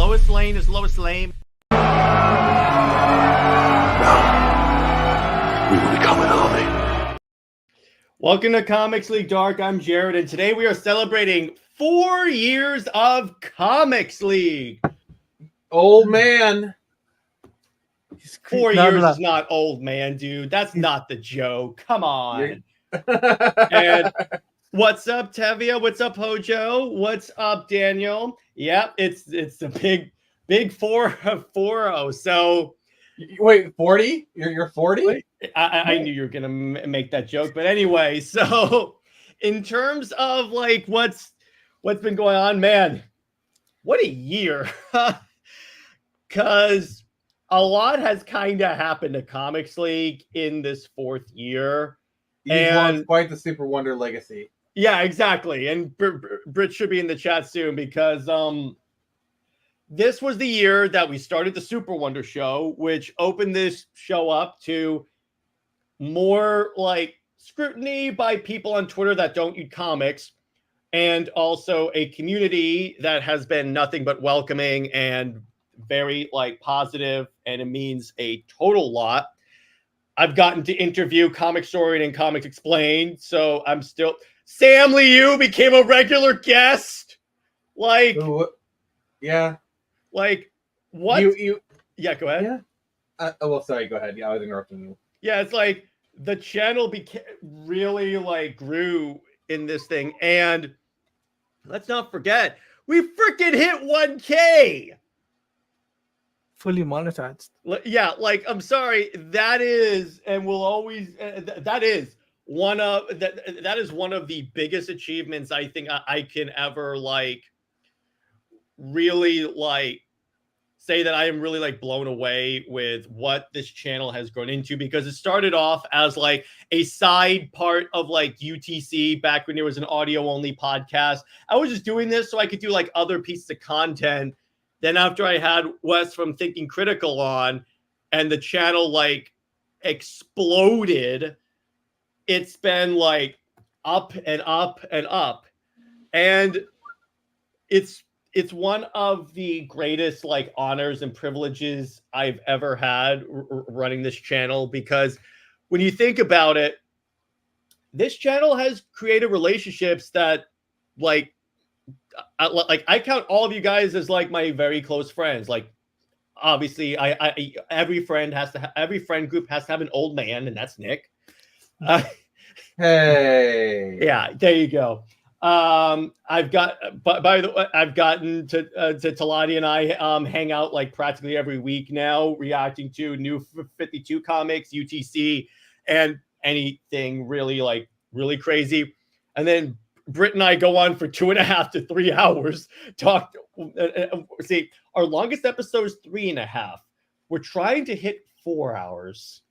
Lois Lane is Lois Lane. No. We will become an army. Welcome to Comics League Dark. I'm Jared, and today we are celebrating 4 years of Comics League. Old man. 4 years is not old, man, dude. That's not the joke. Come on. And what's up, Tevia? What's up, Hojo? What's up, Daniel? Yep, it's the big 4-0. So wait, 40? You're 40? I knew you were gonna make that joke, but anyway. So in terms of like what's been going on, man, what a year! Because a lot has kind of happened to Comics League in this 4th year. You've launched quite the Super Wonder legacy. Yeah, exactly. And Brit should be in the chat soon because this was the year that we started the Super Wonder show, which opened this show up to more like scrutiny by people on Twitter that don't eat comics, and also a community that has been nothing but welcoming and very like positive, and it means a total lot. I've gotten to interview Comic Story and Comics Explained, so I'm still... Sam Liu became a regular guest. Like... Yeah. Like, what? Yeah, go ahead. Yeah. Well, sorry, go ahead. Yeah, I was interrupting you. Yeah, it's like the channel really like grew in this thing. And let's not forget, we freaking hit 1K. Fully monetized. Yeah, like, I'm sorry, that is, and will always, that is one of the biggest achievements I think I can ever like really like say that I am really like blown away with what this channel has grown into, because it started off as like a side part of like UTC back when there was an audio only podcast. I was just doing this so I could do like other pieces of content. Then after I had Wes from Thinking Critical on and the channel like exploded, it's been like up and up and up. And it's one of the greatest like honors and privileges I've ever had running this channel, because when you think about it, this channel has created relationships that like I count all of you guys as like my very close friends. Like obviously every friend group has to have an old man, and that's Nick. Hey. Yeah, there you go. I've got, by the way, I've gotten to Talati and I hang out like practically every week now, reacting to new 52 comics, UTC, and anything really crazy. And then Britt and I go on for 2.5 to 3 hours. See, our longest episode is 3.5. We're trying to hit 4 hours.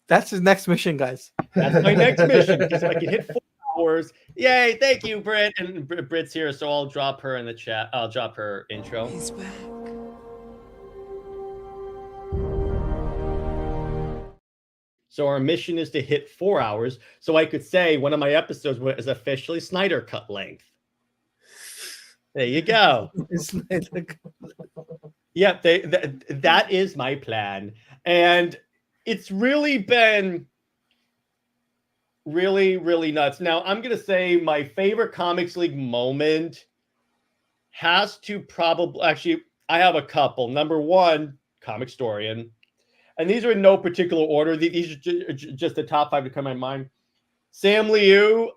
That's his next mission, guys. That's my next mission. Because if I can hit 4 hours, yay! Thank you, Britt. And Britt's here, so I'll drop her in the chat. I'll drop her intro. He's back. So our mission is to hit 4 hours, so I could say one of my episodes was officially Snyder cut length. There you go. Yep, that is my plan, and it's really been really nuts. Now, I'm going to say my favorite Comics League moment has to probably... Actually, I have a couple. Number one, Comic Storian. And these are in no particular order. These are just the top 5 to come to my mind. Sam Liu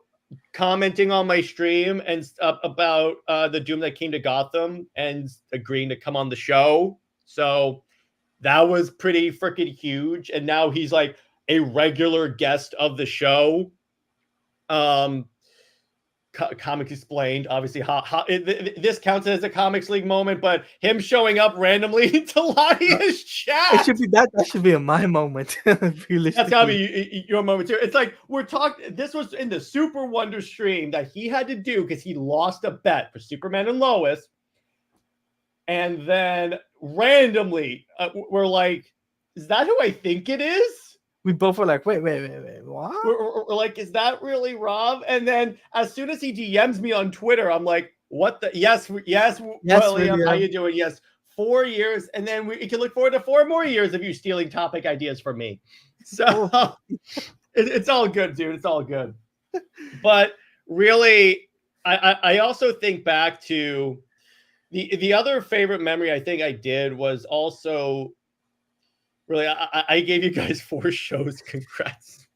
commenting on my stream and about the Doom that came to Gotham and agreeing to come on the show. So that was pretty freaking huge. And now he's like a regular guest of the show. Comics Explained, obviously. This counts as a Comics League moment, but him showing up randomly to Ladia's chat. It should be that should be my moment. That's gotta be your moment too. It's like we're talking. This was in the Super Wonder stream that he had to do because he lost a bet for Superman and Lois, and then randomly we're like, "Is that who I think it is?" We both were like, wait, what? We're like, is that really Rob? And then as soon as he DMs me on Twitter, I'm like, what the? Yes, William, how you doing? Yes, 4 years, and then we can look forward to 4 more years of you stealing topic ideas from me. So it's all good, dude. It's all good. But really, I also think back to the other favorite memory I think I did was also really I gave you guys 4 shows. Congrats.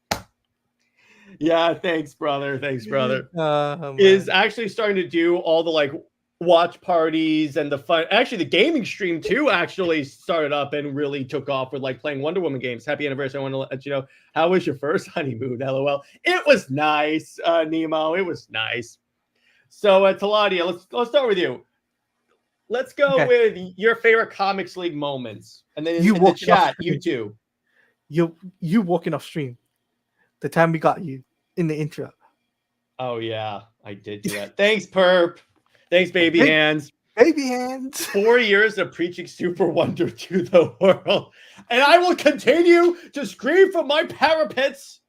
Yeah, thanks, brother. Thanks, brother. Is actually starting to do all the like watch parties and the fun. Actually, the gaming stream too actually started up and really took off with like playing Wonder Woman games. Happy anniversary! I want to let you know, how was your first honeymoon? LOL. It was nice, Nemo. It was nice. So, Taladia, let's start with you. Let's go with your favorite Comics League moments, and then in the chat, you too. You walking off stream. The time we got you in the intro. Oh yeah, I did do that. Thanks, Perp. Thanks, baby hands. Baby hands. 4 years of preaching Super Wonder to the world, and I will continue to scream from my parapets.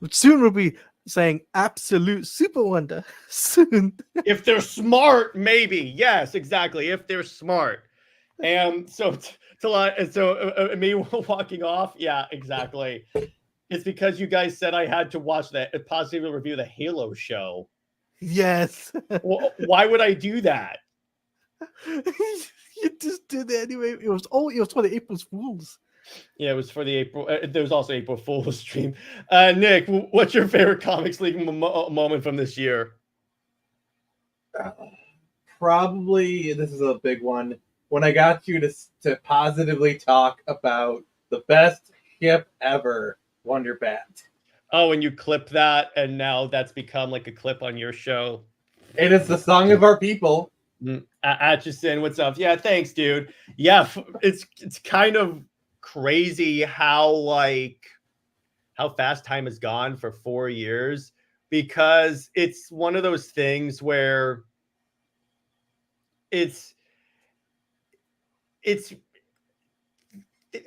Soon we'll be saying absolute Super Wonder. Soon, if they're smart, maybe. Yes, exactly. If they're smart, and so me walking off. Yeah, exactly. It's because you guys said I had to watch that positively review the Halo show. Yes. Well, why would I do that? You just did it anyway. It was for the April Fools. Yeah, it was for the April. There was also April Fool's stream. Nick, what's your favorite Comics League moment from this year? Probably this is a big one. When I got you to positively talk about the best ship ever, Wonder Bat. Oh, and you clip that, and now that's become like a clip on your show. It is the song of our people. Atchison, what's up? Yeah, thanks, dude. Yeah, it's kind of crazy how fast time has gone for 4 years, because it's one of those things where it's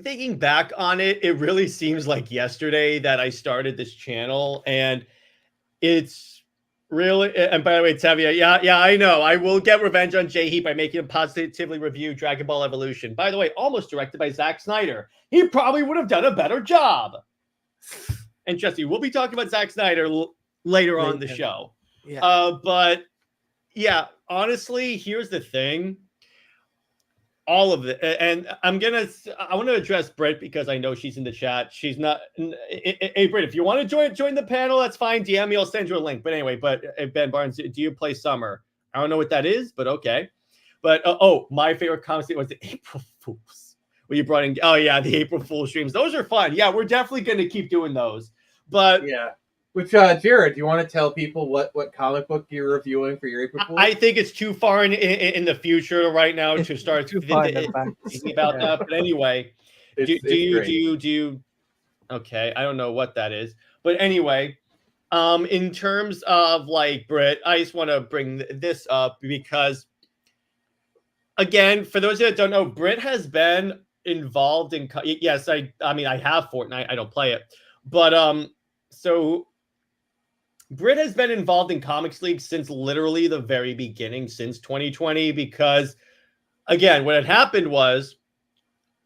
thinking back on it, it really seems like yesterday that I started this channel, and it's really, and by the way, Tevia, yeah, I know. I will get revenge on JJheat by making him positively review Dragon Ball Evolution. By the way, almost directed by Zack Snyder. He probably would have done a better job. And Jesse, we'll be talking about Zack Snyder later on in the show. Yeah. But yeah, honestly, here's the thing. All of it, and I want to address Britt because I know she's in the chat. She's not. Hey, Britt, if you want to join the panel, that's fine. DM me, I'll send you a link. But anyway, Ben Barnes, do you play Summer? I don't know what that is, but okay. But my favorite comment was the April Fools. When you brought in, the April Fool streams. Those are fun. Yeah, we're definitely going to keep doing those. But yeah. Which, Jared, do you want to tell people what comic book you're reviewing for your April Fool? I think it's too far in the future right now to start thinking about that. But anyway, do you? Okay, I don't know what that is, but anyway, in terms of like Britt, I just want to bring this up because, again, for those that don't know, Britt has been involved in. Yes, I mean I have Fortnite. I don't play it, but so. Britt has been involved in Comics League since literally the very beginning, since 2020, because, again, what had happened was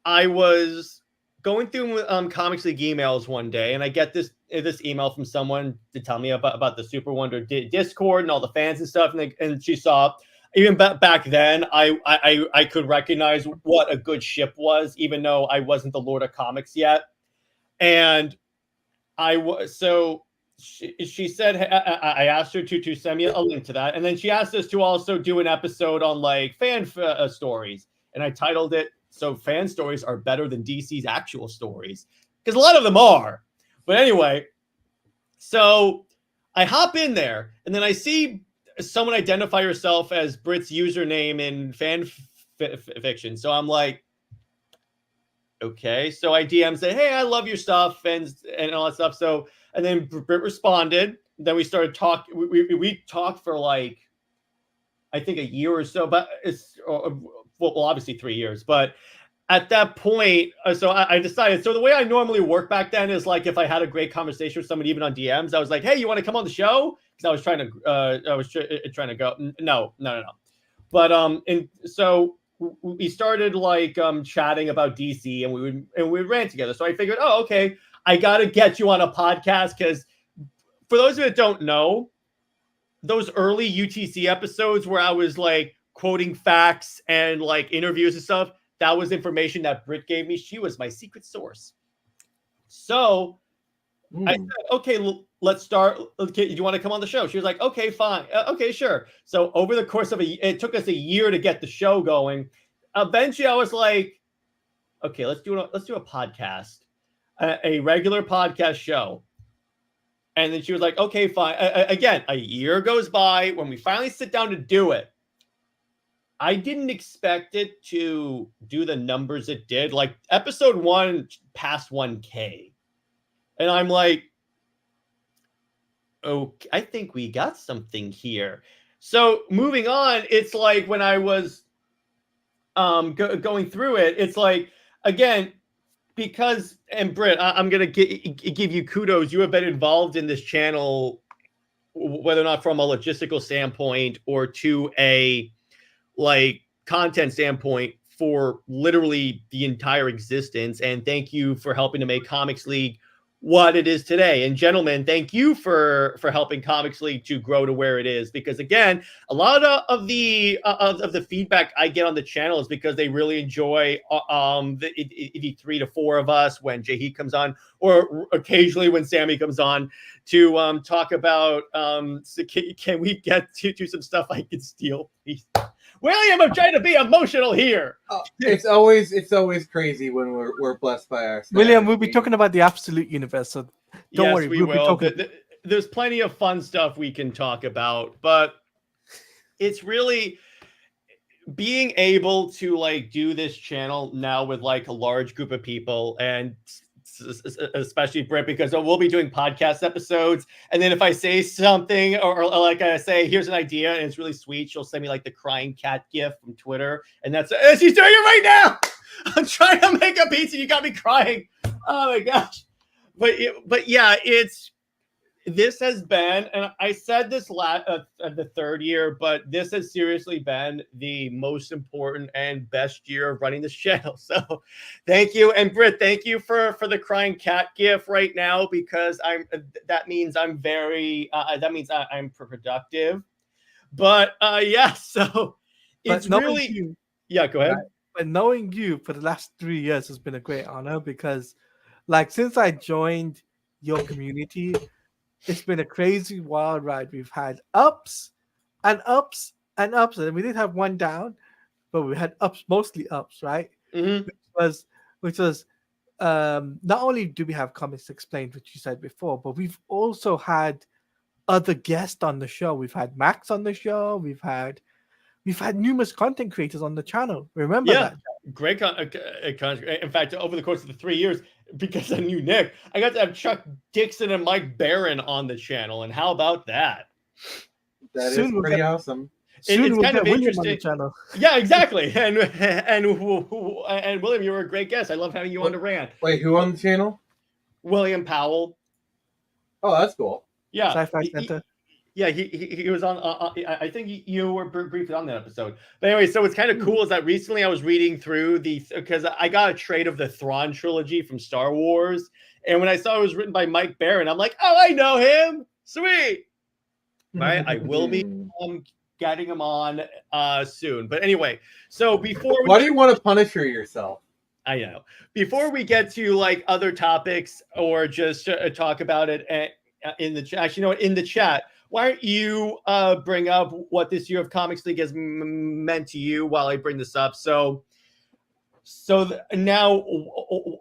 I was going through Comics League emails one day, and I get this email from someone to tell me about the Super Wonder Discord and all the fans and stuff, and she saw, even back then, I could recognize what a good ship was, even though I wasn't the Lord of Comics yet. And she said, I asked her to send me a link to that. And then she asked us to also do an episode on like fan stories. And I titled it, So Fan Stories Are Better Than DC's Actual Stories. Because a lot of them are. But anyway, so I hop in there and then I see someone identify herself as Britt's username in fan fiction. So I'm like, okay. So I DM say, hey, I love your stuff and all that stuff. So, and then Britt responded. Then we started talking. We talked for like, I think a year or so, but obviously 3 years. But at that point, so I decided. So the way I normally work back then is like if I had a great conversation with someone, even on DMs, I was like, hey, you want to come on the show? Because I was trying to go. No. But and so we started like chatting about DC, and we would rant together. So I figured, oh, okay, I gotta get you on a podcast, because for those of you that don't know, those early UTC episodes where I was like quoting facts and like interviews and stuff, that was information that Britt gave me. She was my secret source. So I said, okay, let's start. Okay, do you want to come on the show? She was like, okay, fine. Okay, sure. So over the course of it took us a year to get the show going. Eventually I was like, okay, let's do a podcast, a regular podcast show. And then she was like, okay, fine. Again, a year goes by. When we finally sit down to do it, I didn't expect it to do the numbers it did. Like episode 1 passed 1K. And I'm like, okay, I think we got something here. So moving on, it's like when I was going through it, it's like, again, because, and Britt, I'm going to give you kudos. You have been involved in this channel, whether or not from a logistical standpoint or to a like content standpoint, for literally the entire existence. And thank you for helping to make Comics League what it is today. And gentlemen, thank you for helping Comics League to grow to where it is, because again, a lot of the feedback I get on the channel is because they really enjoy the 3 to 4 of us when JJheat comes on, or occasionally when Sammy comes on to talk about so can we get to some stuff I can steal, please? William, I'm trying to be emotional here. It's always crazy when we're blessed by our staff. William, we'll be talking about the absolute universe, so don't worry. We will. Be talking. There's plenty of fun stuff we can talk about, but it's really being able to like do this channel now with like a large group of people, and especially Britt, because we'll be doing podcast episodes, and then if I say something or like I say, here's an idea, and it's really sweet, she'll send me like the crying cat gif from Twitter, and that's she's doing it right now. I'm trying to make a pizza, you got me crying. Oh my gosh. But yeah, this has been, and I said this the third year, but this has seriously been the most important and best year of running this channel. So thank you. And Britt, thank you for the crying cat gif right now, because that means I'm productive. But yeah, so it's really, yeah, go ahead. But knowing you for the last 3 years has been a great honor, because like since I joined your community, it's been a crazy wild ride. We've had ups and ups and ups, and we did have one down, but we had ups, mostly ups, right? Mm-hmm. Which was not only do we have Comics Explained, which you said before, but we've also had other guests on the show. We've had Max on the show. We've had numerous content creators on the channel. Remember that? Great content. In fact, over the course of the 3 years, because I knew Nick, I got to have Chuck Dixon and Mike Barron on the channel, and how about that? That is pretty awesome. It's kind of interesting. Yeah, exactly. And William, you were a great guest. I love having you on the rant. Wait, who on the channel? William Powell. Oh, that's cool. Yeah. Sci-Fi Center. Yeah, he was on. I think you were briefly on that episode. But anyway, so what's kind of cool is that recently I was reading through because I got a trade of the Thrawn trilogy from Star Wars, and when I saw it was written by Mike Barron, I'm like, oh, I know him. Sweet. Right, I will be getting him on soon. But anyway, so why do you want to punish yourself? I know. Before we get to like other topics or just talk about it in the chat, actually, you know what? In the chat. Why don't you bring up what this year of Comics League has meant to you while I bring this up? So now,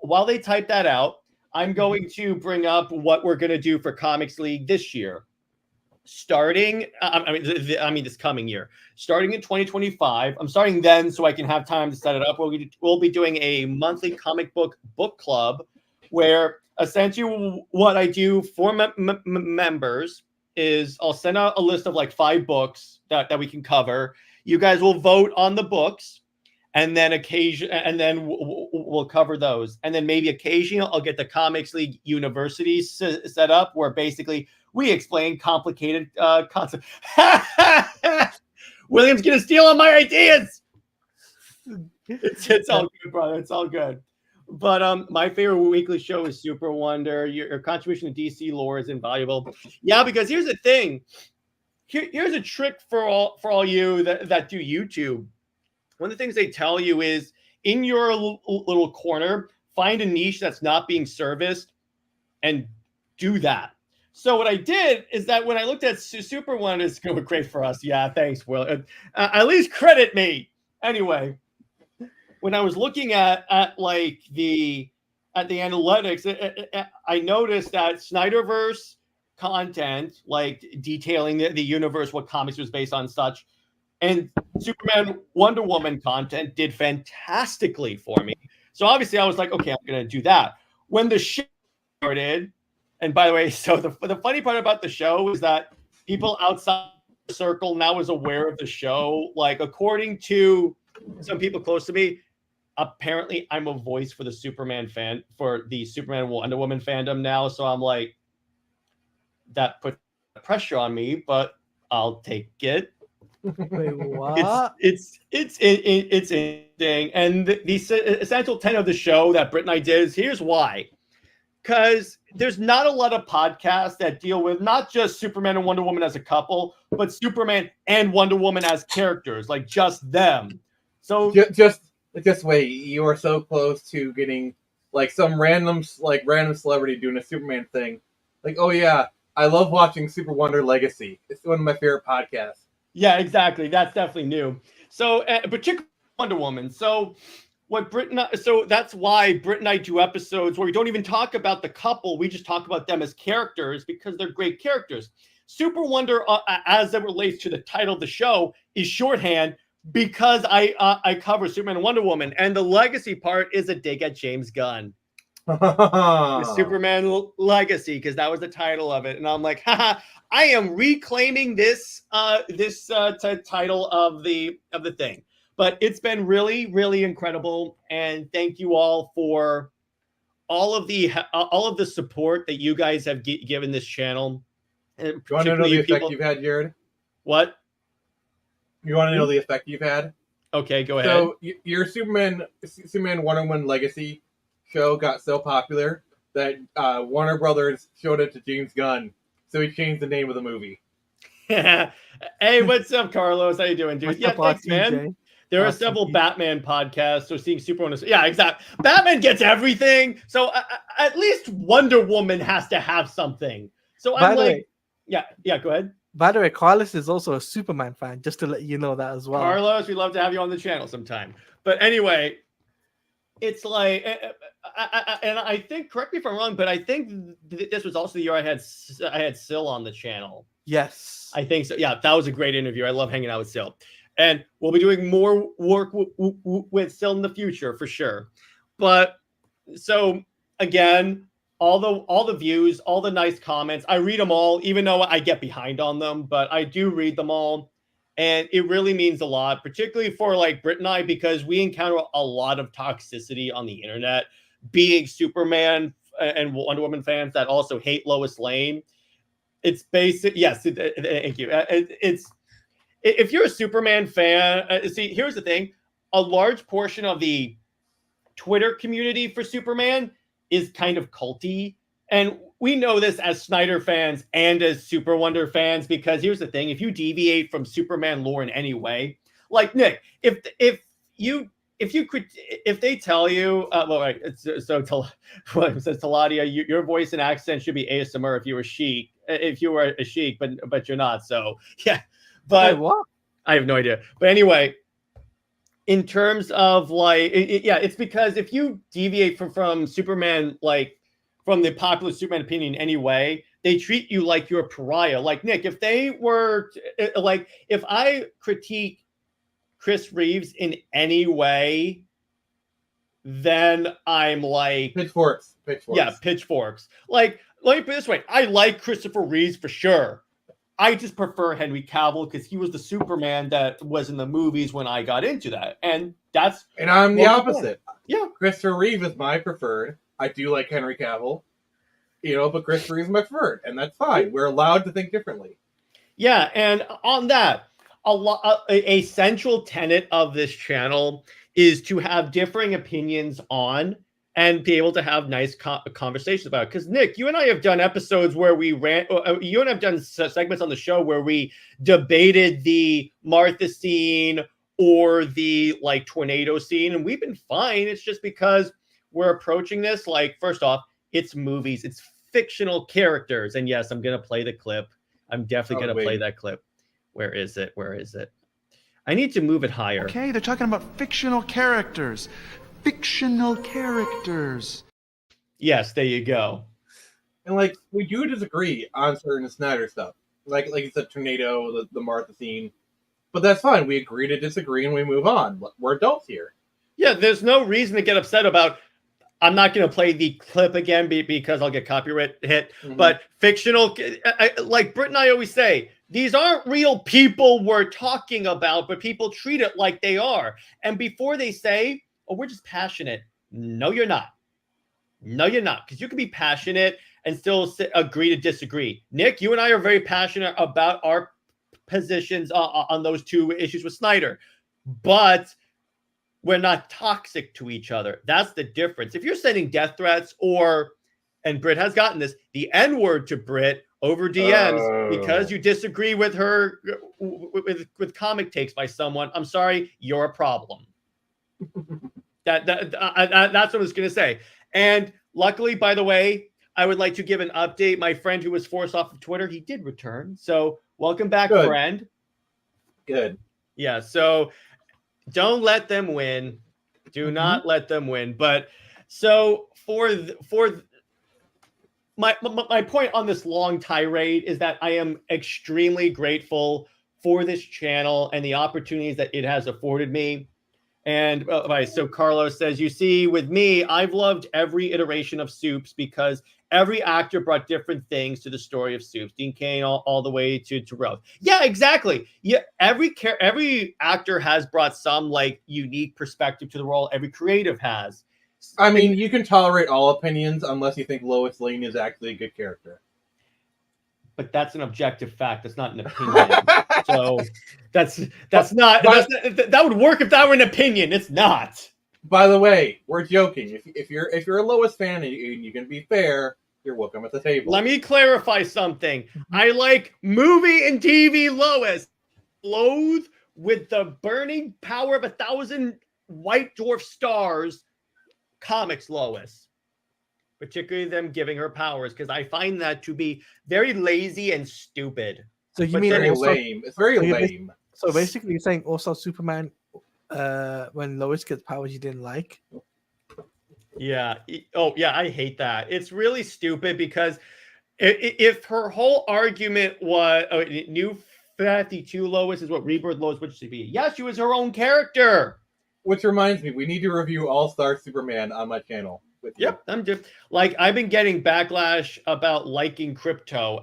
while they type that out, I'm going to bring up what we're going to do for Comics League this year. Starting, this coming year. Starting in 2025, I'm starting then so I can have time to set it up. We'll be doing a monthly comic book club where essentially what I do for members is I'll send out a list of like 5 books that we can cover. You guys will vote on the books, and then we'll cover those. And then maybe occasionally I'll get the Comics League University set up where basically we explain complicated concepts. William's gonna steal all my ideas. It's all good, brother. It's all good. But my favorite weekly show is Super Wonder. Your contribution to DC lore is invaluable. Yeah, because here's the thing. Here's a trick for all you that do YouTube. One of the things they tell you is in your little corner, find a niche that's not being serviced and do that. So what I did is that when I looked at Super One, it's going to be great for us. Yeah, thanks, Will. At least credit me. Anyway, when I was looking at the analytics, I noticed that Snyderverse content, like detailing the universe, what comics was based on, such, and Superman, Wonder Woman content did fantastically for me. So obviously, I was like, okay, I'm going to do that. When the show started, and by the way, so the funny part about the show is that people outside the circle now is aware of the show. Like, according to some people close to me, apparently I'm a voice for the Superman Wonder Woman fandom now. So I'm like, that put pressure on me, but I'll take it. Wait, what? It's interesting. And the essential tenet of the show that Britt and I did is here's why. Because there's not a lot of podcasts that deal with not just Superman and Wonder Woman as a couple, but Superman and Wonder Woman as characters, like just them. So just wait, you are so close to getting like some random celebrity doing a Superman thing. Like, oh yeah, I love watching Super Wonder Legacy. It's one of my favorite podcasts. Yeah, exactly. That's definitely new. So, particularly Wonder Woman. So that's why Britt and I do episodes where we don't even talk about the couple. We just talk about them as characters because they're great characters. Super Wonder, as it relates to the title of the show, is shorthand because I cover Superman and Wonder Woman. And the legacy part is a dig at James Gunn. The Superman Legacy, because that was the title of it. And I'm like, haha, I am reclaiming this title of the thing. But it's been really, really incredible, and thank you all for all of the support that you guys have given this channel. And you want to know the effect you've had, Jared? What? You want to know the effect you've had? Okay, go ahead. So your Superman Wonder Woman Legacy show got so popular that Warner Brothers showed it to James Gunn, so he changed the name of the movie. Hey, what's up, Carlos? How you doing, dude? What's yeah, up, thanks, man. There are several Batman podcasts, so seeing Superman. Yeah, exactly. Batman gets everything, so at least Wonder Woman has to have something. So I'm like, yeah, go ahead. By the way, Carlos is also a Superman fan, just to let you know that as well. Carlos, we'd love to have you on the channel sometime. But anyway, it's like, and I think, correct me if I'm wrong, but I think this was also the year I had Sil on the channel. Yes, I think so. Yeah, that was a great interview. I love hanging out with Sil. And we'll be doing more work with Sil in the future for sure. But so again, all the views, all the nice comments, I read them all, even though I get behind on them, but I do read them all. And it really means a lot, particularly for like Britt and I, because we encounter a lot of toxicity on the internet, being Superman and Wonder Woman fans that also hate Lois Lane. It's basic. Yes. Thank you. If you're a Superman fan, see, here's the thing. A large portion of the Twitter community for Superman is kind of culty. And we know this as Snyder fans and as Super Wonder fans, because here's the thing. If you deviate from Superman lore in any way, like Nick, if they tell you, it says Taladia, your voice and accent should be ASMR if you were a Sheik, but you're not. So yeah. But wait, what? I have no idea. But anyway, in terms of like, it's because if you deviate from Superman, like from the popular Superman opinion in any way, they treat you like you're a pariah. Like Nick, if they were like, if I critique Chris Reeves in any way, then I'm like pitchforks. Yeah, pitchforks. Like, let me put it this way: I like Christopher Reeves for sure. I just prefer Henry Cavill because he was the Superman that was in the movies when I got into that. And I'm the opposite. Yeah. Christopher Reeve is my preferred. I do like Henry Cavill, but Christopher Reeve is my preferred, and that's fine. We're allowed to think differently. Yeah, and on that, a central tenet of this channel is to have differing opinions on and be able to have nice conversations about it. Because Nick, you and I have done episodes where we you and I have done segments on the show where we debated the Martha scene or the like tornado scene, and we've been fine. It's just because we're approaching this like, first off, it's movies, it's fictional characters, and yes, I'm gonna play the clip. I'm definitely gonna play that clip. Where is it? Where is it? I need to move it higher. Okay, they're talking about fictional characters. Fictional characters. Yes, there you go. And like, we do disagree on certain Snyder stuff. Like you said, tornado, the Martha scene. But that's fine. We agree to disagree and we move on. We're adults here. Yeah, there's no reason to get upset about. I'm not going to play the clip again because I'll get copyright hit. Mm-hmm. But fictional, like Britt and I always say, these aren't real people we're talking about, but people treat it like they are. And before they say, oh, we're just passionate. No, you're not. No, you're not. Because you can be passionate and still agree to disagree. Nick, you and I are very passionate about our positions on those two issues with Snyder. But we're not toxic to each other. That's the difference. If you're sending death threats and Britt has gotten this, the N-word to Britt over DMs because you disagree with her with comic takes by someone, I'm sorry, you're a problem. That's what I was going to say. And luckily, by the way, I would like to give an update. My friend who was forced off of Twitter, he did return. So welcome back, friend. Good. Yeah, so don't let them win. Do not let them win. But so for my point on this long tirade is that I am extremely grateful for this channel and the opportunities that it has afforded me. And so Carlos says, you see, with me, I've loved every iteration of Soups because every actor brought different things to the story of Soups. Dean Cain all the way to Rose. Yeah, exactly. Yeah, every actor has brought some like unique perspective to the role. Every creative has. I mean, you can tolerate all opinions unless you think Lois Lane is actually a good character. But that's an objective fact. That's not an opinion. So that would work if that were an opinion. It's not. By the way, we're joking. If you're a Lois fan and you can be fair, you're welcome at the table. Let me clarify something. I like movie and TV Lois. Loathe with the burning power of 1,000 white dwarf stars comics Lois. Particularly them giving her powers, because I find that to be very lazy and stupid. So you mean very lame? It's very lame. So basically, you're saying also Superman, when Lois gets powers, you didn't like? Yeah. Oh, yeah. I hate that. It's really stupid because if her whole argument was New 52 Lois is what Rebirth Lois would be. Yeah, she was her own character. Which reminds me, we need to review All-Star Superman on my channel. Yep, I'm just like I've been getting backlash about liking crypto.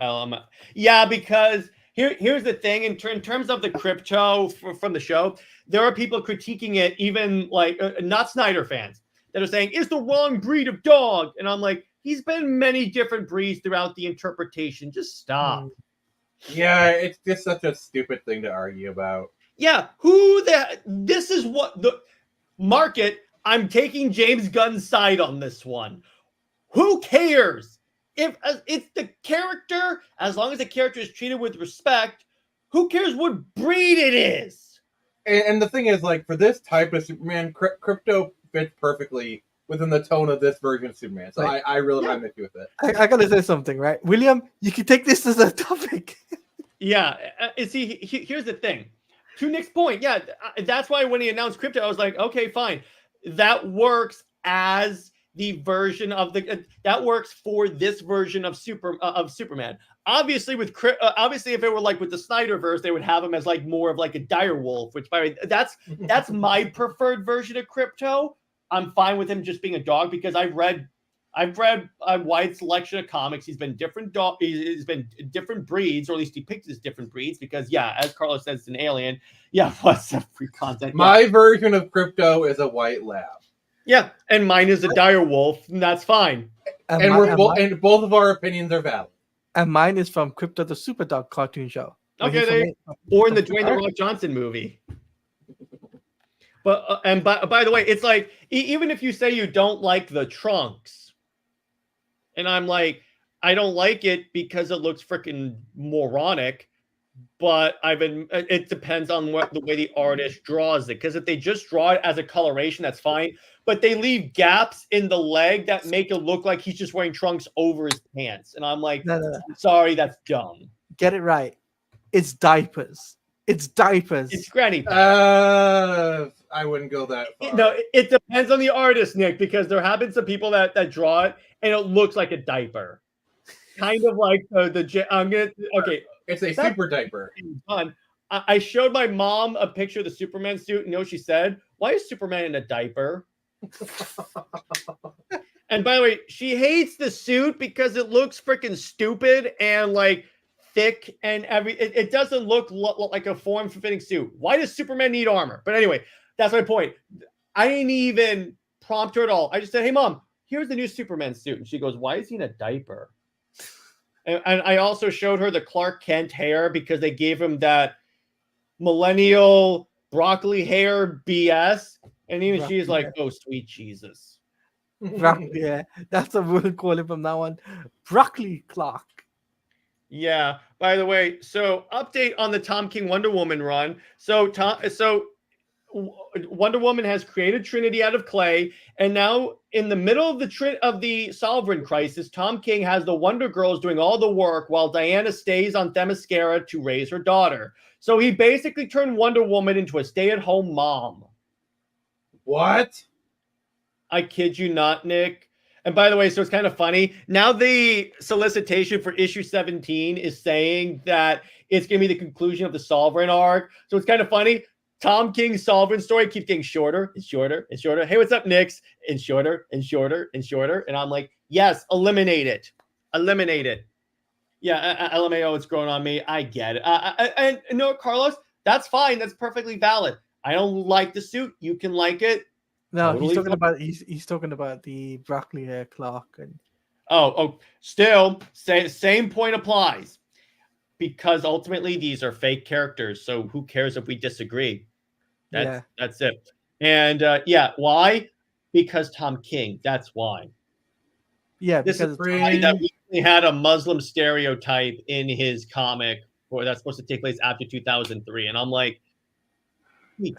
Yeah, because here's the thing in terms of the crypto from the show, there are people critiquing it, even like not Snyder fans, that are saying it's the wrong breed of dog, and I'm like, he's been many different breeds throughout the interpretation. Just stop. Yeah, it's just such a stupid thing to argue about. Yeah, this is what the market. I'm taking James Gunn's side on this one. Who cares? If it's the character, as long as the character is treated with respect, who cares what breed it is? And the thing is, like, for this type of Superman, crypto fits perfectly within the tone of this version of Superman. So right. I really am with you with it. I gotta say something, right? William, you can take this as a topic. Yeah. See, here's the thing. To Nick's point, yeah, that's why when he announced crypto, I was like, okay, fine. That works as the version of that works for this version of Superman. Obviously, obviously, if it were like with the Snyderverse, they would have him as like more of like a dire wolf. Which, by the way, that's my preferred version of crypto. I'm fine with him just being a dog because I've read a wide selection of comics. He's been different he's been different breeds, or at least depicted as different breeds. Because yeah, as Carlos says, it's an alien. Yeah, what's up free content? My version of crypto is a white lab. Yeah, and mine is a dire wolf, and that's fine. And both of our opinions are valid. And mine is from Crypto the Superdog cartoon show. Okay, or in the Dwayne The Rock Johnson movie. But and by the way, it's like even if you say you don't like the trunks, and I'm like, I don't like it because it looks freaking moronic. But it depends on what the way the artist draws it. Because if they just draw it as a coloration, that's fine. But they leave gaps in the leg that make it look like he's just wearing trunks over his pants. And I'm like, No. sorry, that's dumb. Get it right. It's diapers. It's diapers. It's granny pants. I wouldn't go that far. No, it depends on the artist, Nick, because there have been some people that draw it and it looks like a diaper. Kind of like okay. It's a super diaper. Fun. I showed my mom a picture of the Superman suit. You know what she said? Why is Superman in a diaper? And by the way, she hates the suit because it looks freaking stupid and like thick and it doesn't look like a form-fitting suit. Why does Superman need armor? But anyway, that's my point. I didn't even prompt her at all. I just said, hey, Mom, here's the new Superman suit. And she goes, why is he in a diaper? And I also showed her the Clark Kent hair because they gave him that millennial broccoli hair BS. And even she's like, oh, sweet Jesus. Yeah, that's what we'll call it from now on. Broccoli Clark. Yeah. By the way, so update on the Tom King Wonder Woman run. So Wonder Woman has created Trinity out of clay, and now in the middle of the Sovereign crisis, Tom King has the Wonder Girls doing all the work while Diana stays on Themyscira to raise her daughter. So he basically turned Wonder Woman into a stay-at-home mom. What? I kid you not, Nick. And by the way, so it's kind of funny. Now the solicitation for issue 17 is saying that it's going to be the conclusion of the Sovereign arc. So it's kind of funny. Tom King's Sovereign story keeps getting shorter and shorter and shorter. Hey, what's up, Nix? And shorter and shorter and shorter. And I'm like, yes, eliminate it. Eliminate it. Yeah, LMAO, it's growing on me. I get it. And no, Carlos, that's fine. That's perfectly valid. I don't like the suit. You can like it. No, Totally he's talking about the broccoli hair Clark. And still, same point applies. Because ultimately these are fake characters, so who cares if we disagree? That's it. And why? Because Tom King. That's why. Yeah, this because is why that we had a Muslim stereotype in his comic, or that's supposed to take place after 2003. And I'm like,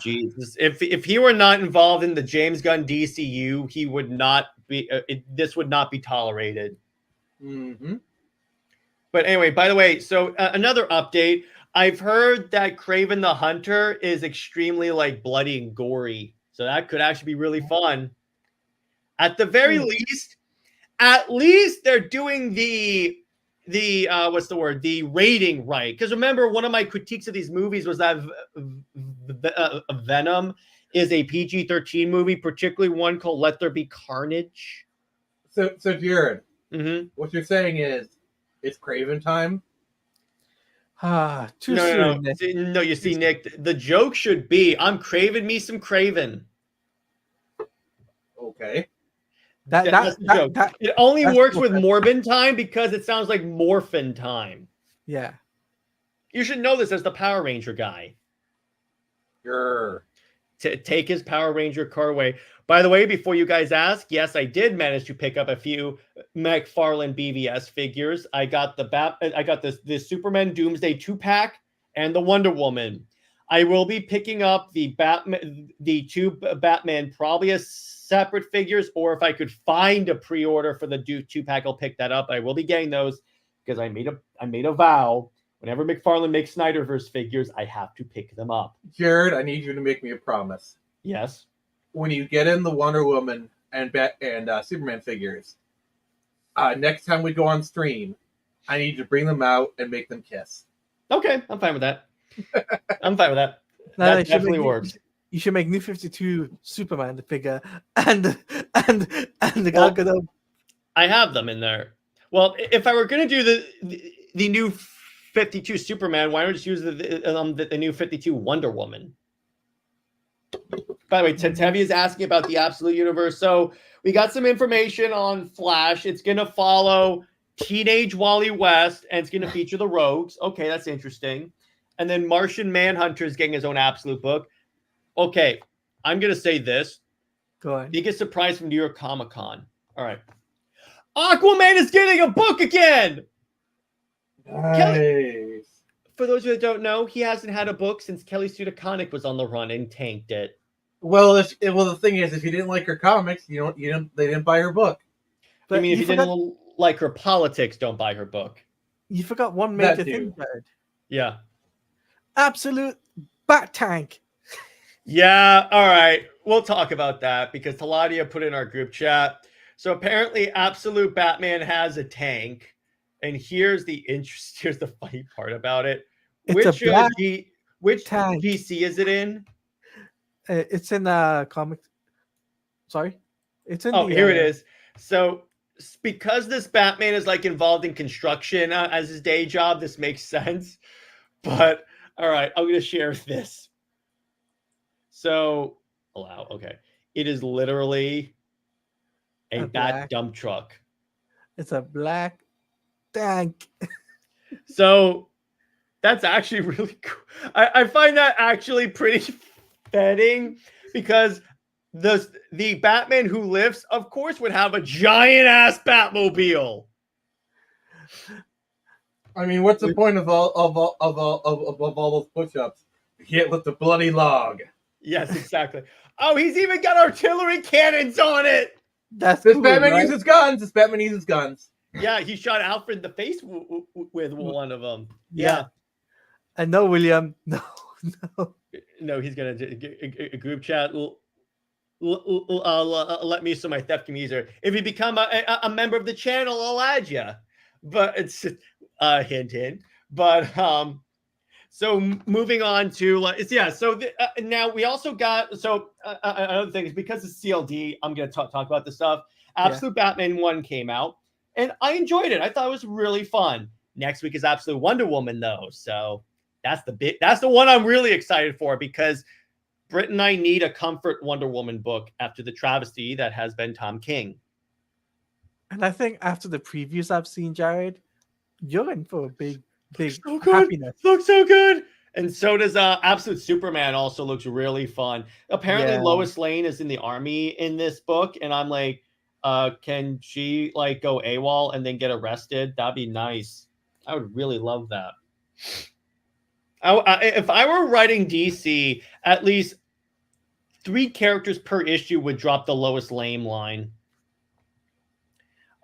Jesus, if he were not involved in the James Gunn DCU, he would not be. This would not be tolerated. Mm-hmm. But anyway, by the way, so another update. I've heard that Kraven the Hunter is extremely like bloody and gory. So that could actually be really fun. At the very least, they're doing the what's the word? The rating right. Because remember, one of my critiques of these movies was that Venom is a PG-13 movie, particularly one called Let There Be Carnage. So Jared, what you're saying is it's Kraven time? Too soon. No, you see, Nick, the joke should be, I'm craving me some Kraven. Okay. That's the joke. It only works with Morbin time because it sounds like Morphin time. Yeah. You should know this as the Power Ranger guy. Sure. To take his Power Ranger car away. By the way, before you guys ask, yes, I did manage to pick up a few McFarlane BVS figures. I got the Superman Doomsday 2-pack and the Wonder Woman. I will be picking up the two Batman probably as separate figures, or if I could find a pre-order for the 2-pack, I'll pick that up. I will be getting those because I made a vow. Whenever McFarlane makes Snyderverse figures, I have to pick them up. Jared, I need you to make me a promise. Yes. When you get in the Wonder Woman and Superman figures, next time we go on stream, I need you to bring them out and make them kiss. Okay, I'm fine with that. I'm fine with that. That definitely works. You should make New 52 Superman the figure and the Gal Gadot. I have them in there. Well, if I were going to do the new 52 Superman, why don't you just use the new 52 Wonder Woman? By the way, Tevi is asking about the Absolute Universe. So we got some information on Flash. It's going to follow Teenage Wally West, and it's going to feature the Rogues. Okay, that's interesting. And then Martian Manhunter is getting his own Absolute book. Okay, I'm gonna say this. Go on. Biggest surprise from New York Comic Con. All right. Aquaman is getting a book again. Nice. For those of you that don't know, he hasn't had a book since Kelly Sue DeConnick was on the run and tanked it. Well, the thing is, if you didn't like her comics, they didn't buy her book. I mean, if you didn't like her politics, don't buy her book. You forgot one That major too. thing, Jared. Yeah. Absolute bat tank. Yeah, all right. We'll talk about that because Taladia put in our group chat. So apparently Absolute Batman has a tank. And here's the funny part about it. It's a black which tank. DC is it in? It's in comic. Sorry? It's in here it is. So because this Batman is like involved in construction as his day job, this makes sense. But all right, I'm going to share this. So, allow. Okay. It is literally a bat dump truck. It's a black tank. So, that's actually really cool. I find that actually pretty fitting because the Batman who lifts, of course, would have a giant ass Batmobile. I mean, what's the point of all those push-ups? You can't lift a bloody log. Yes, exactly. Oh, he's even got artillery cannons on it. That's This cool, Batman right? uses guns. This Batman uses guns. Yeah, he shot Alfred in the face with one of them. Yeah. And no, William. No. No, he's gonna a group chat. Let me so my theft can be easier. If you become a member of the channel, I'll add you. But it's hint hint. But so moving on to So now we also got another thing is because it's CLD. I'm gonna talk about this stuff. Absolute Batman 1 came out, and I enjoyed it. I thought it was really fun. Next week is Absolute Wonder Woman, though. So that's the one I'm really excited for because Britt and I need a comfort Wonder Woman book after the travesty that has been Tom King. And I think after the previews I've seen, Jared, you're in for a big so happiness. Looks so good. And so does Absolute Superman also looks really fun. Apparently Lois Lane is in the army in this book. And I'm like, can she like go AWOL and then get arrested? That'd be nice. I would really love that. If I were writing DC, at least 3 characters per issue would drop the Lois Lane line.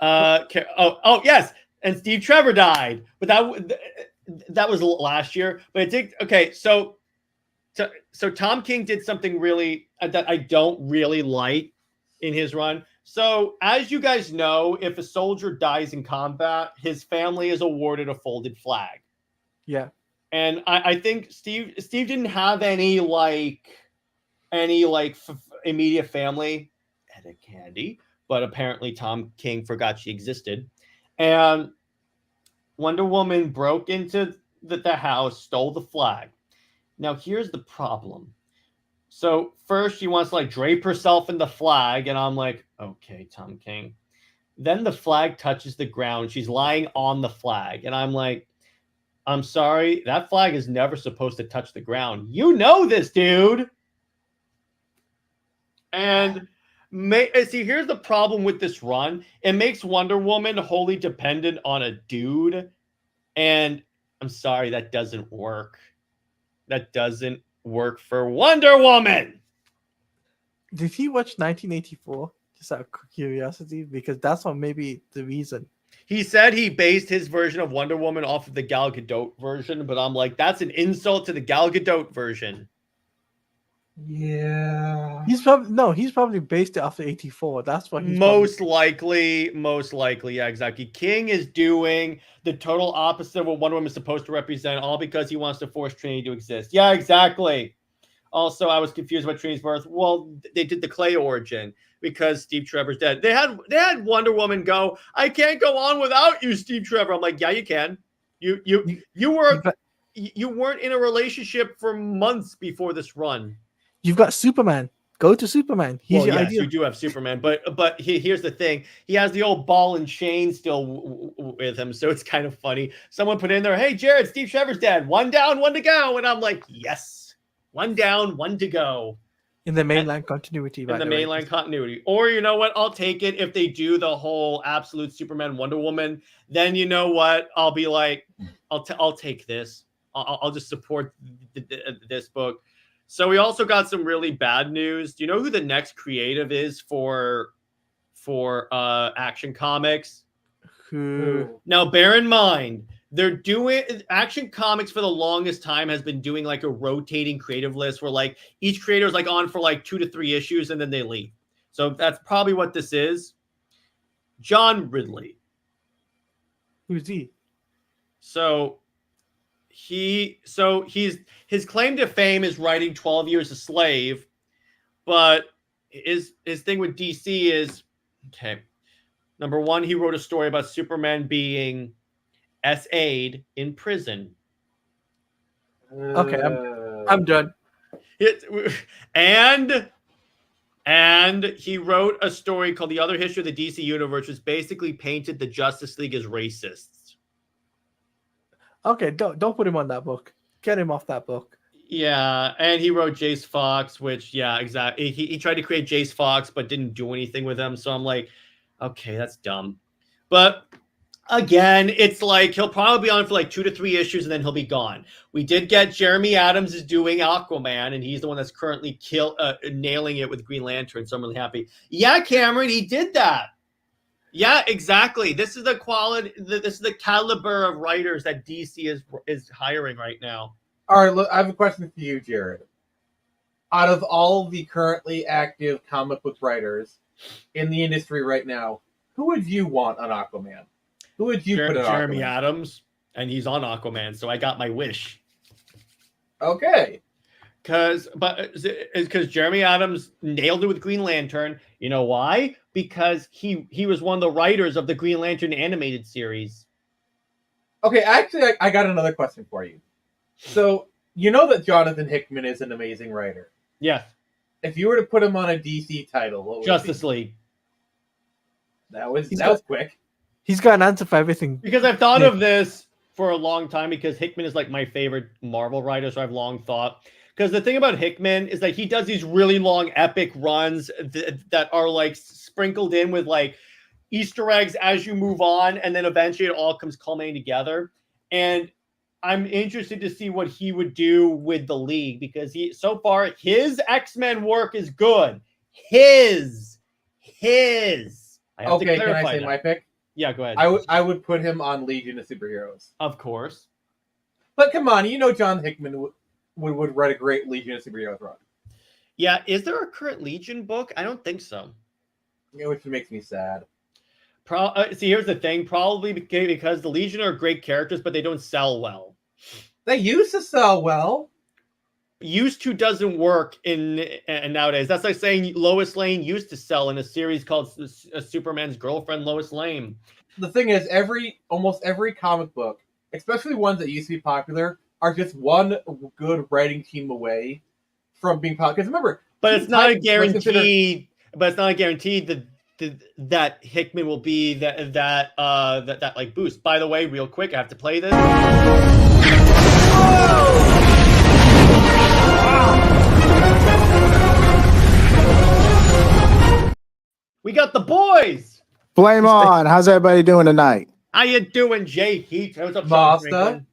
Yes. And Steve Trevor died, but that was last year. But it did. Okay, so Tom King did something really that I don't really like in his run. So as you guys know, if a soldier dies in combat, his family is awarded a folded flag. Yeah, and I think Steve didn't have any immediate family at a candy, but apparently Tom King forgot she existed. And Wonder Woman broke into the house, stole the flag. Now, here's the problem. So first she wants to like drape herself in the flag, and I'm like, okay, Tom King. Then the flag touches the ground. She's lying on the flag, and I'm like, I'm sorry, that flag is never supposed to touch the ground. You know this, dude. And see, here's the problem with this run. It makes Wonder Woman wholly dependent on a dude. And I'm sorry, that doesn't work. That doesn't work for Wonder Woman. Did he watch 1984? Just out of curiosity, because that's what maybe the reason. He said he based his version of Wonder Woman off of the Gal Gadot version, but I'm like, that's an insult to the Gal Gadot version. Yeah. He's probably based it off the 84. That's what he's most likely. Yeah, exactly. King is doing the total opposite of what Wonder Woman is supposed to represent, all because he wants to force Trinity to exist. Yeah, exactly. Also, I was confused about Trinity's birth. Well, they did the Clay origin because Steve Trevor's dead. They had Wonder Woman go, I can't go on without you, Steve Trevor. I'm like, yeah, you can. You weren't in a relationship for months before this run. You've got Superman. Go to Superman. He's your idea. You do have Superman, but here's the thing: he has the old ball and chain still with him, so it's kind of funny. Someone put in there, "Hey, Jared, Steve Trevor's dead. 1 down, 1 to go," and I'm like, "Yes, 1 down, 1 to go." in the mainline continuity. In the mainline continuity. Or you know what? I'll take it if they do the whole absolute Superman Wonder Woman. Then you know what? I'll be like, I'll take this. I'll just support this book. So we also got some really bad news. Do you know who the next creative is for Action Comics? Who? Now, bear in mind, they're doing Action Comics for the longest time has been doing like a rotating creative list where like each creator is like on for like 2 to 3 issues and then they leave. So that's probably what this is. John Ridley. Who's he? So he's his claim to fame is writing 12 Years a Slave, but his thing with DC is okay. Number one, he wrote a story about Superman being SA'd in prison. Okay, I'm done. And he wrote a story called The Other History of the DC Universe, which basically painted the Justice League as racists. Okay, don't put him on that book. Get him off that book. Yeah, and he wrote Jace Fox, which, yeah, exactly. He tried to create Jace Fox, but didn't do anything with him. So I'm like, okay, that's dumb. But again, it's like he'll probably be on for like 2 to 3 issues and then he'll be gone. We did get Jeremy Adams is doing Aquaman, and he's the one that's currently nailing it with Green Lantern. So I'm really happy. Yeah, Cameron, he did that. Yeah, exactly. This is the quality. This is the caliber of writers that DC is hiring right now. All right, look, I have a question for you, Jared. Out of all the currently active comic book writers in the industry right now, who would you want on Aquaman? Who would you put on Jeremy Aquaman? Adams, and he's on Aquaman, so I got my wish. Okay. Because Jeremy Adams nailed it with Green Lantern. You know why? Because he was one of the writers of the Green Lantern animated series. Okay, actually, I got another question for you. So, you know that Jonathan Hickman is an amazing writer. Yes. If you were to put him on a DC title, what would Justice it be? League. That was quick. He's got an answer for everything. Because I've thought of this for a long time, because Hickman is like my favorite Marvel writer, so I've long thought. Because the thing about Hickman is that he does these really long epic runs that are like sprinkled in with like Easter eggs as you move on, and then eventually it all comes culminating together. And I'm interested to see what he would do with the League, because so far his X-Men work is good. His. I have to Okay, clarify can I say that. my pick? Yeah, go ahead. I would put him on Legion of Superheroes. Of course. But come on, you know John Hickman would write a great Legion of Superheroes run. Yeah, is there a current Legion book? I don't think so. Which makes me sad. See, here's the thing. Probably because the Legion are great characters, but they don't sell well. They used to sell well. Used to doesn't work and nowadays. That's like saying Lois Lane used to sell in a series called Superman's Girlfriend, Lois Lane. The thing is, almost every comic book, especially ones that used to be popular, are just one good writing team away from being popular. Because remember, but it's not a guarantee. But it's not a guarantee that Hickman will be that like boost. By the way, real quick, I have to play this. We got the boys. Flame on. How's everybody doing tonight? How you doing, JJheat? What's up, Master?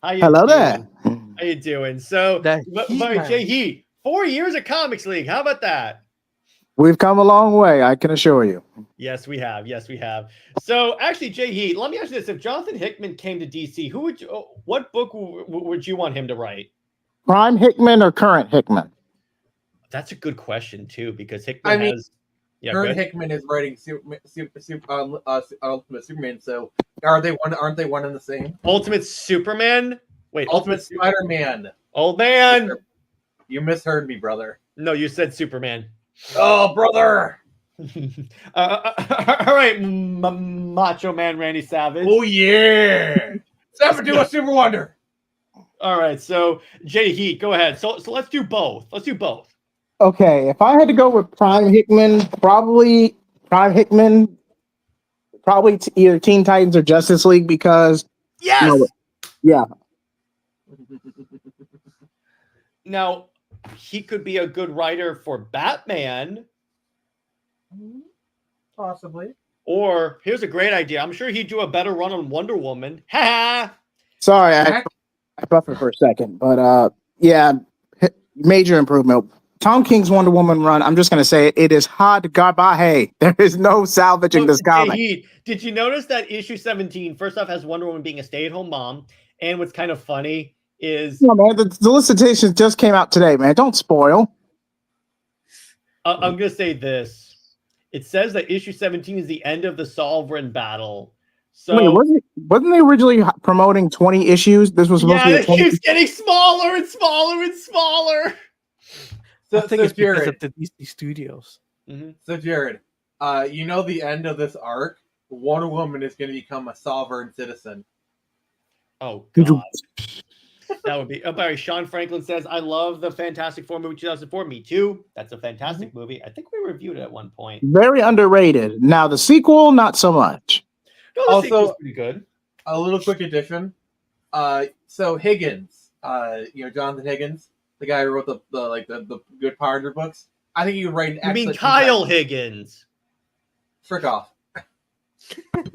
Hello there. How you doing? So, JJheat, 4 years of Comics League. How about that? We've come a long way, I can assure you. Yes, we have. So, actually, JJheat, let me ask you this: if Jonathan Hickman came to DC, what book would you want him to write? Prime Hickman or current Hickman? That's a good question too, because Hickman has. Yeah, current Hickman is writing Ultimate Superman. So, aren't they one and the same? Ultimate Superman. Wait, Ultimate Spider-Man. Old man. You misheard me, brother. No, you said Superman. Oh, brother. All right, Macho Man Randy Savage. Oh yeah. Savage do a Super Wonder. All right, so JJheat, go ahead. So let's do both. Okay, if I had to go with Prime Hickman, probably either Teen Titans or Justice League, because yes. Yeah. Now, he could be a good writer for Batman. Possibly. Or here's a great idea. I'm sure he'd do a better run on Wonder Woman. Ha! Sorry, I buffered for a second, but yeah, major improvement. Tom King's Wonder Woman run. I'm just gonna say it is hot garbage. There is no salvaging this comic. JJheat, did you notice that issue 17 first off has Wonder Woman being a stay-at-home mom, and what's kind of funny is No, man, the solicitations just came out today, man. Don't spoil. I'm gonna say this. It says that issue 17 is the end of the Sovereign battle. So Wait, wasn't they originally promoting 20 issues? This was supposed to be it keeps getting smaller and smaller and smaller. So, I think it's Jared, because of the DC Studios. So Jared, you know the end of this arc, Wonder Woman is going to become a sovereign citizen. Oh God, that would be. Oh, Barry, Sean Franklin says, "I love the Fantastic Four movie 2004. Me too. That's a fantastic movie. I think we reviewed it at one point. very underrated. Now the sequel, not so much. No, the Also- sequel's pretty good. A little quick addition. So Higgins, Jonathan Higgins, the guy who wrote the good Parker books. I think he would write an You excellent. mean Kyle Higgins? Frick off.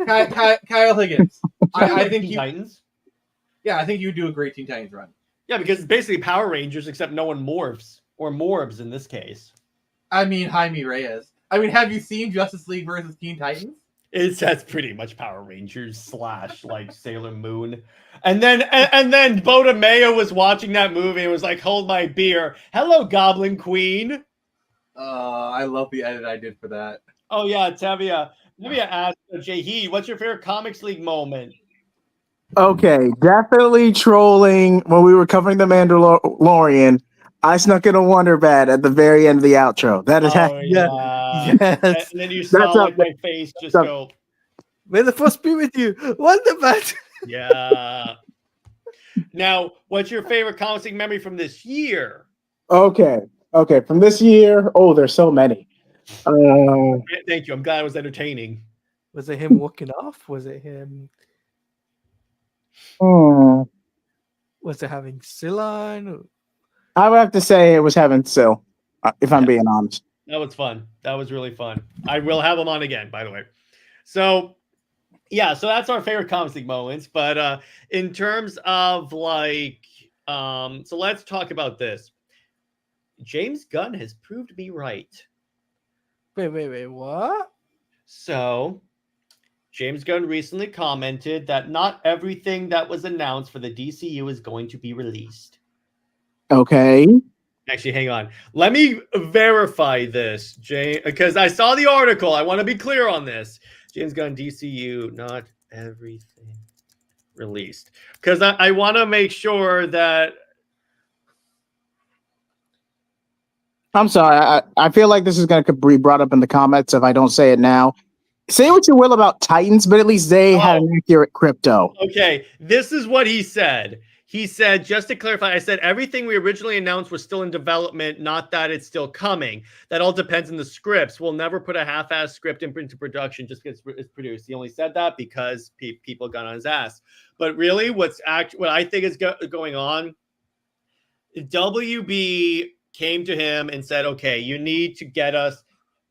Kyle Higgins. I think Teen you. Titans. Yeah, I think you would do a great Teen Titans run. Yeah, because it's basically Power Rangers, except no one morphs or morbs in this case. I mean, Jaime Reyes. I mean, have you seen Justice League versus Teen Titans? That's pretty much Power Rangers / like Sailor Moon. And then Boda Mayo was watching that movie and was like, "Hold my beer. Hello, Goblin Queen." I love the edit I did for that. Oh yeah, Tavia asked JJheat, what's your favorite Comics League moment? Okay, definitely trolling when we were covering the Mandalorian. I snuck in a Wonder Bat at the very end of the outro. That is Oh yeah. Yes. And then you saw like my face just go. May the force be with you. Wonder Bat. Yeah. Now, what's your favorite Comics League memory from this year? Okay. From this year, there's so many. Thank you. I'm glad it was entertaining. Was it him walking off? Was it him? Was it having Cylon? I would have to say it was having Sil, if I'm being honest. That was fun. That was really fun. I will have him on again, by the way. So, yeah, so that's our favorite Comics League moments. But in terms of so let's talk about this. James Gunn has proved me right. Wait, what? So, James Gunn recently commented that not everything that was announced for the DCU is going to be released. Okay. Actually, hang on. Let me verify this, James, because I saw the article. I want to be clear on this. James Gunn, DCU, not everything released. Because I want to make sure that... I'm sorry. I feel like this is going to be brought up in the comments if I don't say it now. Say what you will about Titans, but at least they had an accurate crypto. Okay, this is what he said. He said, just to clarify, I said everything we originally announced was still in development, not that it's still coming. That all depends on the scripts. We'll never put a half-assed script into production just because it's produced. He only said that because people got on his ass. But really, what I think is going on, WB came to him and said, okay, you need to get us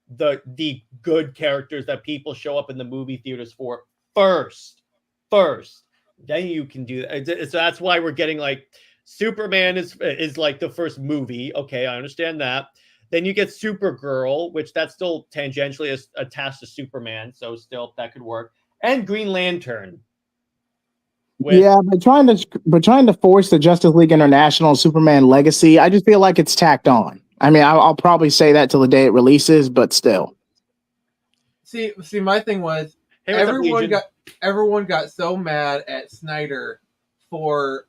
the good characters that people show up in the movie theaters for first. Then you can do that. So that's why we're getting like Superman is like the first movie. Okay, I understand that. Then you get Supergirl, which that's still tangentially attached to Superman, so still that could work. And Green Lantern. But trying to force the Justice League International Superman Legacy, I just feel like it's tacked on. I mean, I'll probably say that till the day it releases, but still. See, my thing was everyone got so mad at Snyder for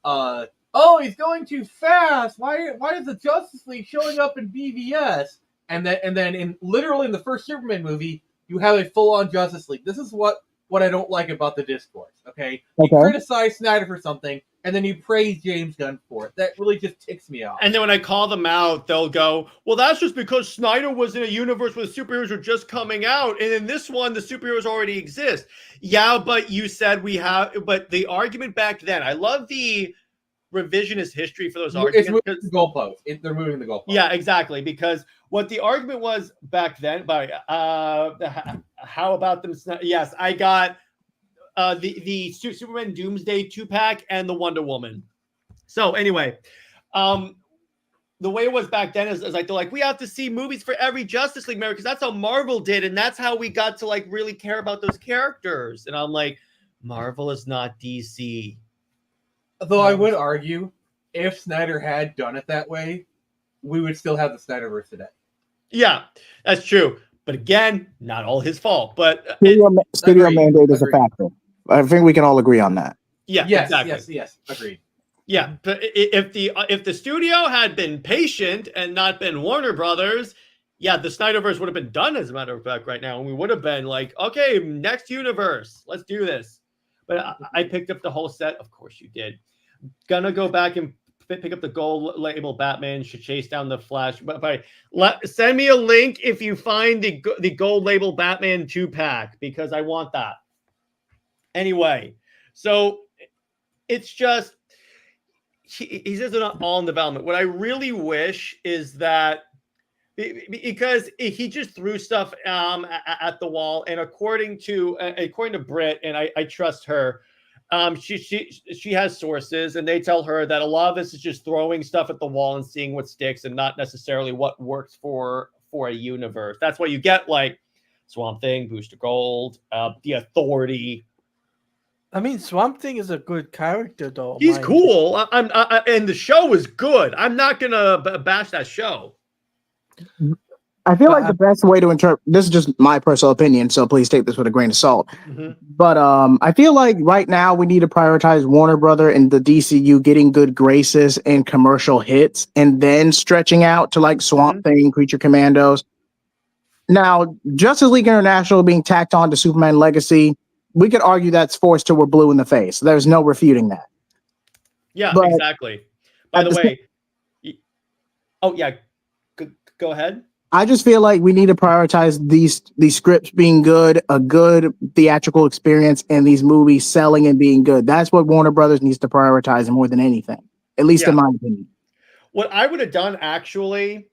he's going too fast. Why is the Justice League showing up in BVS? And then in the first Superman movie, you have a full on Justice League. This is what I don't like about the discourse. Okay, you criticize Snyder for something, and then you praise James Gunn for it. That really just ticks me off. And then when I call them out, they'll go, well, that's just because Snyder was in a universe where the superheroes were just coming out. And in this one, the superheroes already exist. Yeah, but you said but the argument back then, I love the revisionist history for those It's arguments. moving 'Cause- the goalposts. They're moving the goalposts. yeah, exactly. Because what the argument was back then, by how about them? Yes, I got the Superman Doomsday 2-pack and the Wonder Woman. So anyway, the way it was back then is like they're like, we have to see movies for every Justice League member because that's how Marvel did, and that's how we got to like really care about those characters. And I'm like, Marvel is not DC. Though I would argue, if Snyder had done it that way, we would still have the Snyderverse today. Yeah, that's true. But again, not all his fault. But Studio agreed, mandate is a agreed. factor. I think we can all agree on that. yeah, Yes, exactly. yes, agreed. Yeah, but if the studio had been patient and not been Warner Brothers, yeah, the Snyderverse would have been done, as a matter of fact, right now, and we would have been like, okay, next universe, let's do this. But I picked up the whole set. Of course, you did. Gonna go back and pick up the gold label Batman. Should chase down the Flash. But send me a link if you find the gold label Batman 2-pack because I want that. Anyway, so it's just. He says they're not all in development. What I really wish is that because he just threw stuff at the wall, and according to Britt, and I trust her, she has sources, and they tell her that a lot of this is just throwing stuff at the wall and seeing what sticks, and not necessarily what works for a universe. That's why you get like Swamp Thing, Booster Gold, the Authority. I mean, Swamp Thing is a good character, though. He's cool. And the show was good. I'm not gonna bash that show. I feel like the best way to interpret this is just my personal opinion, so please take this with a grain of salt. Mm-hmm. But I feel like right now we need to prioritize Warner Brother and the DCU getting good graces and commercial hits, and then stretching out to like Swamp Thing, Creature Commandos. Now, Justice League International being tacked on to Superman Legacy, we could argue that's forced till we're blue in the face. There's no refuting that. Yeah, But exactly. By the way, oh yeah, go ahead. I just feel like we need to prioritize these scripts being good, a good theatrical experience, and these movies selling and being good. That's what Warner Brothers needs to prioritize more than anything, at least in my opinion. What I would have done, actually,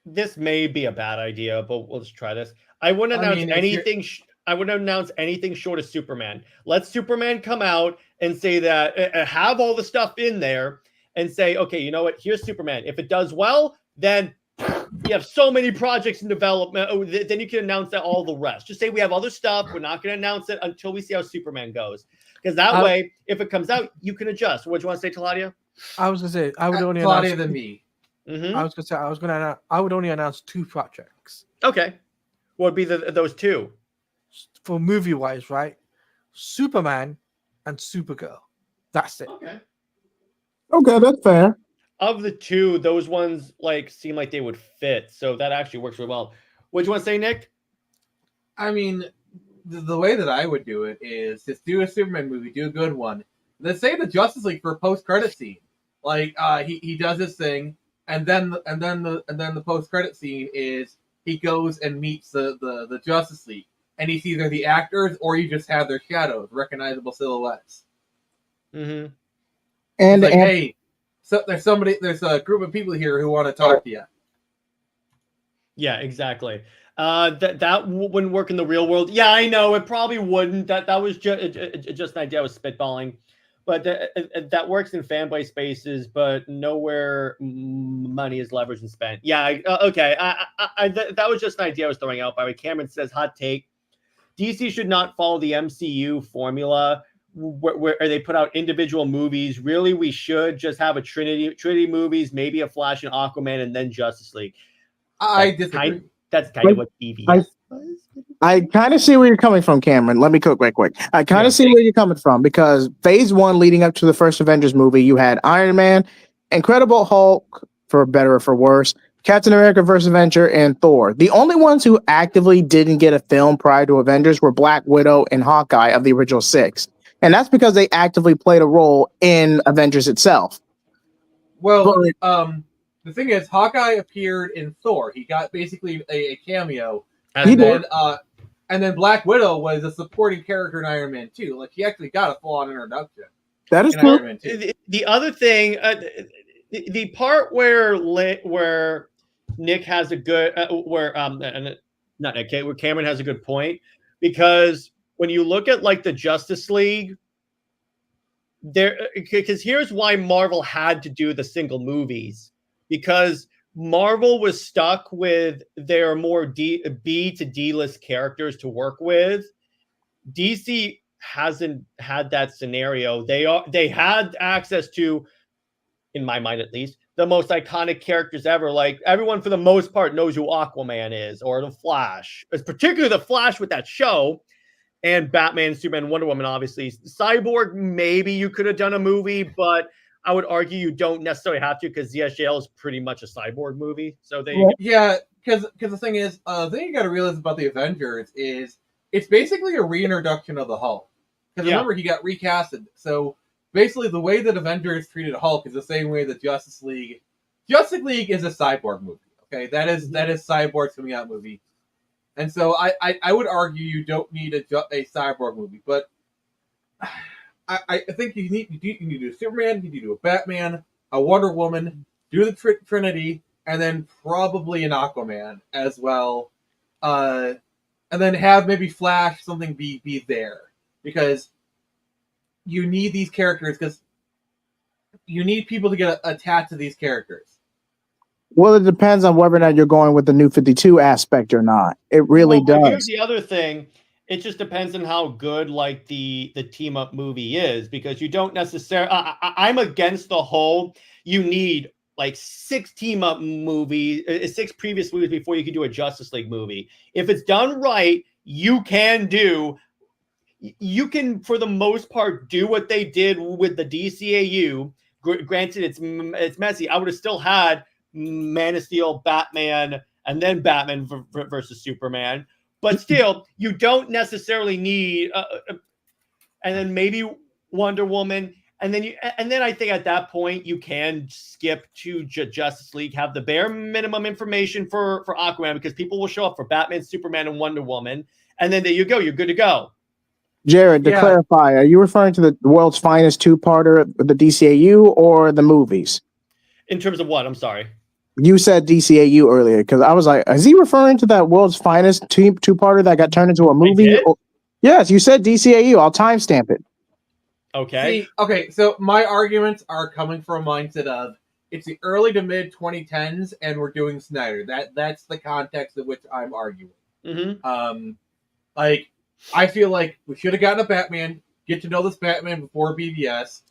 this may be a bad idea, but we'll just try this. I wouldn't announce anything. I wouldn't announce anything short of Superman. Let Superman come out and say that, have all the stuff in there and say, okay, you know what? Here's Superman. If it does well, then you have so many projects in development. Then you can announce that all the rest. Just say we have other stuff. We're not going to announce it until we see how Superman goes. Because that way, if it comes out, you can adjust. What do you want to say, Taladia? I was going to say, I would only Taladia announce... than me. Mm-hmm. I was going to say, I would only announce 2 projects. Okay. What would be those 2? For movie-wise, right? Superman and Supergirl. That's it. Okay, that's fair. Of the 2, those ones like seem like they would fit, so that actually works really well. What do you want to say, Nick? I mean, the way that I would do it is just do a Superman movie, do a good one, then save the Justice League for a post-credit scene. Like he does his thing, and then the post-credit scene is he goes and meets the Justice League. And he's either the actors or you just have their shadows, recognizable silhouettes. Mm-hmm. And like, hey, so there's a group of people here who want to talk to you. Yeah, exactly. That wouldn't work in the real world. Yeah, I know it probably wouldn't. That was just an idea I was spitballing, but that works in fanboy spaces, but nowhere money is leveraged and spent. Yeah, okay. That was just an idea I was throwing out. By the way, Cameron says hot take. DC should not follow the MCU formula where they put out individual movies. Really, we should just have a Trinity movies, maybe a Flash and Aquaman, and then Justice League. I disagree. That's kind of what BVS was. I kind of see where you're coming from, Cameron. Let me cook right quick. I kind of see where you're coming from because phase 1 leading up to the first Avengers movie, you had Iron Man, Incredible Hulk, for better or for worse, Captain America vs. Avenger, and Thor. The only ones who actively didn't get a film prior to Avengers were Black Widow and Hawkeye of the original 6. And that's because they actively played a role in Avengers itself. Well, the thing is, Hawkeye appeared in Thor. He got basically a cameo. And then Black Widow was a supporting character in Iron Man 2. Like, he actually got a full-on introduction. That is in true. Iron Man 2. The other thing, the part where Nick has a good, not Nick, where Cameron has a good point, because when you look at like the Justice League, because here's why Marvel had to do the single movies, because Marvel was stuck with their more B to D list characters to work with. DC hasn't had that scenario. They had access to, in my mind at least, the most iconic characters ever. Like everyone for the most part knows who Aquaman is, or the Flash. It's particularly the Flash with that show, and Batman, Superman, Wonder Woman, obviously. Cyborg, maybe you could have done a movie, but I would argue you don't necessarily have to, because ZSJL is pretty much a Cyborg movie. So there you go. Yeah, because the thing is, the thing you got to realize about the Avengers is it's basically a reintroduction of the Hulk. Because remember, he got recasted. So basically, the way that Avengers treated Hulk is the same way that Justice League is a Cyborg movie. Okay, that is Cyborg's coming out movie. And so I would argue you don't need a Cyborg movie, but I think you need to do a Superman, you need to do a Batman, a Wonder Woman, do the Trinity, and then probably an Aquaman as well, and then have maybe Flash something be there, because you need these characters, because you need people to get attached to these characters. Well, it depends on whether or not you're going with the New 52 aspect or not. It really does. Here's the other thing. It just depends on how good like the team up movie is, because you don't necessarily. I'm against the whole. You need like 6 team up movies, 6 previous movies before you can do a Justice League movie. If it's done right, you can for the most part do what they did with the DCAU. Granted, it's messy. I would have still had Man of Steel, Batman, and then Batman versus Superman. But still, you don't necessarily need, and then maybe Wonder Woman, and then I think at that point you can skip to Justice League, have the bare minimum information for Aquaman, because people will show up for Batman, Superman, and Wonder Woman, and then there you go, you're good to go. Jared, to clarify, are you referring to the world's finest 2-parter, the DCAU, or the movies? In terms of what? I'm sorry. You said DCAU earlier, because I was like, is he referring to that world's finest 2-parter that got turned into a movie? Yes, you said DCAU. I'll timestamp it. Okay. See, so my arguments are coming from a mindset of it's the early to mid 2010s, and we're doing Snyder. That's the context in which I'm arguing. Mm-hmm. Like, I feel like we should have gotten a Batman, get to know this Batman before BVS,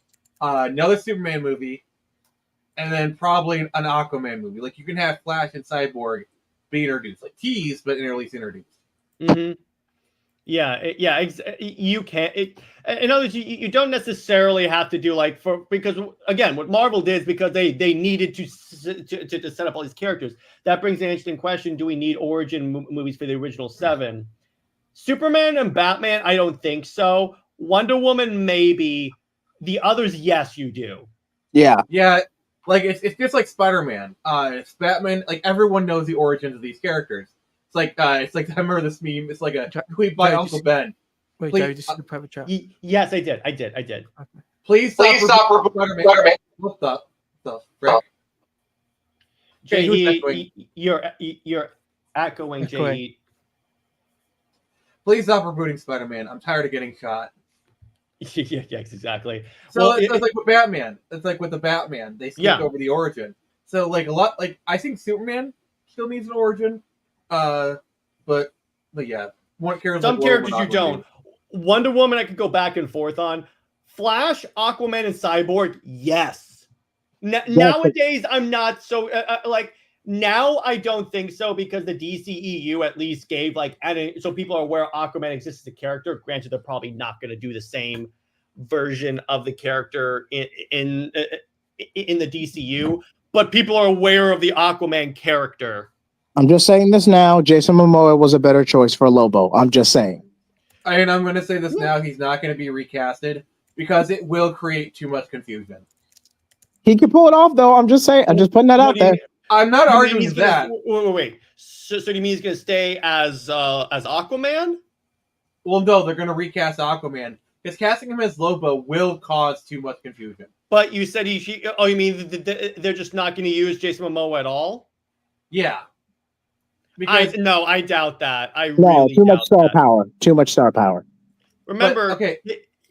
another Superman movie, and then probably an Aquaman movie. Like, you can have Flash and Cyborg be introduced, like teased, but at least introduced. Mm-hmm. You can. In other words, you don't necessarily have to do like because again, what Marvel did is because they needed to set up all these characters. That brings an interesting question: do we need origin movies for the original 7? Superman and Batman, I don't think so. Wonder Woman, maybe. The others, yes, you do. Yeah. Like it's just like Spider-Man. It's Batman. Like everyone knows the origins of these characters. It's like I remember this meme. It's like a tweet by Uncle Ben. Wait, Jerry, just the private chat. Yes, I did. Okay. Please stop Spider-Man. What the frick? JJheat, you're echoing JJheat. Please stop rebooting Spider-Man. I'm tired of getting shot. Yeah, exactly. So it's like with Batman. It's like with the Batman. They skip over the origin. So like a lot, like I think Superman still needs an origin. But yeah, some characters you don't. Wonder Woman, I could go back and forth on. Flash, Aquaman, and Cyborg, yes. Nowadays, I'm not so like. Now I don't think so, because the DCEU at least gave so people are aware Aquaman exists as a character. Granted, they're probably not going to do the same version of the character in the DCU, but people are aware of the Aquaman character. I'm just saying this now. Jason Momoa was a better choice for Lobo. I'm just saying. And I'm going to say this now. He's not going to be recasted because it will create too much confusion. He can pull it off, though. I'm just saying. I'm just putting that out there. I'm not arguing that. Wait. So do you mean he's going to stay as Aquaman? Well, no, they're going to recast Aquaman. Because casting him as Lobo will cause too much confusion. But you said oh, you mean they're just not going to use Jason Momoa at all? Yeah. Because No, I doubt that. I No, really too much doubt star that. power. Too much star power. Remember, okay.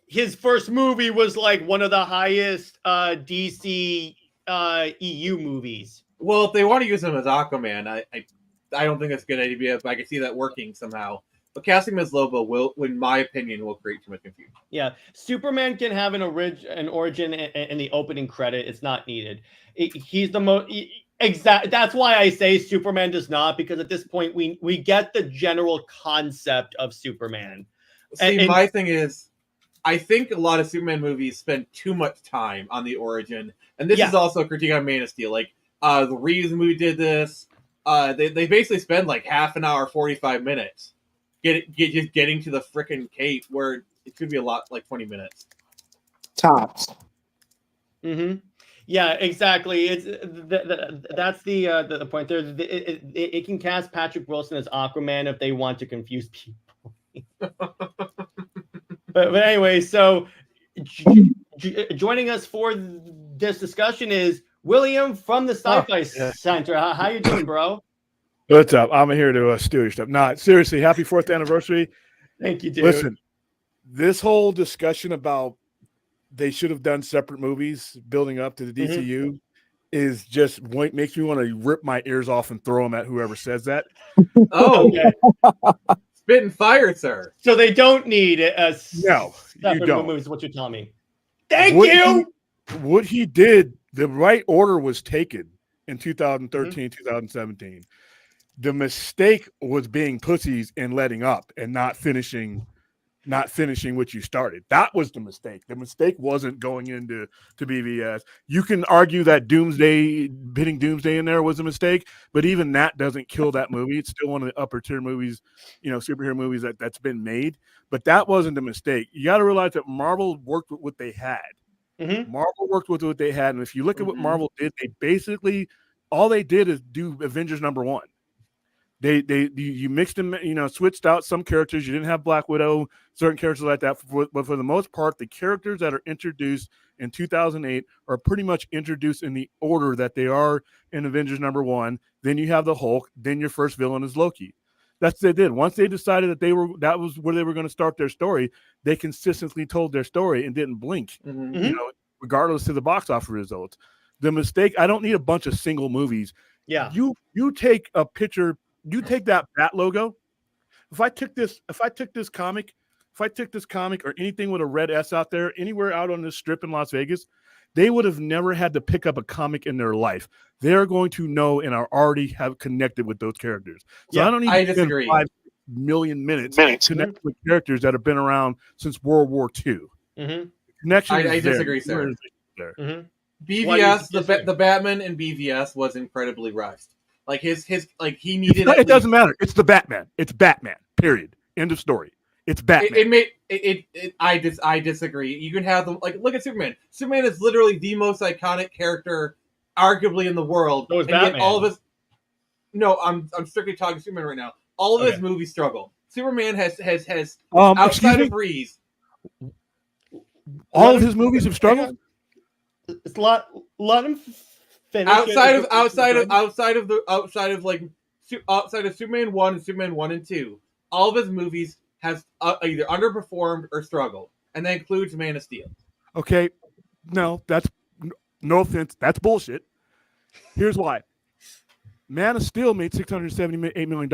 his first movie was like one of the highest DC EU movies. Well, if they want to use him as Aquaman, I don't think that's a good idea. But I can see that working somehow. But casting him as Lobo will, in my opinion, will create too much confusion. Yeah, Superman can have an origin in the opening credit. It's not needed. He's the most exact. That's why I say Superman does not, because at this point we get the general concept of Superman. See, my thing is, I think a lot of Superman movies spend too much time on the origin, and this is also a critique on Man of Steel. Like the Reeves movie did this. They basically spend like half an hour, 45 minutes. Just getting to the frickin' cape, where it could be a lot, like 20 minutes. Tops. Mm-hmm. Yeah, exactly. It's that's the point there. It can cast Patrick Wilson as Aquaman if they want to confuse people. but anyway, so joining us for this discussion is William from the Sci-Fi Center. How you doing, bro? What's up? I'm here to steal your stuff. Not seriously. Happy 4th anniversary. Thank you, dude. Listen, this whole discussion about they should have done separate movies building up to the DCU is just makes me want to rip my ears off and throw them at whoever says that. Oh, okay. Spit and fire, sir. So they don't need a no, you don't. Movies, what you're telling me. Thank you. What he did, the right order was taken in 2013, 2017. The mistake was being pussies and letting up and not finishing what you started. That was the mistake. The mistake wasn't going into BVS. You can argue that hitting Doomsday in there was a mistake, but even that doesn't kill that movie. It's still one of the upper tier movies, superhero movies that's been made. But that wasn't a mistake. You got to realize that Marvel worked with what they had. Marvel worked with what they had, and if you look at what Marvel did, they basically all they did is do Avengers #1. You mixed them, switched out some characters. You didn't have Black Widow, certain characters like that. But for the most part, the characters that are introduced in 2008 are pretty much introduced in the order that they are in Avengers #1. Then you have the Hulk. Then your first villain is Loki. That's what they did. Once they decided that was where they were going to start their story, they consistently told their story and didn't blink, regardless of the box office results. The mistake, I don't need a bunch of single movies. Yeah. You take a picture. You take that Bat logo. If I took this comic or anything with a red S out there, anywhere out on this strip in Las Vegas, they would have never had to pick up a comic in their life. They're going to know and are already have connected with those characters. So I don't need to spend 5 million minutes connecting with characters that have been around since World War II. Connection. I disagree, sir. BVS, the Batman in BVS was incredibly rushed. Like he needed. It doesn't matter. It's the Batman. It's Batman. Period. End of story. It's Batman. I disagree. You can have them look at Superman. Superman is literally the most iconic character, arguably in the world. So is Batman. All of his. No, I'm strictly talking Superman right now. All of his movies struggle. Superman has outside of Reeves. All of his movies have struggled. It's let him finish. Outside of Superman 1 and Superman 1 and 2, all of his movies has either underperformed or struggled, and that includes Man of Steel. Okay, no offense, that's bullshit. Here's why: Man of Steel made $678 million.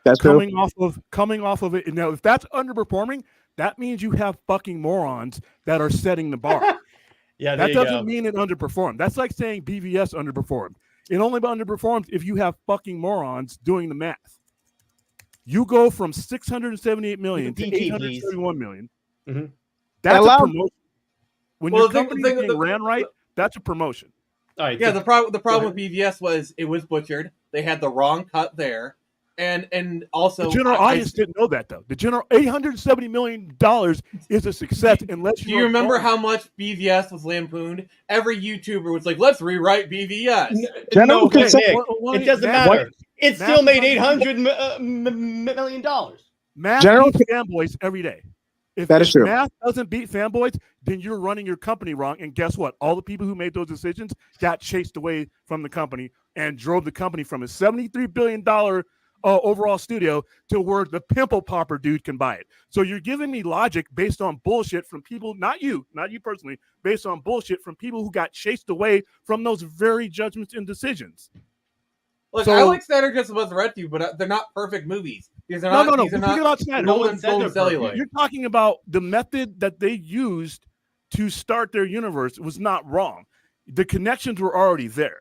That's coming off of it. Now, if that's underperforming, that means you have fucking morons that are setting the bar. Yeah, that doesn't mean it underperformed. That's like saying BVS underperformed. It only underperforms if you have fucking morons doing the math. You go from $678 million to $871 million. That's a promotion. When your company is being ran right, that's a promotion. All right. Yeah, the problem with BVS was it was butchered. They had the wrong cut there. And also, the general audience didn't know that though. The general $870 million is a success unless you. Do you remember how much BVS was lampooned? Every YouTuber was like, "Let's rewrite BVS." No, Nick, it doesn't matter. It still made $800 million. Matt beats fanboys every day. If That is true. math doesn't beat fanboys, then you're running your company wrong. And guess what? All the people who made those decisions got chased away from the company and drove the company from a $73 billion overall studio to where the pimple popper dude can buy it. So you're giving me logic based on bullshit from people, not you personally, based on bullshit from people who got chased away from those very judgments and decisions. Look, So- I like Snyder just about the Red Team, but they're not perfect movies. These are not. No. These are But think not about Snyder. No one said golden they're celluloid. You're talking about the method that they used to start their universe was not wrong. The connections were already there.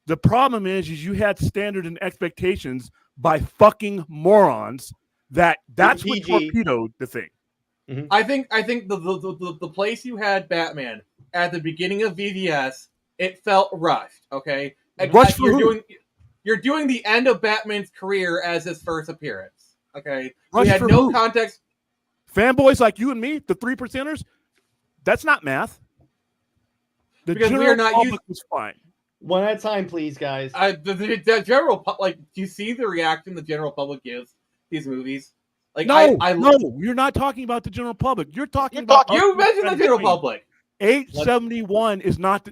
The problem is you had standard and expectations by fucking morons that's what PG. torpedoed the thing. I think the place you had Batman at the beginning of VVS, it felt rushed. Okay, and Rushed for who? you're doing the end of Batman's career as his first appearance. Okay, Rushed we had for no who? context. Fanboys like you and me, the 3%ers, that's not math. The Because we general are not public used- was fine. One at a time, please, guys. The general do you see the reaction the general public gives these movies? Like, No, I you're not talking about the general public. You're talking about you mentioned the general public. 871 is not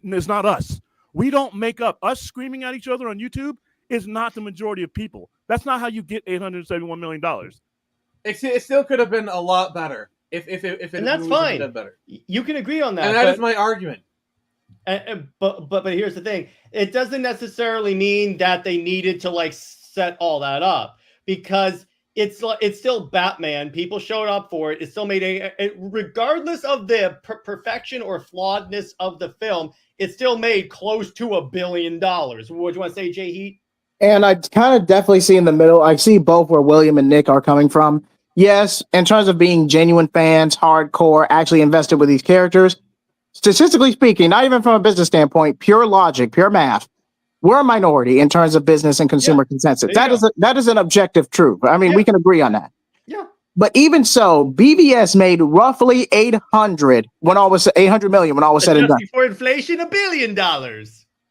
us. We don't make up. Us screaming at each other on YouTube is not the majority of people. That's not how you get $871 million. It still could have been a lot better if it And that's was fine. done better. You can agree on that. And that but, is my argument. but here's the thing. It doesn't necessarily mean that they needed to like set all that up, because it's still Batman. People showed up for it. It still made regardless of the perfection or flawedness of the film, it still made close to $1 billion. What do you want to say, JJheat? And I kind of definitely see in the middle, I see both where William and Nick are coming from. Yes, in terms of being genuine fans, hardcore, actually invested with these characters, statistically speaking, not even from a business standpoint, pure logic, pure math, we're a minority in terms of business and consumer consensus. That is an objective truth. I mean, we can agree on that. Yeah. But even so, BVS made roughly 800 million when all was said and done. Before inflation, $1 billion.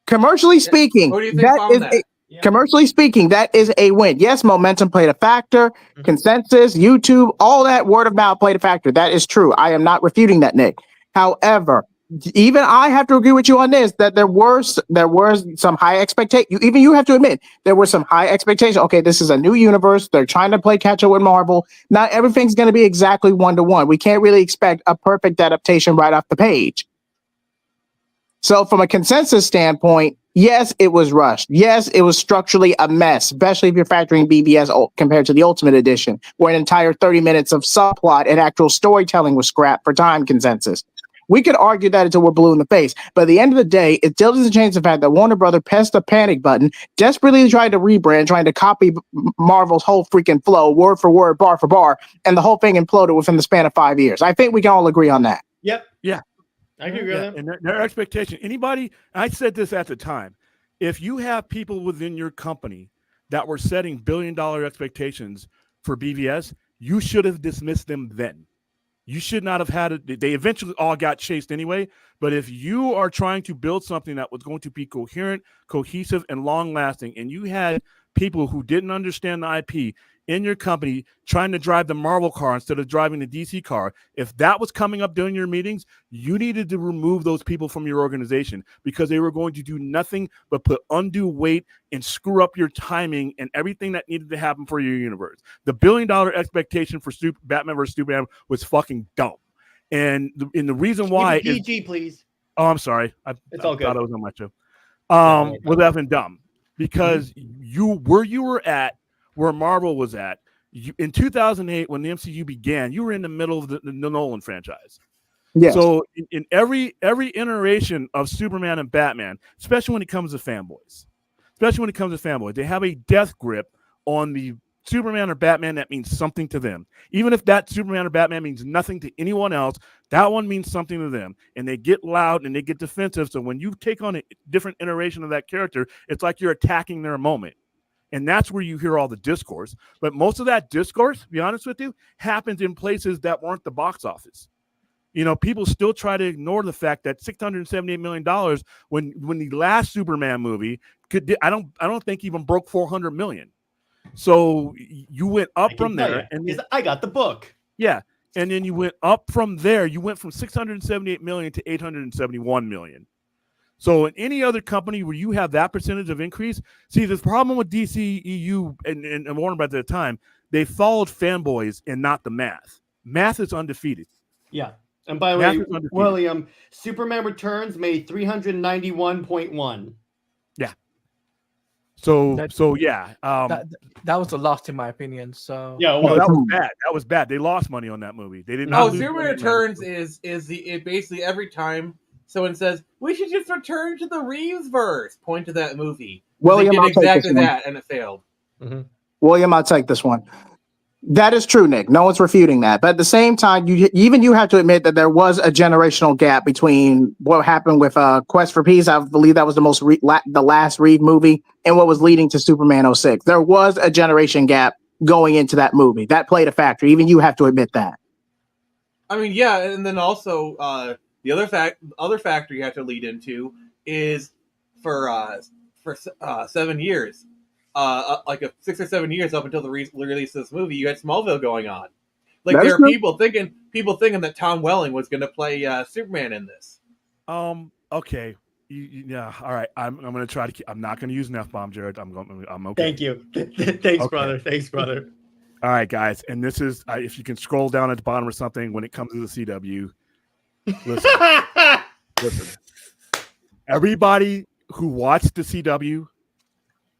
Commercially speaking, What do you think found that? commercially speaking, that is a win. Yes, momentum played a factor, consensus, YouTube, all that word of mouth played a factor. That is true. I am not refuting that, Nick. However, even I have to agree with you on this, that there were some high expectations. Even you have to admit there were some high expectations. Okay, this is a new universe. They're trying to play catch up with Marvel. Not everything's going to be exactly 1-to-1. We can't really expect a perfect adaptation right off the page. So from a consensus standpoint, yes, it was rushed. Yes, it was structurally a mess, especially if you're factoring BVS compared to the Ultimate Edition, where an entire 30 minutes of subplot and actual storytelling was scrapped for time consensus. We could argue that until we're blue in the face, but at the end of the day, it still doesn't change the fact that Warner Brother pressed the panic button, desperately tried to rebrand, trying to copy Marvel's whole freaking flow, word for word, bar for bar, and the whole thing imploded within the span of 5 years. I think we can all agree on that. Yep. Yeah. I can agree with that. And their expectation, anybody, I said this at the time, if you have people within your company that were setting billion-dollar expectations for BVS, you should have dismissed them then. You should not have had it. They eventually all got chased anyway. But if you are trying to build something that was going to be coherent, cohesive, and long-lasting, and you had people who didn't understand the IP in your company trying to drive the Marvel car instead of driving the DC car, if that was coming up during your meetings, you needed to remove those people from your organization, because they were going to do nothing but put undue weight and screw up your timing and everything that needed to happen for your universe. The $1 billion expectation for Batman vs. Superman was fucking dumb. And the reason why Keep it PG, please. Oh, I'm sorry. It's all good. I thought I was on my show. Was effing dumb, because you were at where Marvel was at in 2008 when the MCU began. You were in the middle of the Nolan franchise. Yes. So in every iteration of Superman and Batman, especially when it comes to fanboys, they have a death grip on the Superman or Batman that means something to them. Even if that Superman or Batman means nothing to anyone else, that one means something to them. And they get loud and they get defensive. So when you take on a different iteration of that character, it's like you're attacking their moment. And that's where you hear all the discourse. But most of that discourse, to be honest with you, happens in places that weren't the box office. You know, people still try to ignore the fact that $678 million when the last Superman movie I don't think even broke 400 million. So you went up from there, and I got the book. Yeah, and then you went up from there. You went from 678 million to 871 million. So in any other company where you have that percentage of increase, see, the problem with DC, EU, and Warner Bros. At the time, they followed fanboys and not the math. Math is undefeated. Yeah. And by the way, William, Superman Returns made 391.1. Yeah. So yeah. That was a loss in my opinion. So yeah, no, that was bad. That was bad. They lost money on that movie. They didn't. No, Superman Returns is basically every time someone says we should just return to the Reeves verse, point to that movie. William, they did exactly that, that, and it failed. Mm-hmm. William, I'll take this one. That is true, Nick. No one's refuting that. But at the same time, you have to admit that there was a generational gap between what happened with Quest for Peace. I believe that was the last Reed movie, and what was leading to Superman 06. There was a generation gap going into that movie. That played a factor. Even you have to admit that. I mean, yeah, and then also the other factor you have to lead into is for 7 years. Like 6 or 7 years up until the release of this movie, you had Smallville going on. Like there are people thinking that Tom Welling was going to play Superman in this. Okay. Yeah. All right. I'm going to try to. I'm not going to use an F-bomb, Jared. I'm okay. Thank you. Thanks, brother. Thanks, brother. All right, guys. And this is if you can scroll down at the bottom or something when it comes to the CW. Listen. Everybody who watched the CW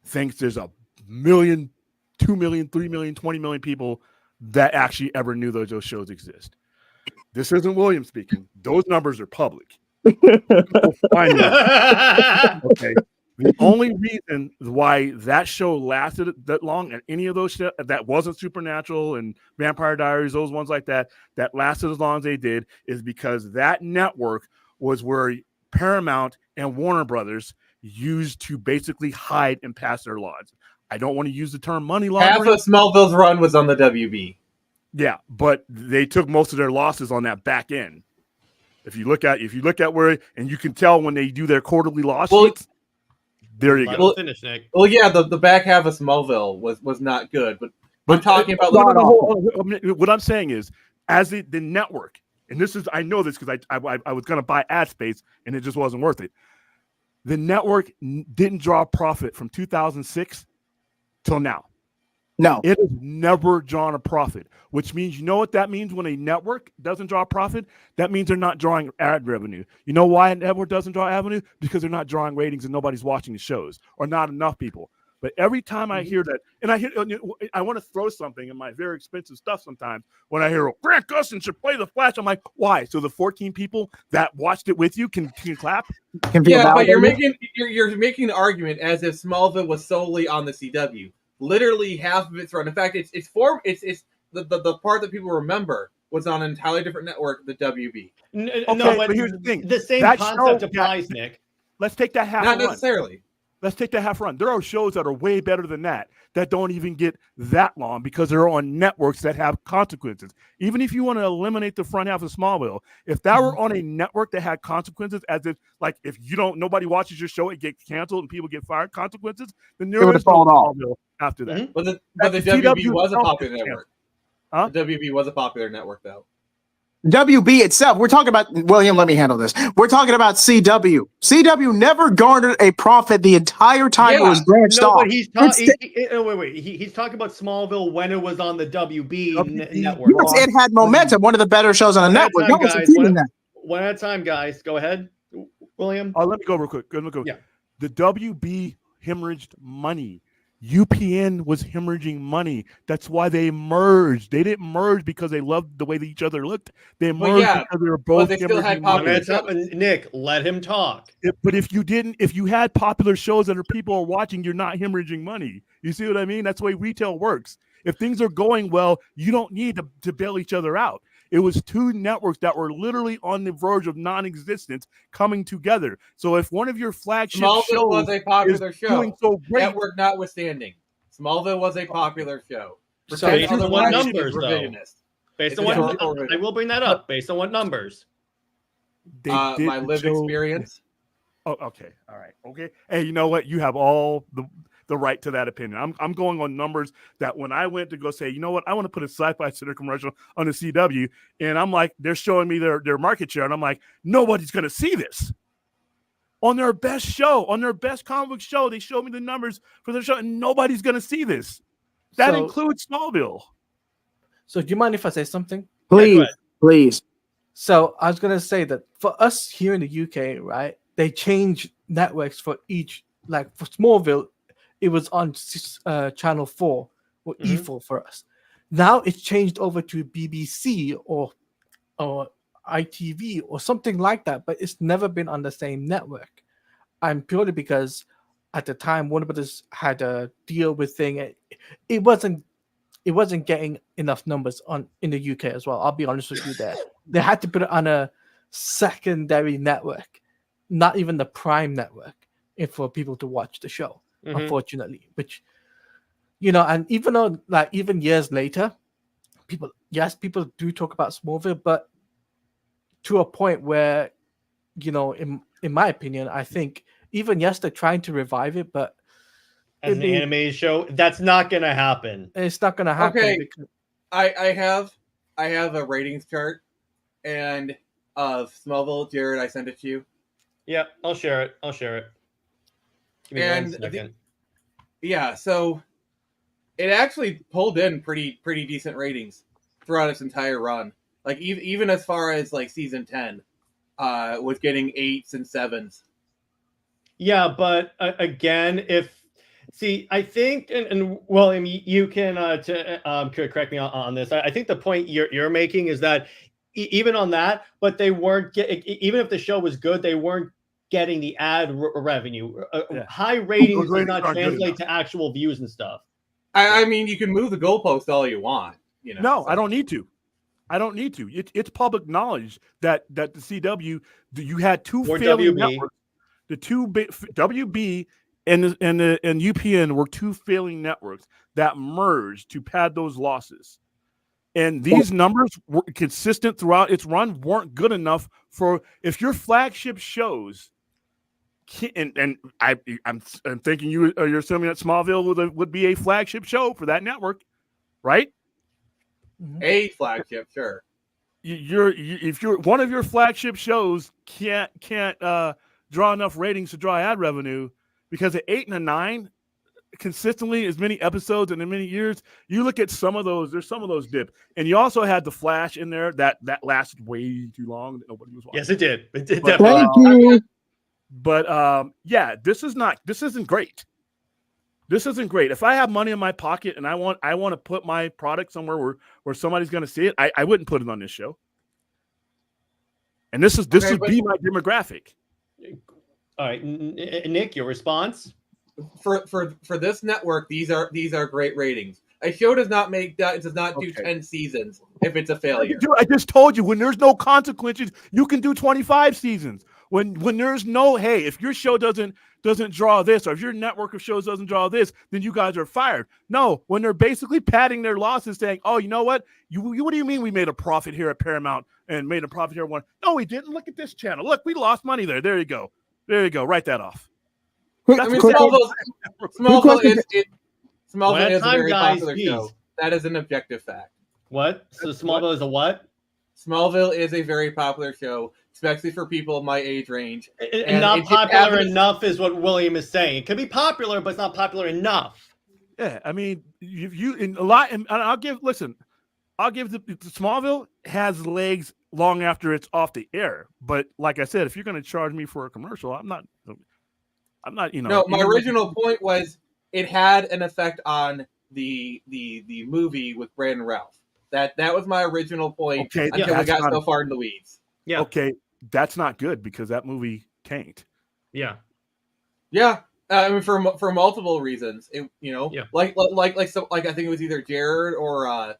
thinks there's 1 million, 2 million, 3 million, 20 million people that actually ever knew those shows exist. This isn't William speaking. Those numbers are public. Okay. The only reason why that show lasted that long and any of those shows that wasn't Supernatural and Vampire Diaries, those ones like that lasted as long as they did is because that network was where Paramount and Warner Brothers used to basically hide and pass their laws. I don't want to use the term money laundering. Half of Smallville's run was on the WB. Yeah, but they took most of their losses on that back end. If you look at where, and you can tell when they do their quarterly loss sheets. There you go. Finish, Nick. Well, yeah, the back half of Smallville was not good, but I'm talking about what I'm saying is, as the network, and this is I know this because I was going to buy ad space and it just wasn't worth it. The network didn't draw profit from 2006 till now. No, it has never drawn a profit, which means you know what that means when a network doesn't draw profit? That means they're not drawing ad revenue. You know why a network doesn't draw revenue? Because they're not drawing ratings and nobody's watching the shows or not enough people. But every time I hear that, and I want to throw something in my very expensive stuff sometimes when I hear Grant Gustin should play The Flash, I'm like, why? So the 14 people that watched it with you can clap? Yeah, but you're making an argument as if Smallville was solely on the CW. Literally half of its run. In fact, it's the part that people remember was on an entirely different network, the WB. No, but here's the thing: the same concept applies, Nick. Let's take that half. Not necessarily. Let's take that half run. There are shows that are way better than that don't even get that long because they're on networks that have consequences. Even if you want to eliminate the front half of Smallville, if that were on a network that had consequences, as if like if nobody watches your show, it gets canceled and people get fired, consequences, then there is no Smallville after that. Mm-hmm. But the WB was a popular network. Huh? The WB was a popular network though. WB itself, we're talking about, William, let me handle this. We're talking about CW. CW never garnered a profit the entire time it was branched off. But he's talking about Smallville when it was on the WB network. Yes, it had momentum, one of the better shows on the network. No one's repeating that. One at a time, guys. Go ahead, William. Let me go real quick. Yeah. The WB hemorrhaged money. UPN was hemorrhaging money. That's why they merged. They didn't merge because they loved the way that each other looked. They merged because they were both hemorrhaging money. Nick, let him talk. But if you had popular shows that people are watching, you're not hemorrhaging money. You see what I mean? That's the way retail works. If things are going well, you don't need to bail each other out. It was two networks that were literally on the verge of non-existence coming together. So if one of your flagship Smallville shows was a popular show, doing so great, network notwithstanding, Smallville was a popular show. So based on what numbers, though? Based on what? I will bring that up. Based on what numbers? My lived experience. Oh, okay. All right. Okay. Hey, you know what? You have all the right to that opinion. I'm going on numbers that when I went to go say, you know what, I want to put a Sci-Fi Center commercial on the CW, and I'm like, they're showing me their market share, and I'm like, nobody's going to see this. On their best show, on their best comic book show, they showed me the numbers for their show, and nobody's going to see this. That includes Smallville. So do you mind if I say something? Please, please. So I was going to say that for us here in the UK, right, they changed networks for each. Like for Smallville, it was on Channel 4 or E4 for us. Now it's changed over to BBC or ITV or something like that, but it's never been on the same network. I'm purely because at the time Warner Brothers had a deal with thing. It wasn't getting enough numbers in the UK as well. I'll be honest with you there. They had to put it on a secondary network, not even the prime network, for people to watch the show, unfortunately. Which, and even though even years later, people do talk about Smallville, but to a point where, in my opinion, I think even they're trying to revive it, but as an animated show, that's not going to happen. It's not going to happen. Okay, because I have a ratings chart and of Smallville. Jared, I sent it to you. Yeah, I'll share it. Give me 1 second. So it actually pulled in pretty decent ratings throughout its entire run. Like even as far as like season 10, was getting 8s and 7s. Yeah, but again, I think, and William, you can correct me on this. I think the point you're making is that even on that, but they weren't even if the show was good, they weren't getting the ad revenue. High ratings does not translate to actual views and stuff. I mean, you can move the goalpost all you want. No, I don't need to. It's public knowledge that the CW, you had two failing networks. The two WB and UPN were two failing networks that merged to pad those losses. And these numbers were consistent throughout its run, weren't good enough for if your flagship shows. And I'm thinking you're assuming that Smallville would be a flagship show for that network, right? A flagship, sure. If you're one of your flagship shows can't draw enough ratings to draw ad revenue, because at 8 and a 9 consistently as many episodes and in many years, you look at some of those, there's some of those dip. And you also had the Flash in there that lasted way too long that nobody was watching. Yes, it did. It did. But, definitely. This isn't great. This isn't great. If I have money in my pocket and I want to put my product somewhere where somebody's going to see it, I wouldn't put it on this show. And this would be my demographic. All right, Nick, your response? For this network, these are great ratings. A show does not do 10 seasons if it's a failure. I just told you, when there's no consequences, you can do 25 seasons. When there's no, hey, if your show doesn't draw this, or if your network of shows doesn't draw this, then you guys are fired. No, when they're basically padding their losses, saying, oh, you know what? What do you mean we made a profit here at Paramount and made a profit here at one? No, we didn't. Look at this channel. Look, we lost money there. There you go. Write that off. Smallville is a very popular show. That is an objective fact. What? So Smallville is a what? Smallville is a very popular show, especially for people of my age range. And not popular enough is what William is saying. It can be popular, but it's not popular enough. Yeah, I mean, you in a lot. And I'll give the Smallville has legs long after it's off the air. But like I said, if you're going to charge me for a commercial, I'm not. No, my original point was it had an effect on the movie with Brandon Ralph. That was my original point until we got so far in the weeds. Yeah. Okay, that's not good because that movie tanked. Yeah. Yeah. I mean, for multiple reasons. Like I think it was either Jared or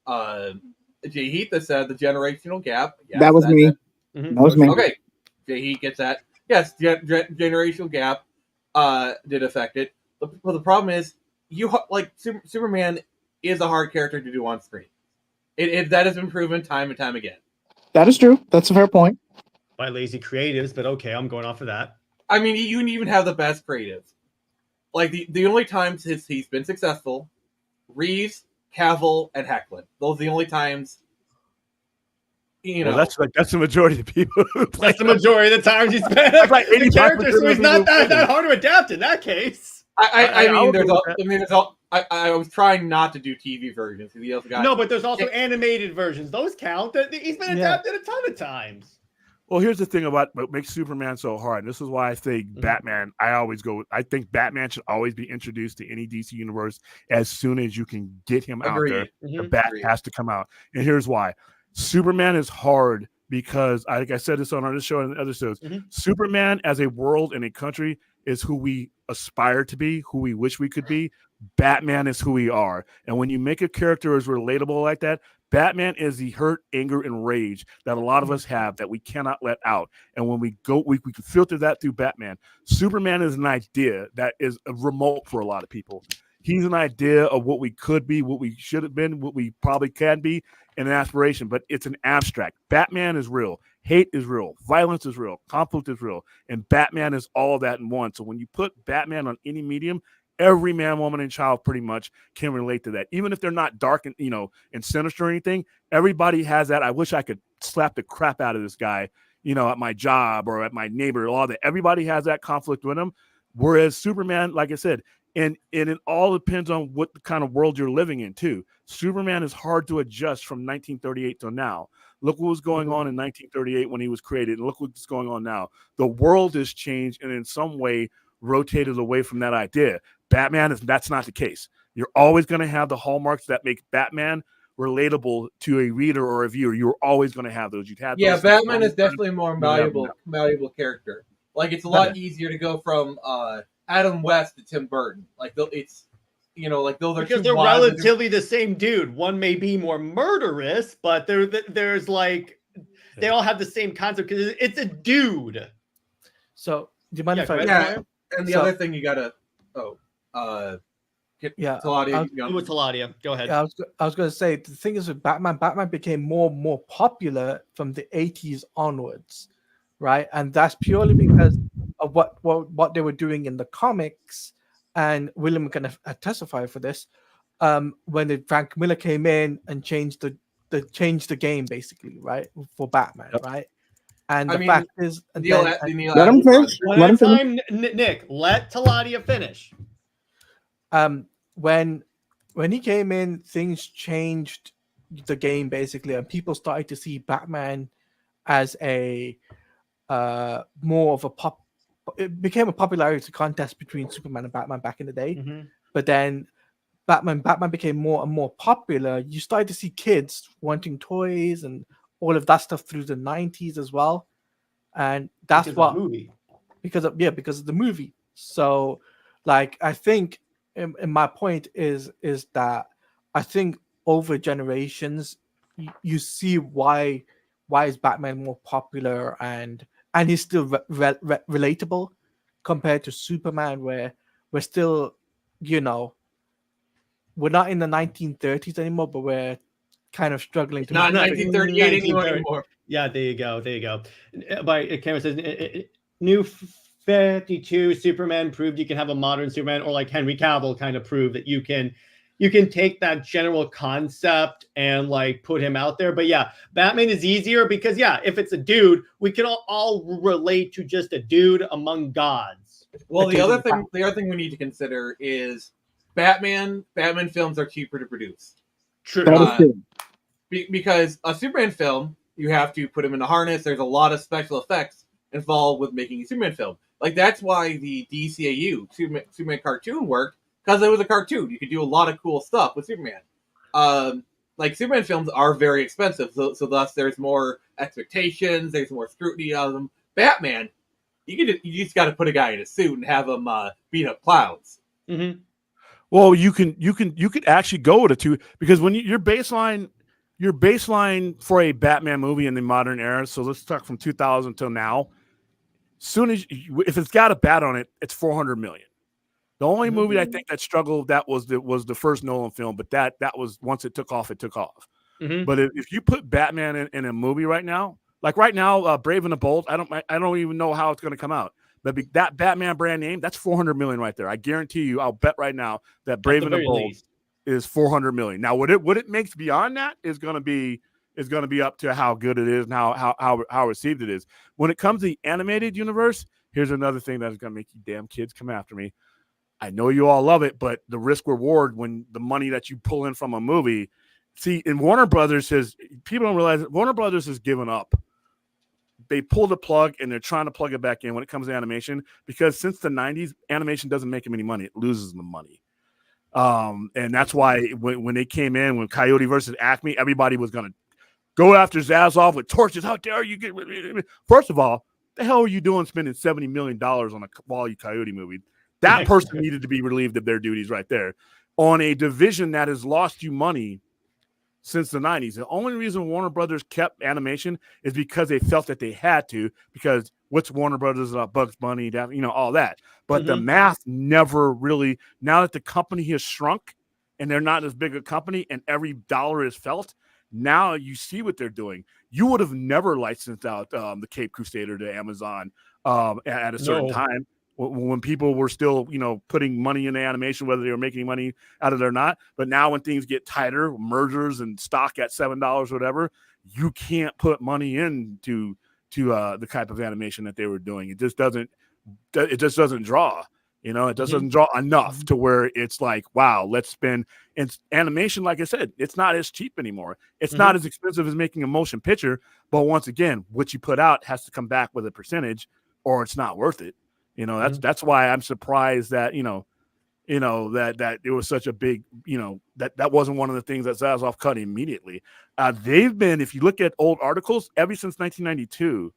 JJheat that said the generational gap. Yes, that was me. That was me. Okay, JJheat gets that. Yes, generational gap did affect it. But the problem is, Superman is a hard character to do on screen. That has been proven time and time again. That is true. That's a fair point. By lazy creatives, but okay, I'm going off of that. I mean, you even have the best creatives. like the only times he's been successful, Reeves, Cavill, and Hecklin. Those are the only times. Well, that's the majority of people who play. That's the majority of the times he's been like the character, so he's not that that hard to adapt in that case. I was trying not to do TV versions. No, but there's also animated versions. Those count. He's been adapted a ton of times. Well, here's the thing about what makes Superman so hard. This is why I think Batman. I think Batman should always be introduced to any DC universe as soon as you can get him out there. The Bat has to come out, and here's why. Superman is hard because, like I said this on our show and other shows, Superman as a world and a country is who we aspire to be, who we wish we could be. Batman is who we are. And when you make a character as relatable like that, Batman is the hurt, anger, and rage that a lot of us have that we cannot let out. And when we go, we can filter that through Batman. Superman is an idea that is remote for a lot of people. He's an idea of what we could be, what we should have been, what we probably can be, and an aspiration, but it's an abstract. Batman is real. Hate is real. Violence is real. Conflict is real. And Batman is all of that in one. So when you put Batman on any medium, every man, woman, and child pretty much can relate to that. Even if they're not dark and, and sinister or anything, everybody has that. I wish I could slap the crap out of this guy, at my job or at my neighbor, all that. Everybody has that conflict with them. Whereas Superman, like I said, and it all depends on what kind of world you're living in, too. Superman is hard to adjust from 1938 till now. Look what was going on in 1938 when he was created, and look what's going on now. The world has changed and in some way rotated away from that idea. That's not the case. You're always going to have the hallmarks that make Batman relatable to a reader or a viewer. You're always going to have those. Batman is definitely a more malleable character. Like, it's a lot easier to go from Adam West to Tim Burton. Like, it's those are because they're relatively the same dude. One may be more murderous, but there's like they all have the same concept because it's a dude. So do you mind if I? Yeah, and the other thing you gotta Taladia, go ahead. Yeah, I was going to say the thing is with Batman. Batman became more popular from the 80s onwards, right? And that's purely because of what they were doing in the comics. And William can testify for this. When Frank Miller came in and changed the game basically, right, for Batman, right? And fact is, let him finish. Nick, let Taladia finish. When he came in, things changed the game basically, and people started to see Batman as a more of a pop. It became a popularity contest between Superman and Batman back in the day. But then Batman became more and more popular. You started to see kids wanting toys and all of that stuff through the 90s as well. And that's because of the movie. So like, I think in my point is that I think over generations you see why is Batman more popular and he's still relatable compared to Superman, where we're still, we're not in the 1930s anymore, but we're kind of struggling to. Not 1938 anymore. Yeah, there you go. But Cameron says, New 52 Superman proved you can have a modern Superman, or like Henry Cavill kind of proved that you can take that general concept and like put him out there. But yeah, Batman is easier because if it's a dude, we can all relate to just a dude among gods. Well, the other thing we need to consider is Batman films are cheaper to produce. True. Because a Superman film, you have to put him in a harness. There's a lot of special effects involved with making a Superman film. Like, that's why the DCAU Superman cartoon worked. Because it was a cartoon. You could do a lot of cool stuff with Superman. Like, Superman films are very expensive, so thus there's more expectations, there's more scrutiny of them. Batman, you just got to put a guy in a suit and have him beat up clowns. Mm-hmm. Well, you could actually go to two, because when your baseline for a Batman movie in the modern era. So let's talk from 2000 till now. Soon as if it's got a bat on it, it's $400 million. The only movie I think that struggled that was the first Nolan film, but that was once it took off, it took off. Mm-hmm. But if you put Batman in a movie right now, Brave and the Bold, I don't even know how it's going to come out. But that Batman brand name, that's $400 million right there. I guarantee you, I'll bet right now that Brave and the Bold is $400 million. Now, what it makes beyond that is going to be up to how good it is and how received it is. When it comes to the animated universe, here's another thing that's going to make you damn kids come after me. I know you all love it, but the risk reward when the money that you pull in from a movie, see, in Warner Brothers people don't realize that Warner Brothers has given up. They pull the plug and they're trying to plug it back in when it comes to animation, because since the 90s, animation doesn't make them any money. It loses them money. And that's why when they came in, when Coyote versus Acme, everybody was going to go after Zazoff with torches. How dare you get rid of me? First of all, the hell are you doing spending $70 million on a Wall-E Coyote movie? That person needed to be relieved of their duties right there on a division that has lost you money since the 90s. The only reason Warner Brothers kept animation is because they felt that they had to, because what's Warner Brothers about Bugs Bunny, all that. But the math never really, now that the company has shrunk and they're not as big a company and every dollar is felt, now you see what they're doing. You would have never licensed out the Cape Crusader to Amazon at a certain time. When people were still, putting money in the animation, whether they were making money out of it or not. But now when things get tighter, mergers and stock at $7, whatever, you can't put money into the type of animation that they were doing. It just doesn't draw. It just doesn't draw enough to where it's like, wow, let's spend. And animation, like I said, it's not as cheap anymore. It's not as expensive as making a motion picture. But once again, what you put out has to come back with a percentage, or it's not worth it. That's why I'm surprised that that it was such a big, that wasn't one of the things that Zazoff cut immediately. They've been, if you look at old articles, ever since 1992,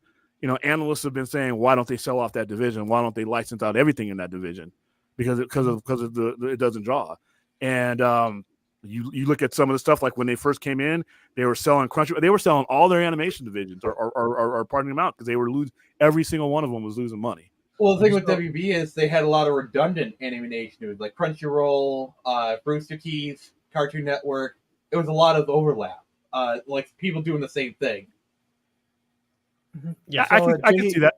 analysts have been saying, why don't they sell off that division? Why don't they license out everything in that division? Because it doesn't draw. And you look at some of the stuff, like when they first came in, they were selling Crunchyroll. They were selling all their animation divisions or parting them out because they were every single one of them was losing money. Well, the thing with WB is they had a lot of redundant animation, like Crunchyroll, Brewster Tees, Cartoon Network. It was a lot of overlap, like people doing the same thing. Yeah, So, I can see that.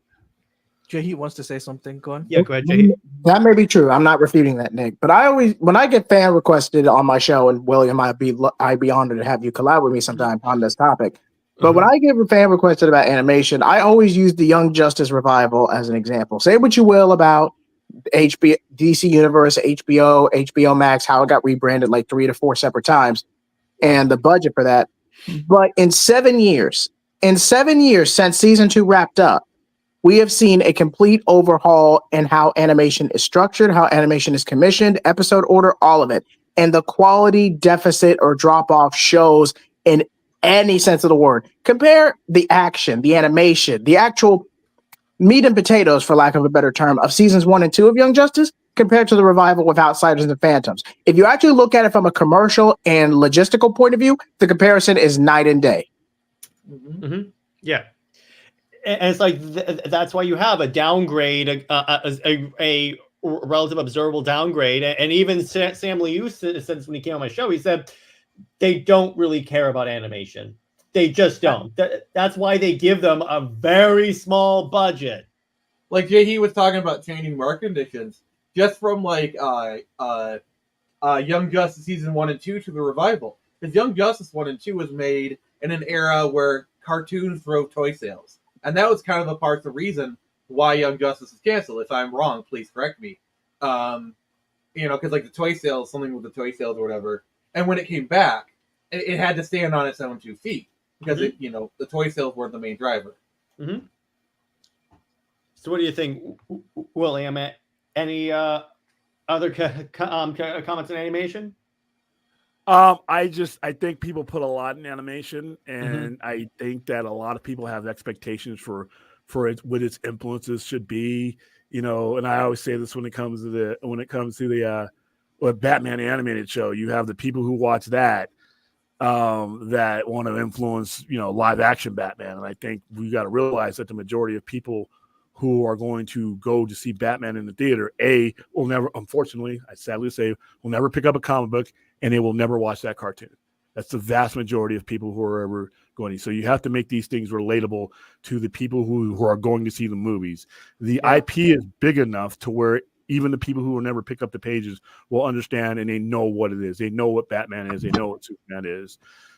JJheat wants to say something. Go on. Yeah, go ahead, JJheat. That may be true. I'm not refuting that, Nick. But when I get fan requested on my show, and William, I'd be honored to have you collab with me sometime on this topic. But when I get fan requested about animation, I always use the Young Justice revival as an example. Say what you will about HBO, DC Universe, HBO Max, how it got rebranded like 3 to 4 separate times, and the budget for that. But in 7 years since season 2 wrapped up, we have seen a complete overhaul in how animation is structured, how animation is commissioned, episode order, all of it. And the quality deficit or drop off shows in any sense of the word. Compare the action, the animation, the actual meat and potatoes, for lack of a better term, of seasons 1 and 2 of Young Justice compared to the revival with Outsiders and Phantoms. If you actually look at it from a commercial and logistical point of view, the comparison is night and day. Yeah. And it's like that's why you have a downgrade, a relative observable downgrade. And even Sam Liu said when he came on my show, he said they don't really care about animation. They just don't. That's why they give them a very small budget. Like JJheat was talking about changing market conditions, just from like Young Justice season 1 and 2 to the revival. Because Young Justice 1 and 2 was made in an era where cartoons drove toy sales. And that was kind of a part of the reason why Young Justice was canceled. If I'm wrong, please correct me. Because like the toy sales, something with the toy sales or whatever. And when it came back, it had to stand on its own 2 feet because the toy sales weren't the main driver. So what do you think, William? Any other comments on animation? I think people put a lot in animation, and I think that a lot of people have expectations for what its influences should be. And I always say this when it comes to the Batman animated show. You have the people who watch that that want to influence live action Batman, and I think we got to realize that the majority of people who are going to go to see Batman in the theater, will never, unfortunately, I sadly say, will never pick up a comic book, and they will never watch that cartoon. That's the vast majority of people who are ever going. So you have to make these things relatable to the people who are going to see the movies. The IP is big enough to where even the people who will never pick up the pages will understand, and they know what it is. They know what Batman is. They know what Superman is.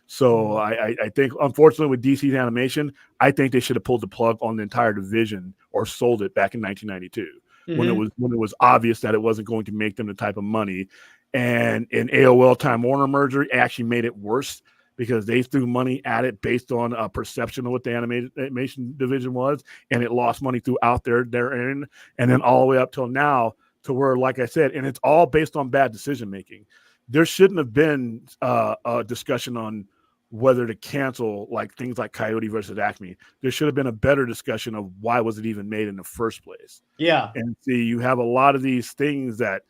So I think, unfortunately, with DC's animation, I think they should have pulled the plug on the entire division or sold it back in 1992 when it was obvious that it wasn't going to make them the type of money. And an AOL Time Warner merger actually made it worse because they threw money at it based on a perception of what the animation division was, and it lost money throughout their end, and then all the way up till now to where, like I said, and it's all based on bad decision making. There shouldn't have been a discussion on whether to cancel like things like Coyote versus Acme. There should have been a better discussion of why was it even made in the first place. Yeah. And see, you have a lot of these things that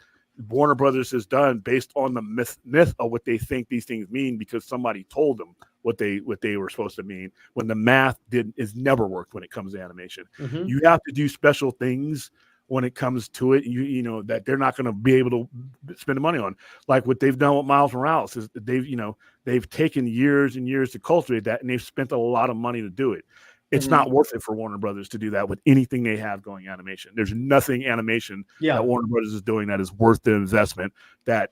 Warner Brothers has done based on the myth of what they think these things mean because somebody told them what they were supposed to mean, when the math is never worked when it comes to animation. You have to do special things when it comes to it, you know, that they're not going to be able to spend the money on. Like what they've done with Miles Morales is they've taken years and years to cultivate that, and they've spent a lot of money to do it. It's not worth it for Warner Brothers to do that with anything they have going animation. There's nothing animation that Warner Brothers is doing that is worth the investment that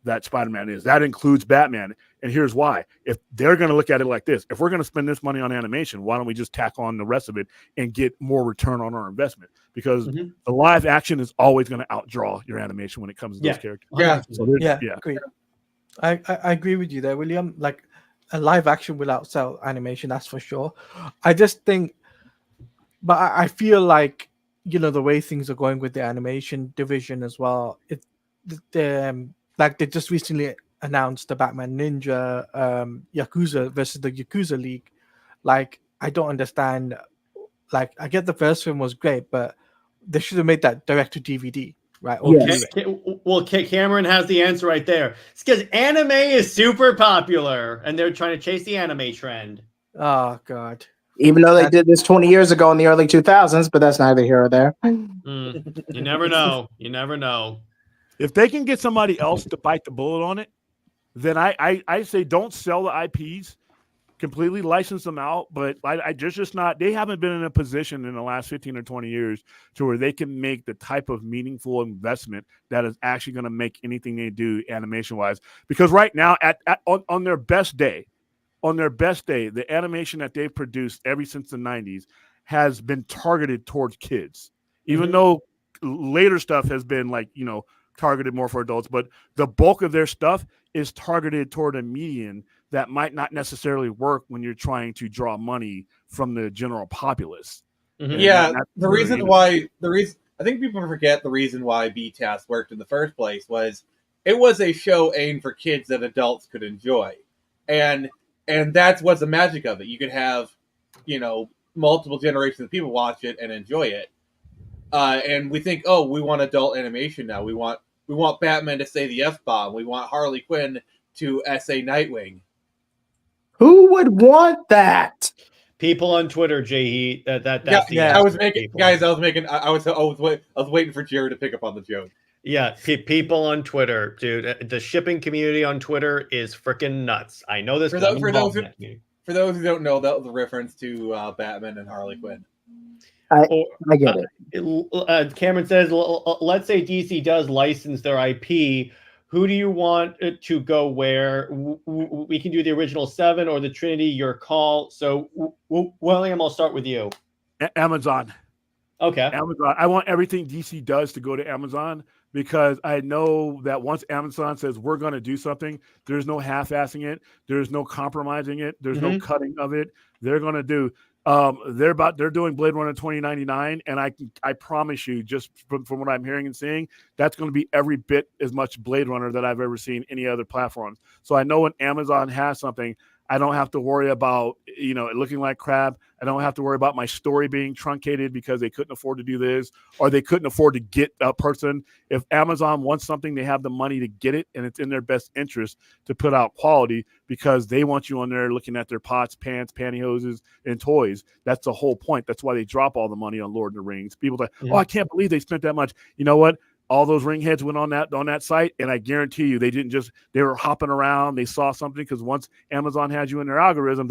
that Spider-Man is. That includes Batman. And here's why. If they're going to look at it like this, if we're going to spend this money on animation, why don't we just tack on the rest of it and get more return on our investment? Because the live action is always going to outdraw your animation when it comes to those characters. Agreed. I agree with you there, William. Like, a live action will outsell animation, that's for sure. I just think, but I feel like, you know, the way things are going with the animation division as well, like they just recently announced the Batman Ninja Yakuza versus the Yakuza League. Like, I don't understand. Like, I get the first film was great, but they should have made that direct to DVD, right? Or Well, Cameron has the answer right there. It's because anime is super popular, and they're trying to chase the anime trend. Oh God! Even though they did this 20 years ago in the early 2000s, but that's neither here or there. You never know. You never know. If they can get somebody else to bite the bullet on it, then I say don't sell the IPs, completely license them out. But they haven't been in a position in the last 15 or 20 years to where they can make the type of meaningful investment that is actually going to make anything they do animation wise. Because right now, on their best day, the animation that they've produced ever since the 90s has been targeted towards kids, even though later stuff has been like, you know, targeted more for adults, but the bulk of their stuff is targeted toward a median that might not necessarily work when you're trying to draw money from the general populace. Yeah, I think people forget the reason why B-Task worked in the first place was it was a show aimed for kids that adults could enjoy. And that's what's the magic of it. You could have, you know, multiple generations of people watch it and enjoy it. And we think, oh, we want adult animation now. We want Batman to say the F-bomb. We want Harley Quinn to essay Nightwing. Who would want that? People on Twitter, JJheat. I was waiting for Jared to pick up on the joke. Yeah, people on Twitter, dude. The shipping community on Twitter is freaking nuts. I know this. For those who don't know, that was a reference to Batman and Harley Quinn. I get it. Cameron says, let's say DC does license their IP. Who do you want to go where? We can do the original 7 or the Trinity, your call. So, William, I'll start with you. Amazon. Okay. Amazon. I want everything DC does to go to Amazon because I know that once Amazon says we're going to do something, there's no half-assing it. There's no compromising it. There's no cutting of it. They're going to do. They're doing Blade Runner 2099, and I promise you, just from what I'm hearing and seeing, that's going to be every bit as much Blade Runner that I've ever seen any other platform. So I know when Amazon has something, I don't have to worry about, you know, it looking like crap. I don't have to worry about my story being truncated because they couldn't afford to do this or they couldn't afford to get a person. If Amazon wants something, they have the money to get it, and it's in their best interest to put out quality because they want you on there looking at their pots, pants, pantyhoses, and toys. That's the whole point. That's why they drop all the money on Lord of the Rings. People say, oh, I can't believe they spent that much. You know what? all those ring heads went on that site, and I guarantee you they were hopping around. They saw something because once Amazon has you in their algorithm,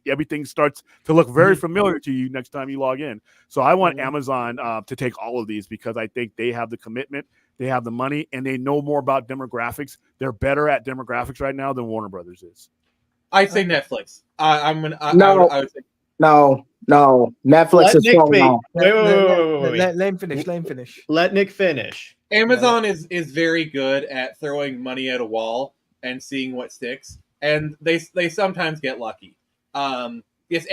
everything starts to look very familiar to you next time you log in. So I want Amazon to take all of these because I think they have the commitment, they have the money, and they know more about demographics. They're better at demographics right now than Warner Brothers is. I'd say Netflix. I would say No. Netflix Let is Nick falling speak. off. Wait. Let him finish. Let him finish. Let Nick finish. Amazon is very good at throwing money at a wall and seeing what sticks, and they sometimes get lucky. Yes,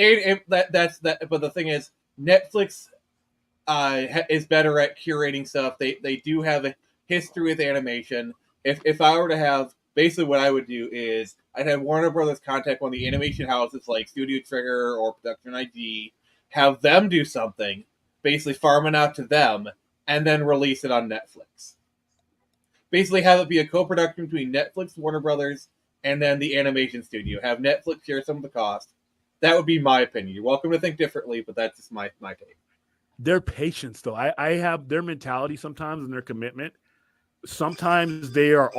that's that. But the thing is, Netflix is better at curating stuff. They do have a history with animation. If I were to have, basically what I would do is I'd have Warner Brothers contact one of the animation houses like Studio Trigger or Production ID, have them do something, basically farm it out to them, and then release it on Netflix. Basically have it be a co-production between Netflix, Warner Brothers, and then the animation studio. Have Netflix share some of the cost. That would be my opinion. You're welcome to think differently, but that's just my take. Their patience, though. I have their mentality sometimes and their commitment. Sometimes they'll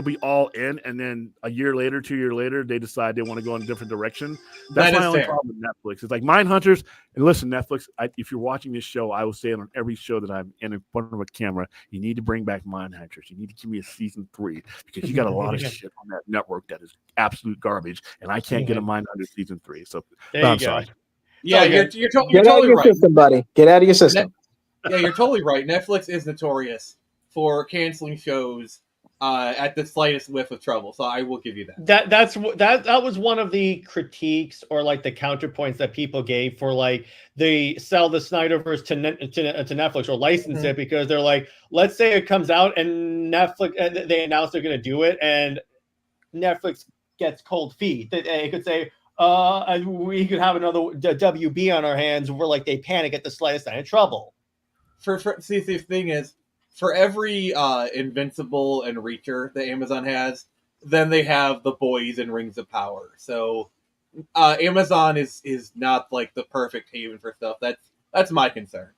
be all in, and then a year later, 2 years later, they decide they want to go in a different direction. That's my only problem with Netflix. It's like Mindhunters, and listen, Netflix, if you're watching this show, I will say it on every show that I'm in front of a camera, you need to bring back Mindhunters. You need to give me a season 3 because you got a lot of shit on that network that is absolute garbage, and I can't get a Mindhunters season 3. So I'm sorry. Yeah, you're Get totally out of your right. system, buddy. Get out of your system. Yeah, you're totally right. Netflix is notorious for canceling shows at the slightest whiff of trouble. So I will give you that. That was one of the critiques or like the counterpoints that people gave for like they sell the Snyderverse to Netflix or license it because they're like, let's say it comes out and Netflix they announce they're going to do it and Netflix gets cold feet. They could say, we could have another WB on our hands where like they panic at the slightest sign of trouble. See, the thing is, for every Invincible and Reacher that Amazon has, then they have The Boys and Rings of Power. So Amazon is not like the perfect haven for stuff. That's my concern.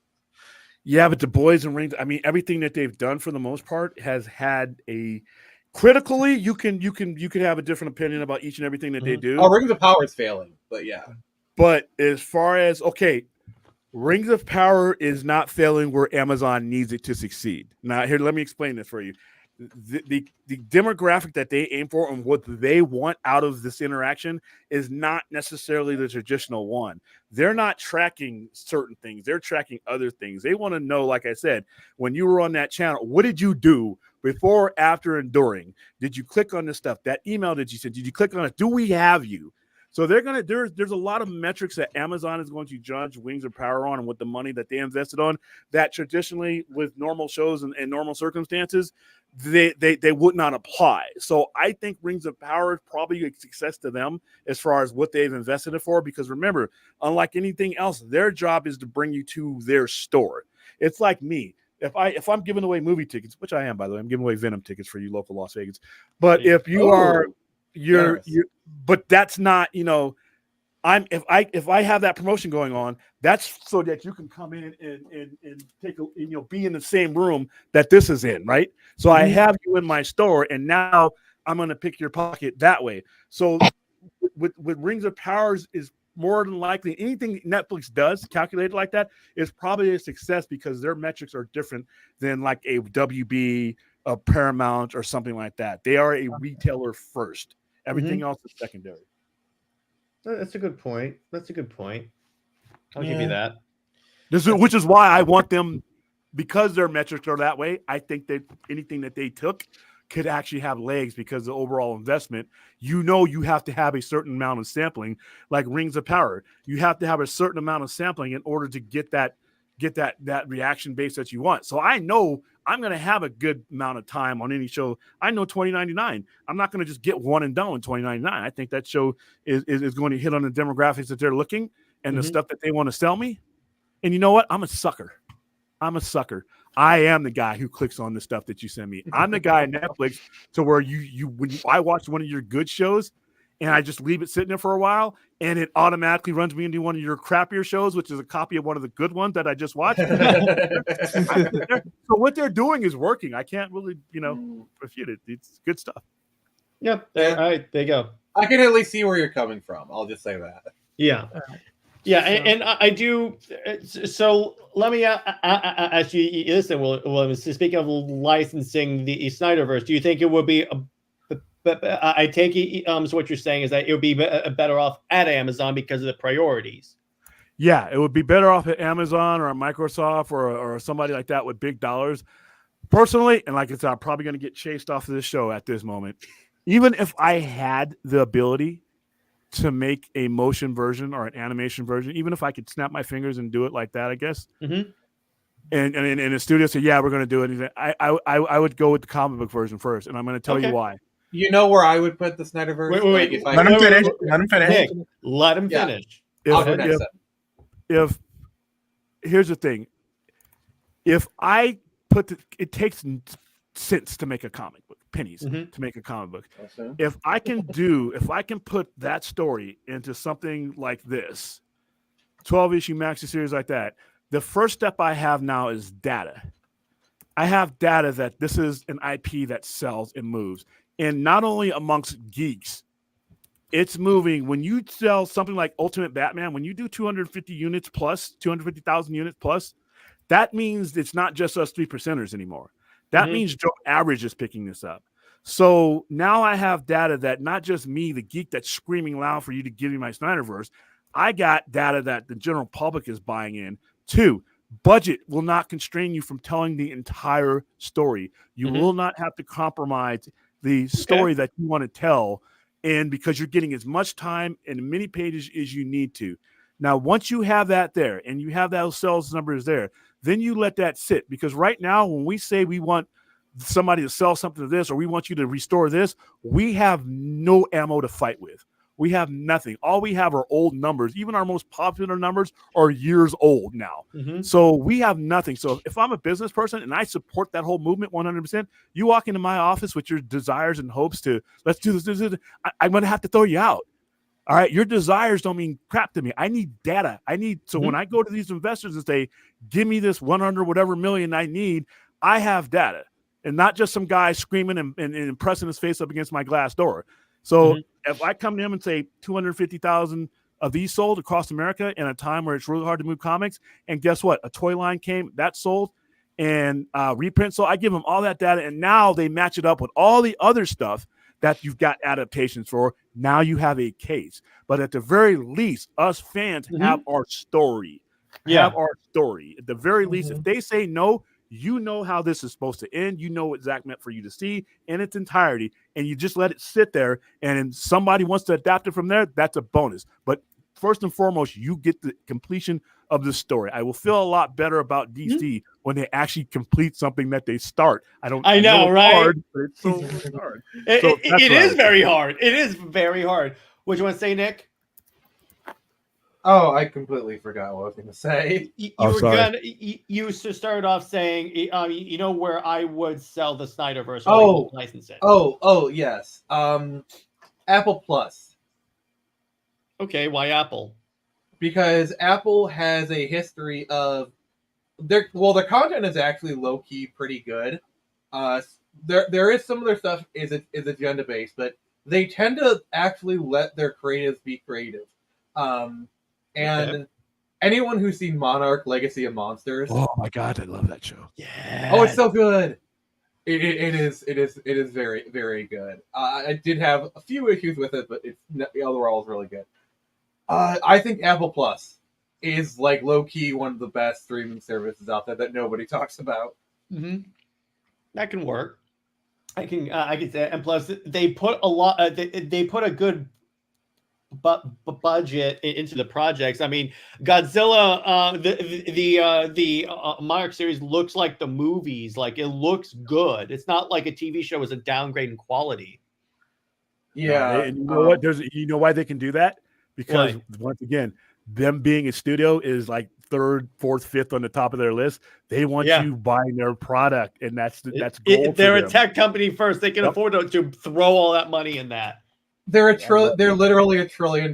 Yeah, but The Boys and Rings, I mean, everything that they've done for the most part has had a critically, you can have a different opinion about each and everything that they do. Oh, Rings of Power is failing, but yeah. But as far as Rings of Power is not failing where Amazon needs it to succeed. Now, here, let me explain this for you. The demographic that they aim for and what they want out of this interaction is not necessarily the traditional one. They're not tracking certain things. They're tracking other things. They want to know, like I said, when you were on that channel, what did you do before, after, and during? Did you click on this stuff? That email that you sent, did you click on it? Do we have you? So there's a lot of metrics that Amazon is going to judge Wings of Power on and with the money that they invested on that traditionally with normal shows and normal circumstances, they would not apply. So I think Rings of Power is probably a success to them as far as what they've invested it for, because remember, unlike anything else, their job is to bring you to their store. It's like me. If I'm giving away movie tickets, which I am, by the way, I'm giving away Venom tickets for you local Las Vegas. But if you are but that's not, if I have that promotion going on, that's so that you can come in and take be in the same room that this is in, right? So I have you in my store, and now I'm going to pick your pocket that way. So with Rings of Powers is more than likely anything Netflix does calculated like that is probably a success because their metrics are different than like a WB, a Paramount, or something like that. They are a retailer first. Everything else is secondary. That's a good point. I'll give you that. Which is why I want them, because their metrics are that way. I think that anything that they took could actually have legs because the overall investment, you have to have a certain amount of sampling, like Rings of Power. You have to have a certain amount of sampling in order to get that reaction base that you want. So I know I'm going to have a good amount of time on any show. I know $20.99. I'm not going to just get one and done with $20.99. I think that show is going to hit on the demographics that they're looking and the stuff that they want to sell me. And you know what? I'm a sucker. I am the guy who clicks on the stuff that you send me. I'm the guy at Netflix to where when I watch one of your good shows, and I just leave it sitting there for a while, and it automatically runs me into one of your crappier shows, which is a copy of one of the good ones that I just watched. So what they're doing is working. I can't really, refute it. It's good stuff. Yep. All right. There you go. I can at least see where you're coming from. I'll just say that. Yeah. Yeah, and I do. So let me ask you this. Well, speaking of licensing the Snyderverse, do you think it would be? But I take it. So what you're saying is that it would be better off at Amazon because of the priorities. Yeah, it would be better off at Amazon or Microsoft or somebody like that with big dollars. Personally, and like I said, I'm probably going to get chased off of this show at this moment. Even if I had the ability to make a motion version or an animation version, even if I could snap my fingers and do it like that, I guess. Mm-hmm. And the studio said, yeah, we're going to do it. I would go with the comic book version first, and I'm going to tell you why. You know where I would put the Snyderverse? Wait. Let him finish. Let him finish. Nick, let him finish. If here's the thing, if I put it takes cents to make a comic book, pennies to make a comic book. If I can put that story into something like this, 12-issue maxi series like that, the first step I have now is data. I have data that this is an IP that sells and moves. And not only amongst geeks, it's moving. When you sell something like Ultimate Batman, when you do 250 units plus, 250,000 units plus, that means it's not just us 3%ers anymore. That means Joe Average is picking this up. So now I have data that not just me, the geek that's screaming loud for you to give me my Snyderverse, I got data that the general public is buying in. 2, budget will not constrain you from telling the entire story. You will not have to compromise the story that you want to tell, and because you're getting as much time and many pages as you need to. Now, once you have that there and you have those sales numbers there, then you let that sit. Because right now, when we say we want somebody to sell something to this or we want you to restore this, we have no ammo to fight with. We have nothing. All we have are old numbers. Even our most popular numbers are years old now. So we have nothing. So if I'm a business person and I support that whole movement 100%, you walk into my office with your desires and hopes to let's do this. I'm going to have to throw you out. All right. Your desires don't mean crap to me. I need data. When I go to these investors and say, give me this 100 whatever million I need, I have data and not just some guy screaming and pressing his face up against my glass door. So if I come to him and say 250,000 of these sold across America in a time where it's really hard to move comics, and guess what? A toy line came, that sold, and reprint. So I give them all that data, and now they match it up with all the other stuff that you've got adaptations for. Now you have a case. But at the very least, us fans have our story. Have our story. At the very least, if they say no, you know how this is supposed to end. You know what Zack meant for you to see in its entirety, and you just let it sit there. And if somebody wants to adapt it from there, that's a bonus. But first and foremost, you get the completion of the story. I will feel a lot better about DC when they actually complete something that they start. I know right? Hard, but it's so hard. It is very hard. It is very hard. What do you want to say, Nick? Oh, I completely forgot what I was going to say. You started off saying, you know where I would sell the Snyderverse or license it. Oh, yes. Apple Plus. Okay, why Apple? Because Apple has a history of their content is actually low key pretty good. There is some of their stuff is agenda based, but they tend to actually let their creatives be creative. And anyone who's seen Monarch: Legacy of Monsters, oh my god, I love that show. Yeah. Oh, it's so good. It is very, very good. I did have a few issues with it, but the overall is really good. I think Apple Plus is like low key one of the best streaming services out there that nobody talks about. That can work. I can say, and plus they put a lot. They put a good budget into the projects. I mean, Godzilla, the Monarch series looks like the movies. Like it looks good. It's not like a TV show is a downgrade in quality. Yeah, and you know what? You know why they can do that? Because once again, them being a studio is like 3rd, 4th, 5th on the top of their list. They want you buying their product, and that's gold. They're a tech company first. They can afford to throw all that money in that. They're they're literally $1 trillion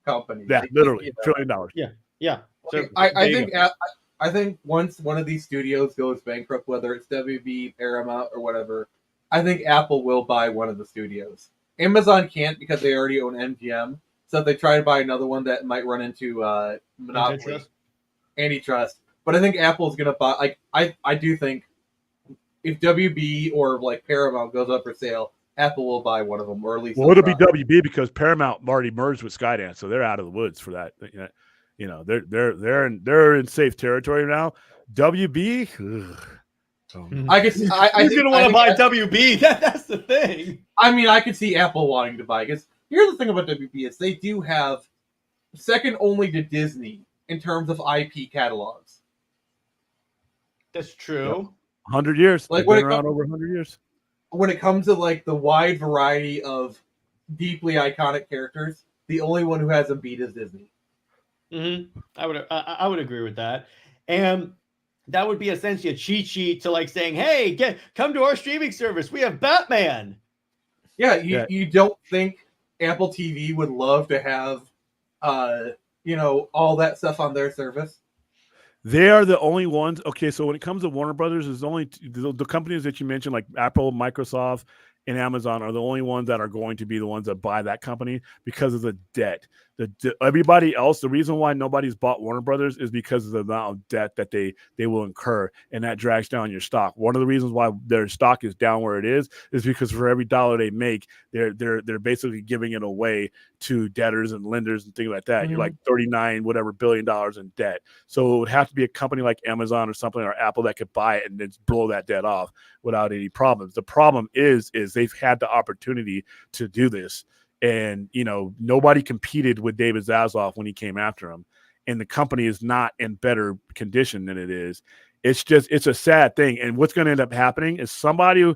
company. Yeah, Like, literally you know. $1 trillion. Yeah. So Like, there you go. I think once one of these studios goes bankrupt, whether it's WB, Paramount, or whatever, I think Apple will buy one of the studios. Amazon can't because they already own MGM. So if they try to buy another one, that might run into monopoly, antitrust. But I think Apple's gonna buy. Like I do think if WB or like Paramount goes up for sale, Apple will buy one of them, or at least. Well, it'll be WB because Paramount already merged with Skydance, so they're out of the woods for that. You know, they're in safe territory now. WB, I could see. Who's gonna want to buy WB? That's the thing. I mean, I could see Apple wanting to buy, because here's the thing about WB is they do have second only to Disney in terms of IP catalogs. That's true. Yep. 100 years. Like, been around over 100 years. When it comes to like the wide variety of deeply iconic characters, the only one who has them beat is Disney. Mm-hmm. I would agree with that, and that would be essentially a cheat sheet to like saying, "Hey, come to our streaming service. We have Batman." Yeah, you don't think Apple TV would love to have, all that stuff on their service? They are the only ones. Okay, so when it comes to Warner Brothers, there's only the companies that you mentioned, like Apple, Microsoft, and Amazon, are the only ones that are going to be the ones that buy that company because of the debt. Everybody else, the reason why nobody's bought Warner Brothers is because of the amount of debt that they will incur, and that drags down your stock. One of the reasons why their stock is down where it is because for every dollar they make, they're basically giving it away to debtors and lenders and things like that. Mm-hmm. You're like $39 billion in debt. So it would have to be a company like Amazon or something, or Apple, that could buy it and then blow that debt off without any problems. The problem is they've had the opportunity to do this. And, nobody competed with David Zaslav when he came after him. And the company is not in better condition than it is. It's a sad thing. And what's going to end up happening is somebody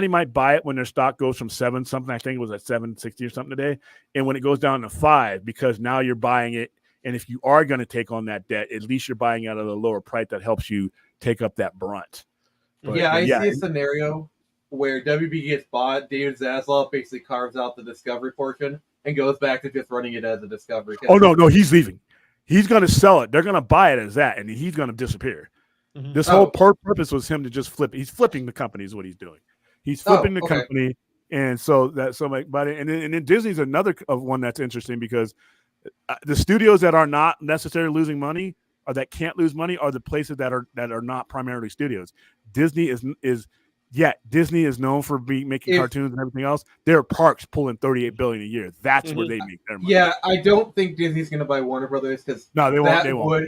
might buy it when their stock goes from 7 something. I think it was at 760 or something today. And when it goes down to 5, because now you're buying it. And if you are going to take on that debt, at least you're buying out at a lower price that helps you take up that brunt. But I see a scenario where WB gets bought, David Zaslav basically carves out the Discovery portion and goes back to just running it as a Discovery. Oh, no, he's leaving. He's going to sell it. They're going to buy it as that, and he's going to disappear. Mm-hmm. This whole purpose was him to just flip. He's flipping the company is what he's doing. He's flipping the company, and and then Disney's another one that's interesting because the studios that are not necessarily losing money or that can't lose money are the places that are not primarily studios. Disney is known for making cartoons and everything else. Their parks pulling $38 billion a year. That's where they make their money. Yeah, I don't think Disney's going to buy Warner Brothers because they won't.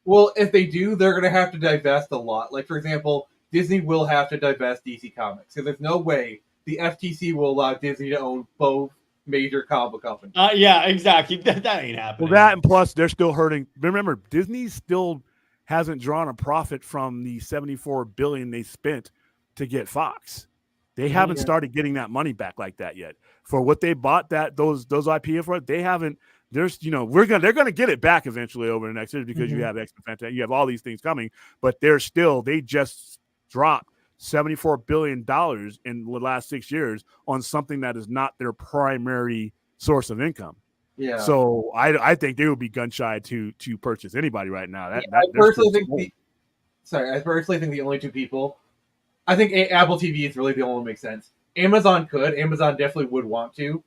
Well, if they do, they're going to have to divest a lot. Like, for example, Disney will have to divest DC Comics because there's no way the FTC will allow Disney to own both major comic companies. Yeah, exactly. That ain't happening. Well, that and plus they're still hurting. Remember, Disney still hasn't drawn a profit from the $74 billion they spent to get Fox. They haven't started getting that money back like that yet. For what they bought those IP for, they haven't. They're gonna get it back eventually over the next year because you have X-Men, you have all these things coming, but they just dropped $74 billion in the last 6 years on something that is not their primary source of income. Yeah. So I think they would be gun shy to purchase anybody right now. I personally think the only two people. I think Apple TV is really the only one that makes sense. Amazon definitely would want to.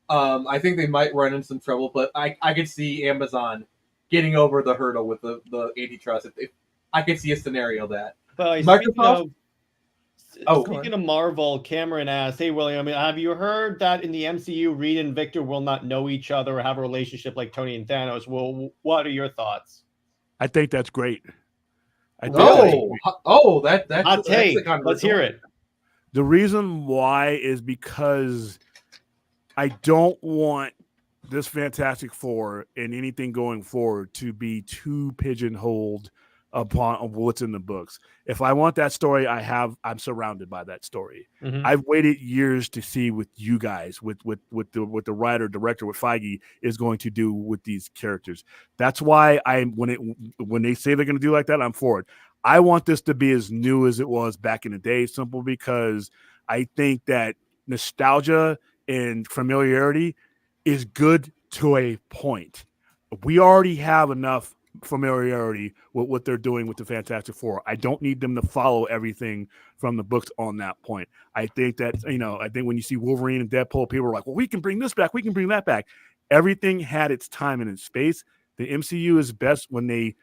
I think they might run into some trouble, but I could see Amazon getting over the hurdle with the antitrust. If I could see a scenario that. But Microsoft. Speaking of Marvel, Cameron asked, "Hey William, have you heard that in the MCU, Reed and Victor will not know each other or have a relationship like Tony and Thanos?" Well, what are your thoughts? I think that's great. That's hot take. Let's hear it. The reason why is because I don't want this Fantastic Four and anything going forward to be too pigeonholed upon what's in the books. If I want that story, I'm surrounded by that story. Mm-hmm. I've waited years to see with you guys, with the writer, director, what Feige is going to do with these characters. That's why when they say they're going to do like that, I'm for it. I want this to be as new as it was back in the day, simple because I think that nostalgia and familiarity is good to a point. We already have enough familiarity with what they're doing with the Fantastic Four. I don't need them to follow everything from the books on that point. I think that, I think when you see Wolverine and Deadpool, people are like, well, we can bring this back, we can bring that back. Everything had its time and its space. The MCU is best when they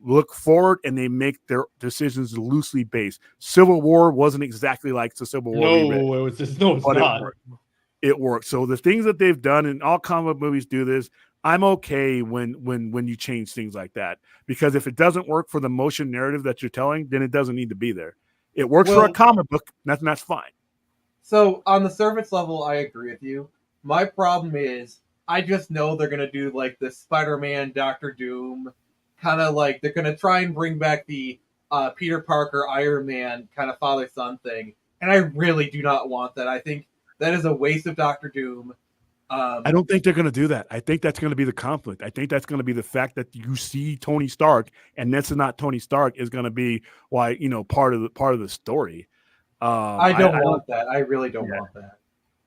look forward and they make their decisions loosely based. Civil War wasn't exactly like the Civil War. It's not. It worked. So the things that they've done, and all comic movies do this, I'm okay when you change things like that, because if it doesn't work for the motion narrative that you're telling, then it doesn't need to be there. It works for a comic book. That's fine. So on the surface level, I agree with you. My problem is I just know they're gonna do like the Spider-Man, Doctor Doom, kind of like they're gonna try and bring back the Peter Parker, Iron Man kind of father-son thing, and I really do not want that. I think that is a waste of Doctor Doom. I don't think they're going to do that. I think that's going to be the conflict. I think that's going to be the fact that you see Tony Stark, and that's not Tony Stark is going to be why part of the story. I don't want that. I really don't want that.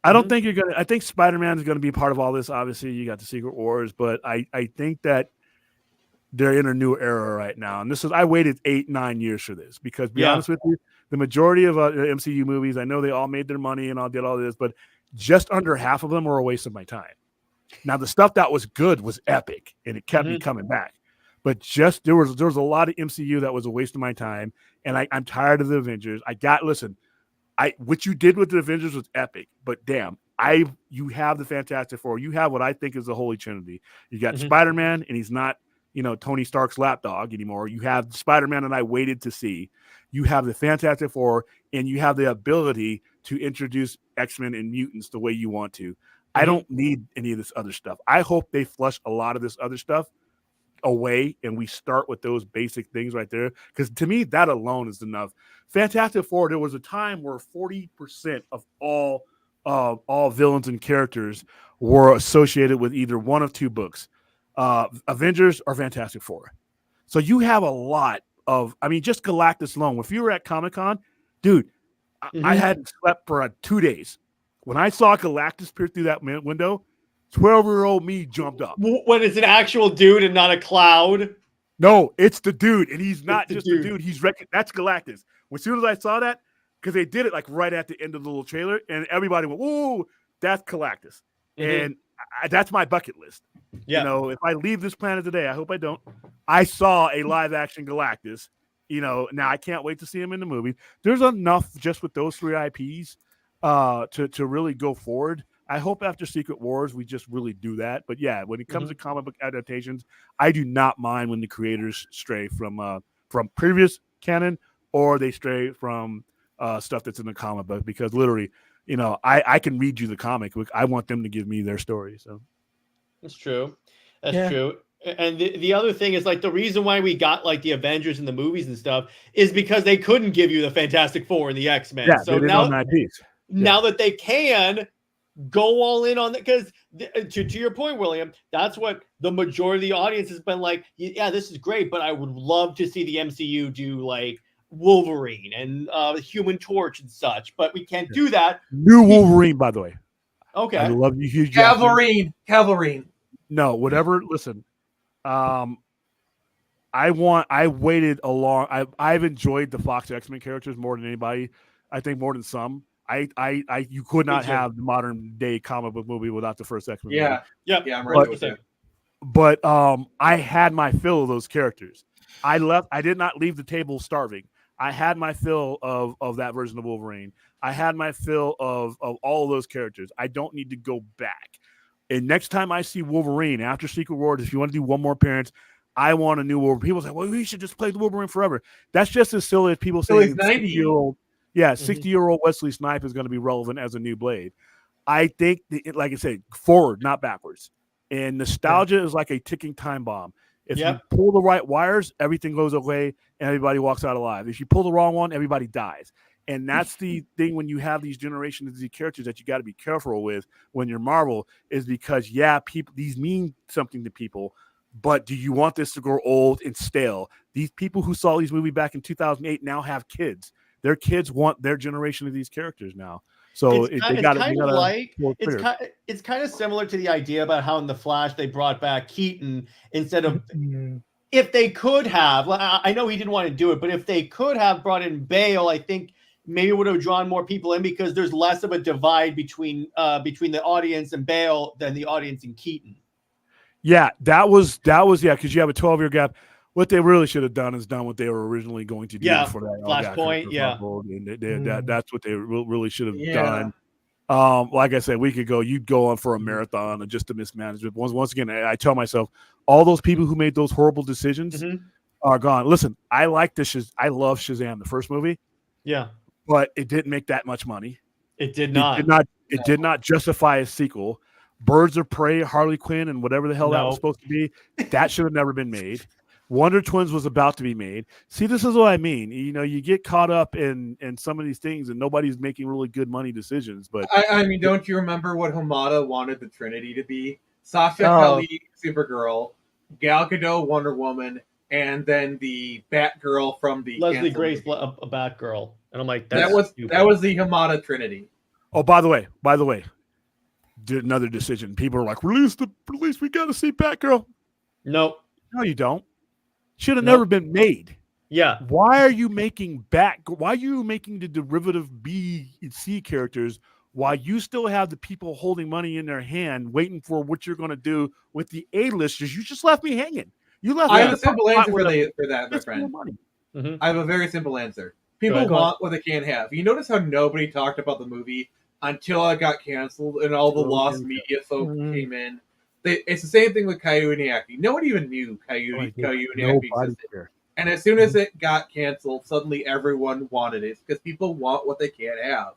I don't think you're going to. I think Spider-Man is going to be part of all this. Obviously, you got the Secret Wars, but I think that they're in a new era right now. And I waited 8-9 years for this because, to be honest with you, the majority of the MCU movies, I know they all made their money and all did all this, but just under half of them were a waste of my time. Now, the stuff that was good was epic, and it kept me coming back. But just there was a lot of MCU that was a waste of my time, and I'm tired of the Avengers. What you did with the Avengers was epic, but damn, you have the Fantastic Four. You have what I think is the Holy Trinity. You got Spider-Man, and he's not Tony Stark's lapdog anymore. You have Spider-Man that I waited to see. You have the Fantastic Four, and you have the ability to introduce X-Men and mutants the way you want to. I don't need any of this other stuff. I hope they flush a lot of this other stuff away, and we start with those basic things right there, because to me, that alone is enough. Fantastic Four, there was a time where 40% of all villains and characters were associated with either one of two books, Avengers or Fantastic Four. So you have a lot of, just Galactus alone. If you were at Comic-Con, dude, I hadn't slept for 2 days. When I saw Galactus peer through that window, 12-year-old me jumped up. When it's an actual dude and not a cloud? No, it's the dude, and he's not just the dude. That's Galactus. As soon as I saw that, because they did it like right at the end of the little trailer, and everybody went, "Whoa, that's Galactus," and that's my bucket list. Yeah. If I leave this planet today, I hope I don't. I saw a live-action Galactus. Now I can't wait to see him in the movie. There's enough just with those 3 IPs to really go forward. I hope after Secret Wars we just really do that. But yeah, when it comes to comic book adaptations, I do not mind when the creators stray from previous canon or they stray from stuff that's in the comic book, because literally, I can read you the comic book. I want them to give me their story. So that's true. That's true. And the other thing is, like, the reason why we got like the Avengers and the movies and stuff is because they couldn't give you the Fantastic Four and the X-Men. Yeah, so now that they can go all in on that, because to your point, William, that's what the majority of the audience has been like. Yeah, this is great, but I would love to see the MCU do like Wolverine and Human Torch and such, but we can't do that. New Wolverine, by the way. Okay, I love you, Hugh Jackman. Cavalry. No, whatever. Listen, I've enjoyed the Fox X-Men characters more than anybody. I think more than some. You could not have the modern day comic book movie without the first X-Men movie. Yeah, I'm right with that. But I had my fill of those characters. I did not leave the table starving. I had my fill of that version of Wolverine. I had my fill of all of those characters. I don't need to go back. And next time I see Wolverine after Secret Wars, if you want to do one more appearance, I want a new Wolverine. People say, well, we should just play the Wolverine forever. That's just as silly as people saying 60-year-old Wesley Snipes is going to be relevant as a new Blade. I think, like I said, forward, not backwards. And nostalgia is like a ticking time bomb. If you pull the right wires, everything goes away and everybody walks out alive. If you pull the wrong one, everybody dies. And that's the thing when you have these generations of these characters that you got to be careful with when you're Marvel, is because, people, these mean something to people, but do you want this to grow old and stale? These people who saw these movies back in 2008 now have kids. Their kids want their generation of these characters now. So It's they got kind to of like pull it clear. it's kind of similar to the idea about how in the Flash they brought back Keaton instead of if they could have. I know he didn't want to do it, but if they could have brought in Bale, I think maybe it would have drawn more people in because there's less of a divide between the audience and Bale than the audience and Keaton. Yeah, that was yeah, because you have a 12-year gap. What they really should have done is done what they were originally going to do before that. Flashpoint, That's what they really should have done. Yeah. Like I said, a week ago, you'd go on for a marathon and just to mismanagement. Once again, I tell myself, all those people who made those horrible decisions are gone. Listen, I love Shazam, the first movie. Yeah, but it didn't make that much money. It did not. It did not justify a sequel. Birds of Prey, Harley Quinn, and whatever the hell that was supposed to be, that should have never been made. Wonder Twins was about to be made. See, this is what I mean. You know, you get caught up in some of these things, and nobody's making really good money decisions. But I mean, don't you remember what Hamada wanted the Trinity to be? Sasha Kelly, Supergirl, Gal Gadot, Wonder Woman, and then the Batgirl from the Leslie Grace, a Batgirl, and I'm like, that was the Hamada Trinity. Oh, by the way, did another decision. People are like, release. We got to see Batgirl. No, you don't. Should have never been made. Yeah. Why are you making Why are you making the derivative B and C characters while you still have the people holding money in their hand, waiting for what you're going to do with the A-listers? You just left me hanging. You left. I have a simple answer for that, my friend. Mm-hmm. I have a very simple answer. People want what they can't have. You notice how nobody talked about the movie until it got canceled and all the lost media folk came in. It's the same thing with Coyote Acting. No one even knew Coyote Acting existed. And as soon as it got canceled, suddenly everyone wanted it because people want what they can't have.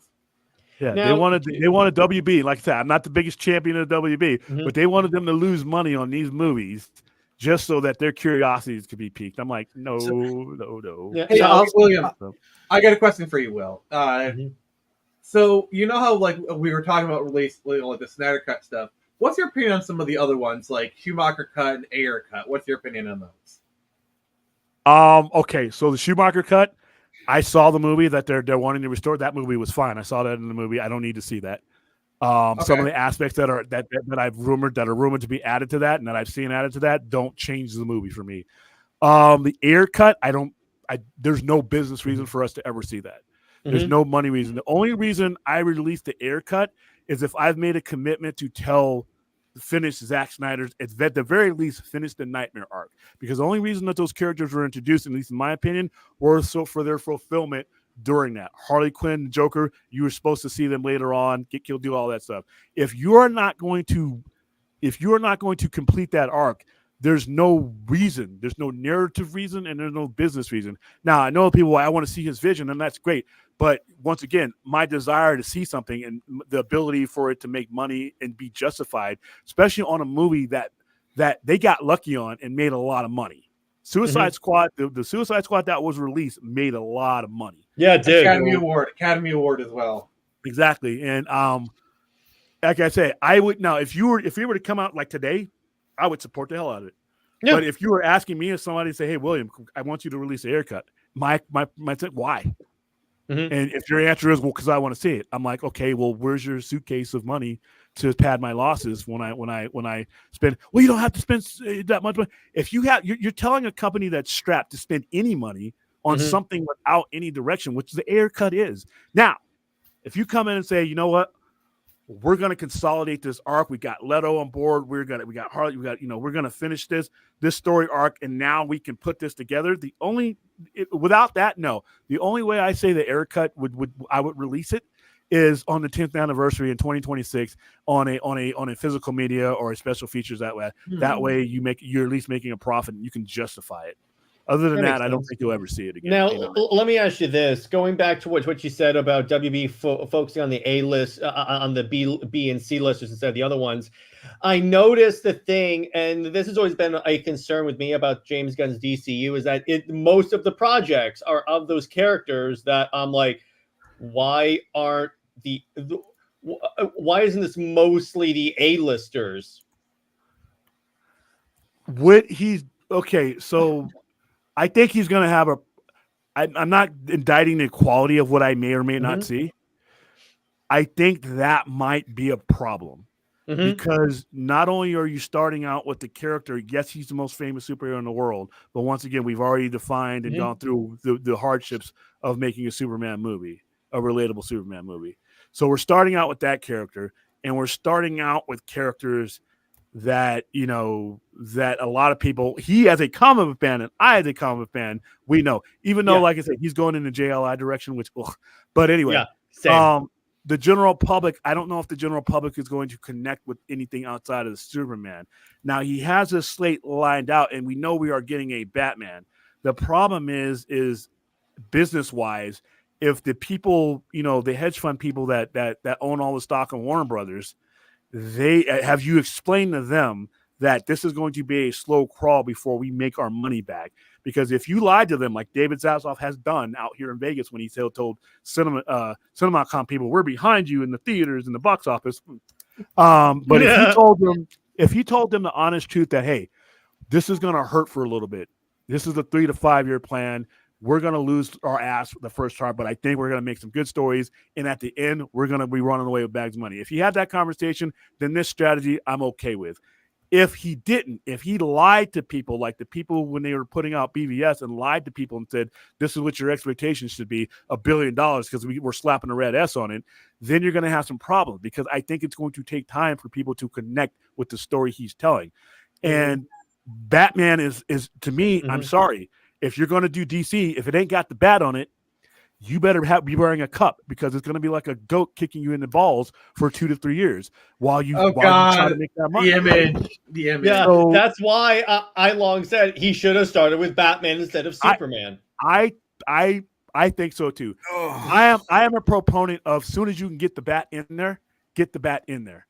Yeah, they wanted WB. Like I said, I'm not the biggest champion of WB, but they wanted them to lose money on these movies just so that their curiosities could be piqued. I'm like, no. Yeah. Hey, William, I got a question for you, Will. So you know how like we were talking about like the Snyder Cut stuff. What's your opinion on some of the other ones, like Schumacher Cut and Ayer Cut? What's your opinion on those? Okay, so the Schumacher Cut, I saw the movie that they're wanting to restore. That movie was fine. I saw that in the movie. I don't need to see that. Some of the aspects that are rumored to be added to that and that I've seen added to that don't change the movie for me. The Ayer Cut, there's no business reason for us to ever see that. There's no money reason. The only reason I released the Ayer Cut is if I've made a commitment to finish Zack Snyder's, at the very least, finish the Nightmare arc. Because the only reason that those characters were introduced, at least in my opinion, were so for their fulfillment during that. Harley Quinn, Joker, you were supposed to see them later on, get killed, do all that stuff. If you are not going to complete that arc, there's no reason, there's no narrative reason, and there's no business reason. Now, I know people, I want to see his vision, and that's great. But once again, my desire to see something and the ability for it to make money and be justified, especially on a movie that they got lucky on and made a lot of money. Suicide Squad, the Suicide Squad that was released made a lot of money. Yeah, it did. Academy Award as well. Exactly. And like I say, I would now if you were to come out like today, I would support the hell out of it. Yeah. But if you were asking me, if somebody say, "Hey, William, I want you to release the Ayer Cut," my why? And if your answer is, well, because I want to see it, I'm like, okay, well, where's your suitcase of money to pad my losses when I spend? Well, you don't have to spend that much money. If you're telling a company that's strapped to spend any money on something without any direction, which the Ayer Cut is. Now, if you come in and say, you know what, we're going to consolidate this arc. We got Leto on board. We got Harley. We're going to finish this story arc, and now we can put this together. Without that, no. The only way I say the Ayer Cut I would release it is on the 10th anniversary in 2026 on a physical media or a special features that way. That way you're at least making a profit and you can justify it. Other than that, I don't think you'll ever see it again. Now, let me ask you this. Going back to what you said about WB focusing on the A list, on the B and C listers instead of the other ones, I noticed the thing, and this has always been a concern with me about James Gunn's DCU, is that most of the projects are of those characters that I'm like, why isn't this mostly the A-listers? So I think he's going to have I'm not indicting the quality of what I may or may not see. I think that might be a problem. Mhm. Because not only are you starting out with the character, yes, he's the most famous superhero in the world, but once again, we've already defined and gone through the hardships of making a Superman movie, a relatable Superman movie. So we're starting out with that character, and we're starting out with characters that, that a lot of people, he as a comic book fan and I as a comic book fan, we know. Even though, like I said, he's going in the JLI direction, which, but anyway, same. the general public, I don't know if the general public is going to connect with anything outside of the Superman. Now, he has a slate lined out, and we know we are getting a Batman. The problem is business-wise, if the people, the hedge fund people that own all the stock in Warner Brothers, they have you explained to them that this is going to be a slow crawl before we make our money back. Because if you lied to them, like David Zaslav has done out here in Vegas when he told CinemaCon people, we're behind you in the theaters and the box office. But if he told them the honest truth that, hey, this is going to hurt for a little bit. This is a 3 to 5 year plan. We're going to lose our ass the first time, but I think we're going to make some good stories. And at the end, we're going to be running away with bags of money. If he had that conversation, then this strategy I'm okay with. If he didn't, if he lied to people, like the people when they were putting out BVS and lied to people and said, this is what your expectations should be, $1 billion because we're slapping a red S on it, then you're going to have some problems, because I think it's going to take time for people to connect with the story he's telling. And Batman is to me, I'm sorry, if you're going to do DC, if it ain't got the bat on it, you better be wearing a cup, because it's going to be like a goat kicking you in the balls for 2 to 3 years while you try to make that money. The image. Yeah, So, that's why I long said he should have started with Batman instead of Superman. I think so too. I am a proponent of, soon as you can get the bat in there, get the bat in there.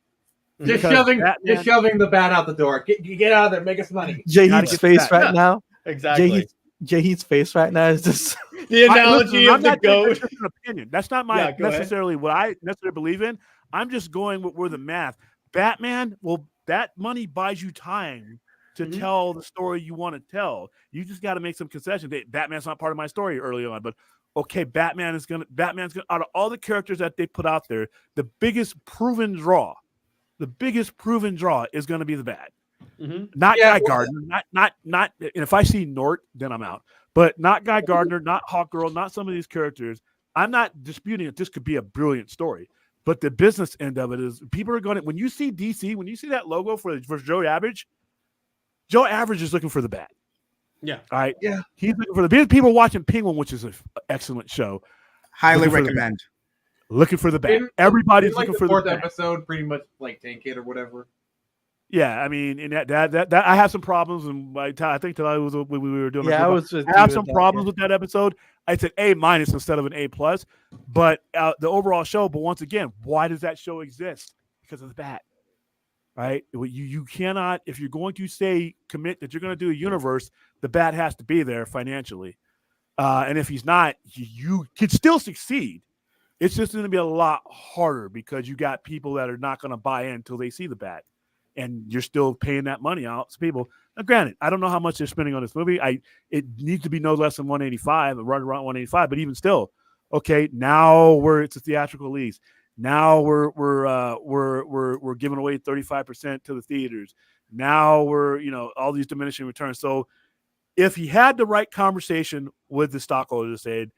Just shoving the bat out the door. Get out of there. Make us money. JJheat's face right now. Exactly. JJheat's face right now is just the analogy of the goat. That's just an opinion. That's not my necessarily what I necessarily believe in. I'm just going with where the math. Batman, well, that money buys you time to tell the story you want to tell. You just got to make some concessions. Batman's not part of my story early on, but okay, Batman's gonna out of all the characters that they put out there, the biggest proven draw is going to be the Bat. Not Guy Gardner, not. And if I see Nort, then I'm out. But not Guy Gardner, not Hawkgirl, not some of these characters. I'm not disputing that this could be a brilliant story, but the business end of it is, people are going to, when you see DC, when you see that logo for Joe Average is looking for the Bat. Yeah. All right. Yeah. He's looking for the people watching Penguin, which is an excellent show. Highly recommend. Looking for the Bat. Everybody's looking for the fourth Bat. episode, pretty much like Tank It or whatever. Yeah, I mean, and that I have some problems, and I think that we were doing. Yeah, I have some problems with that episode. I said A- instead of an A+, but the overall show. But once again, why does that show exist? Because of the Bat, right? You cannot, if you're going to commit that you're going to do a universe, the Bat has to be there financially, and if he's not, you could still succeed. It's just going to be a lot harder, because you got people that are not going to buy in until they see the Bat. And you're still paying that money out to people. Now, granted, I don't know how much they're spending on this movie. It needs to be no less than 185, right around 185. But even still, okay, now it's a theatrical release. Now we're giving away 35% to the theaters. Now we're all these diminishing returns. So if he had the right conversation with the stockholders, said,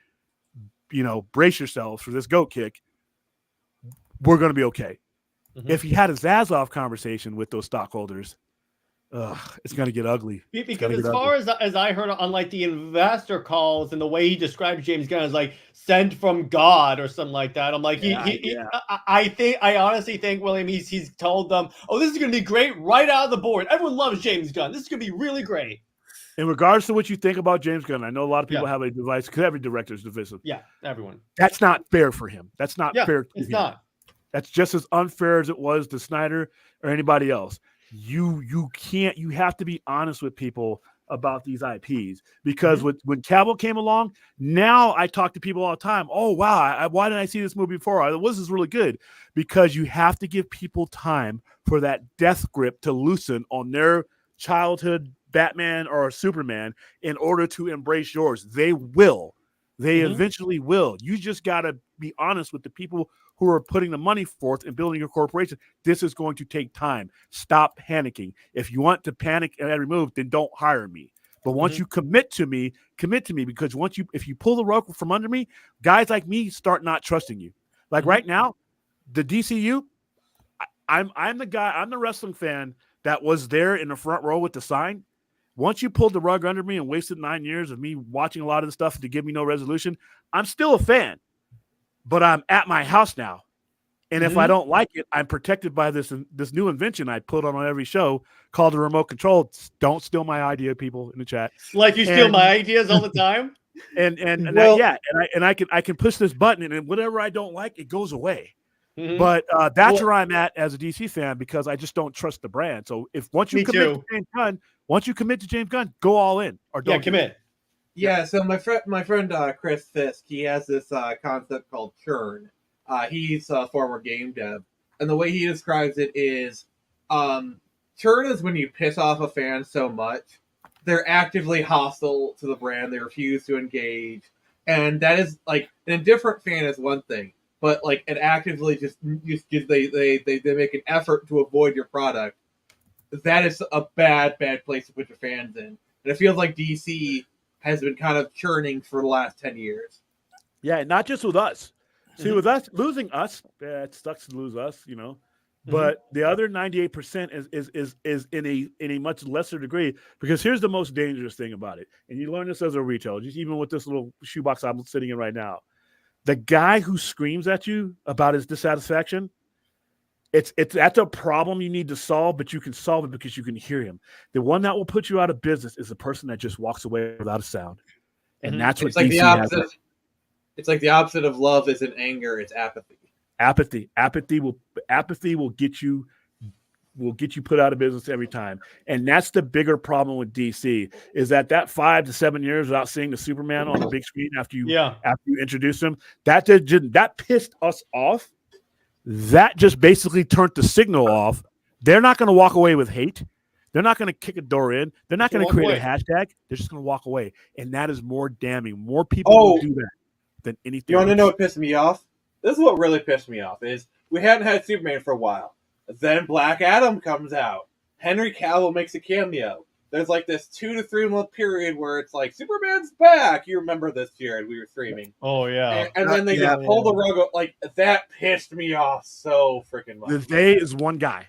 brace yourselves for this goat kick, we're going to be okay. If he had a Zaslav conversation with those stockholders, it's going to get ugly. Because as far as I heard on like the investor calls and the way he describes James Gunn as like sent from God or something like that, I'm like, I honestly think, William, he's told them, oh, this is going to be great right out of the board. Everyone loves James Gunn. This is going to be really great. In regards to what you think about James Gunn, I know a lot of people have a device, because every director is divisive. Yeah, everyone. That's not fair for him. That's not fair. It's not. That's just as unfair as it was to Snyder or anybody else. You have to be honest with people about these IPs, because when Cavill came along, now I talk to people all the time. Oh, wow. Why didn't I see this movie before? This is really good, because you have to give people time for that death grip to loosen on their childhood Batman or Superman in order to embrace yours. They will. They eventually will. You just got to be honest with the people who are putting the money forth and building your corporation. This is going to take time. Stop panicking. If you want to panic at every move, then don't hire me. But once you commit to me, because if you pull the rug from under me, guys like me start not trusting you. Like right now, the DCU, I'm the guy, I'm the wrestling fan that was there in the front row with the sign. Once you pulled the rug under me and wasted 9 years of me watching a lot of the stuff to give me no resolution, I'm still a fan, but I'm at my house now. And if I don't like it, I'm protected by this new invention I put on every show called the remote control. Don't steal my idea, people in the chat. Like you steal my ideas all the time. I can push this button and whatever I don't like, it goes away. But that's where I'm at as a DC fan because I just don't trust the brand. So once you commit to James Gunn, go all in or don't commit. Yeah. So my friend Chris Fisk, he has this concept called churn. He's a former game dev, and the way he describes it is, churn is when you piss off a fan so much they're actively hostile to the brand, they refuse to engage, and that is like an indifferent fan is one thing, but like an actively just they make an effort to avoid your product. That is a bad place to put your fans in, and it feels like DC has been kind of churning for the last 10 years. Yeah, not just with us. See, with us losing us, it sucks to lose us, you know. But the other 98% is in a much lesser degree, because here's the most dangerous thing about it, and you learn this as a retailer, just even with this little shoebox I'm sitting in right now. The guy who screams at you about his dissatisfaction, that's a problem you need to solve, but you can solve it because you can hear him. The one that will put you out of business is the person that just walks away without a sound, and that's what it's like DC the opposite. has. It's like the opposite of love isn't anger; it's apathy. Apathy will get you put out of business every time, and that's the bigger problem with DC is that 5 to 7 years without seeing the Superman on the big screen after you introduce him, that pissed us off. That just basically turned the signal off. They're not going to walk away with hate. They're not going to kick a door in. They're not going to create a hashtag. They're just going to walk away, and that is more damning. More people will do that than anything. You want to know what pissed me off? This is what really pissed me off is we hadn't had Superman for a while. Then Black Adam comes out. Henry Cavill makes a cameo. There's like this 2 to 3 month period where it's like Superman's back. You remember this year and we were streaming. Oh yeah. And then they just pull the rug. Like that pissed me off so freaking much. The they is one guy.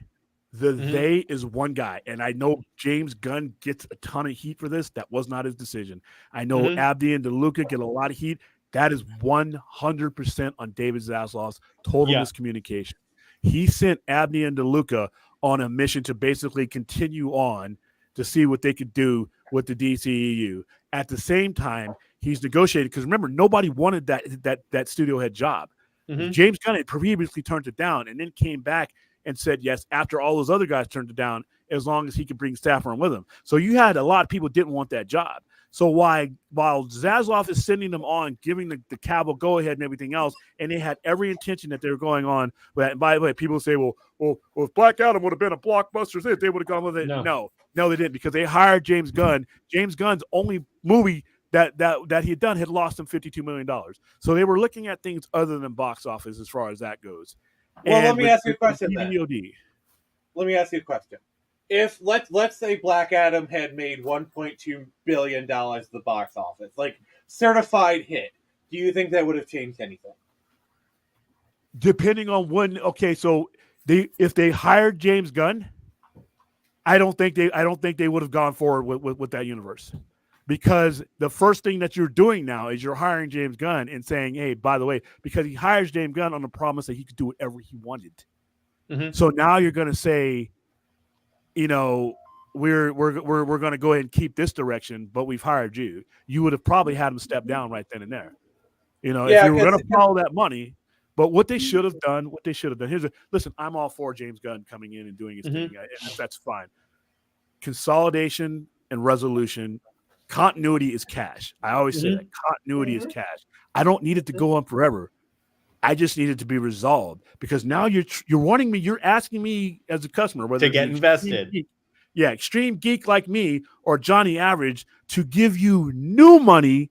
They is one guy, and I know James Gunn gets a ton of heat for this. That was not his decision. I know Abdi and DeLuca get a lot of heat. That is 100% on David Zaslav's total miscommunication. He sent Abdi and DeLuca on a mission to basically continue on to see what they could do with the DCEU. At the same time, he's negotiated because remember, nobody wanted that studio head job. James Gunn had previously turned it down and then came back and said yes after all those other guys turned it down, as long as he could bring staff on with him. So you had a lot of people didn't want that job. So while Zaslav is sending them on, giving the Cavill go-ahead and everything else, and they had every intention that they were going on with that. And by the way, people say, well, if Black Adam would have been a blockbuster, they would have gone with it. No, they didn't, because they hired James Gunn. James Gunn's only movie that he had done had lost him $52 million. So they were looking at things other than box office as far as that goes. Well, let me ask you a question then. Let me ask you a question. If let's say Black Adam had made $1.2 billion at the box office, like certified hit, do you think that would have changed anything? Depending on when. Okay, so if they hired James Gunn, I don't think they would have gone forward with that universe, because the first thing that you're doing now is you're hiring James Gunn and saying, hey, by the way, because he hires James Gunn on the promise that he could do whatever he wanted. So now you're going to say, you know, we're going to go ahead and keep this direction, but we've hired you. You would have probably had him step down right then and there. You know, if you were going to follow that money. But what they should have done, listen, I'm all for James Gunn coming in and doing his thing. That's fine. Consolidation and resolution, continuity is cash. I always say that continuity is cash. I don't need it to go on forever. I just need it to be resolved, because now you're asking me as a customer whether to get invested. Extreme geek like me or Johnny Average to give you new money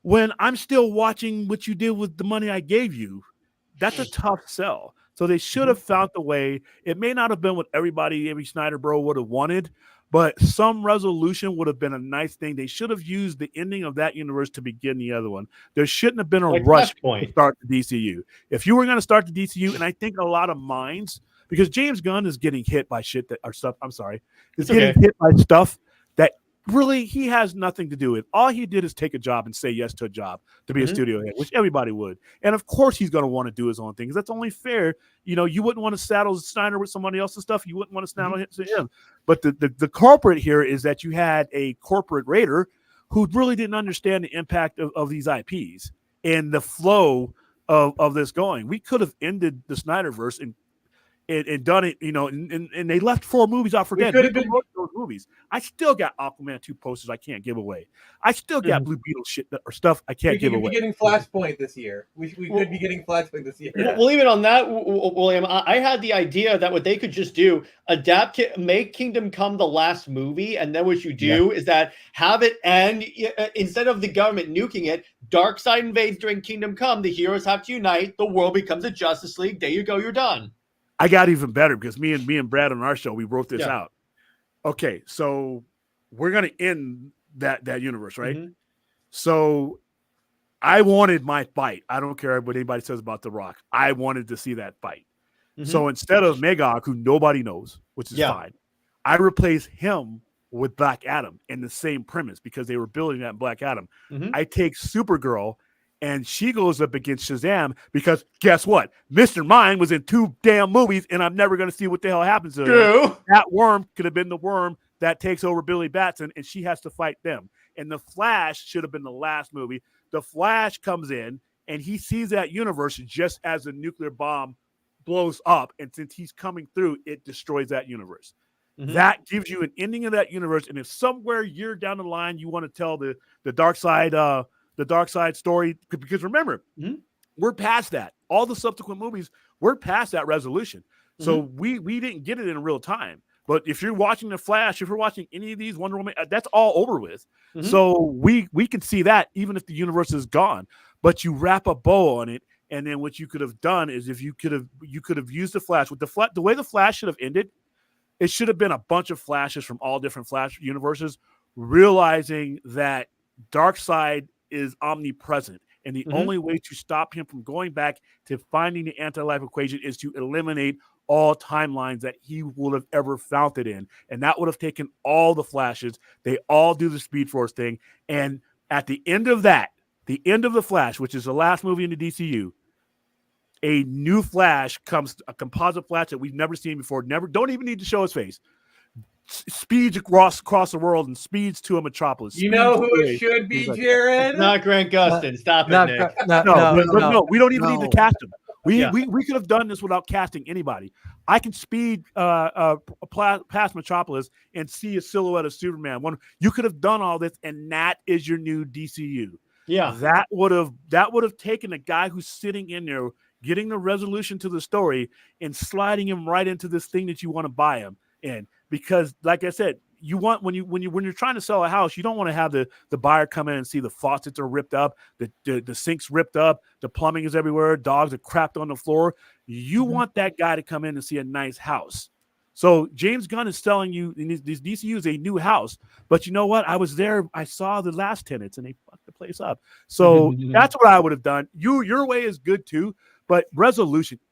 when I'm still watching what you did with the money I gave you. that's a tough sell. So they should have found the way. It may not have been what every Snyder bro would have wanted, but some resolution would have been a nice thing. They should have used the ending of that universe to begin the other one. There shouldn't have been a Like rush to Flashpoint. start the DCU. If you were going to start the DCU, and I think a lot of minds, because James Gunn is getting hit by shit that or stuff. I'm sorry, is It's okay. getting hit by stuff that really he has nothing to do with. All he did is take a job and say yes to a job to be a studio head, which everybody would. And of course he's going to want to do his own thing, because that's only fair. You know, you wouldn't want to saddle Snyder with somebody else's stuff. You wouldn't want to saddle him. But the culprit here is that you had a corporate raider who really didn't understand the impact of these IPs and the flow of this going. We could have ended the Snyderverse and done it, you know, and they left 4 movies out for dead. We promoted those movies. I still got Aquaman 2 posters I can't give away. I still got Blue Beetle shit or stuff I can't give away. We could be getting Flashpoint this year. We could be getting Flashpoint this year. Well, leave it on that, William. I had the idea that what they could just do, make Kingdom Come the last movie, and then what you do is that have it end, instead of the government nuking it, Darkseid invades during Kingdom Come, the heroes have to unite, the world becomes a Justice League, there you go, you're done. I got even better, because me and Brad on our show, we wrote this out. Okay, so we're gonna end that universe, right? So I wanted my fight. I don't care what anybody says about The Rock. I wanted to see that fight. So instead of Magog, who nobody knows, which is fine, I replaced him with Black Adam in the same premise, because they were building that in Black Adam. I take Supergirl, and she goes up against Shazam, because guess what? Mr. Mind was in 2 damn movies, and I'm never going to see what the hell happens to him. That worm could have been the worm that takes over Billy Batson, and she has to fight them. And The Flash should have been the last movie. The Flash comes in, and he sees that universe just as a nuclear bomb blows up, and since he's coming through, it destroys that universe. That gives you an ending of that universe, and if somewhere year down the line you want to tell the Darkseid story, because remember, we're past that. All the subsequent movies, we're past that resolution. So we didn't get it in real time. But if you're watching The Flash, if you're watching any of these Wonder Woman, that's all over with. So we can see that even if the universe is gone. But you wrap a bow on it, and then what you could have done is, if you could have used the Flash with the way the Flash should have ended, it should have been a bunch of Flashes from all different Flash universes, realizing that Darkseid is omnipresent, and the only way to stop him from going back to finding the anti-life equation is to eliminate all timelines that he would have ever found it in. And that would have taken all the Flashes. They all do the Speed Force thing. And at the end of that, the end of The Flash, which is the last movie in the DCU, a new Flash comes, a composite Flash that we've never seen before. Don't even need to show his face. Speeds across the world and speeds to a metropolis. You know who it should be, Jared? Not Grant Gustin. Stop it, Nick. No, we don't even need to cast him. We could have done this without casting anybody. I can speed past Metropolis and see a silhouette of Superman. You could have done all this, and that is your new DCU. Yeah, that would have taken a guy who's sitting in there, getting the resolution to the story, and sliding him right into this thing that you want to buy him in. Because, like I said, you want when you're trying to sell a house, you don't want to have the buyer come in and see the faucets are ripped up, the sinks ripped up, the plumbing is everywhere, dogs are crapped on the floor. You want that guy to come in and see a nice house. So James Gunn is selling you, and this DCU is a new house. But you know what? I was there. I saw the last tenants, and they fucked the place up. So that's what I would have done. Your way is good too. But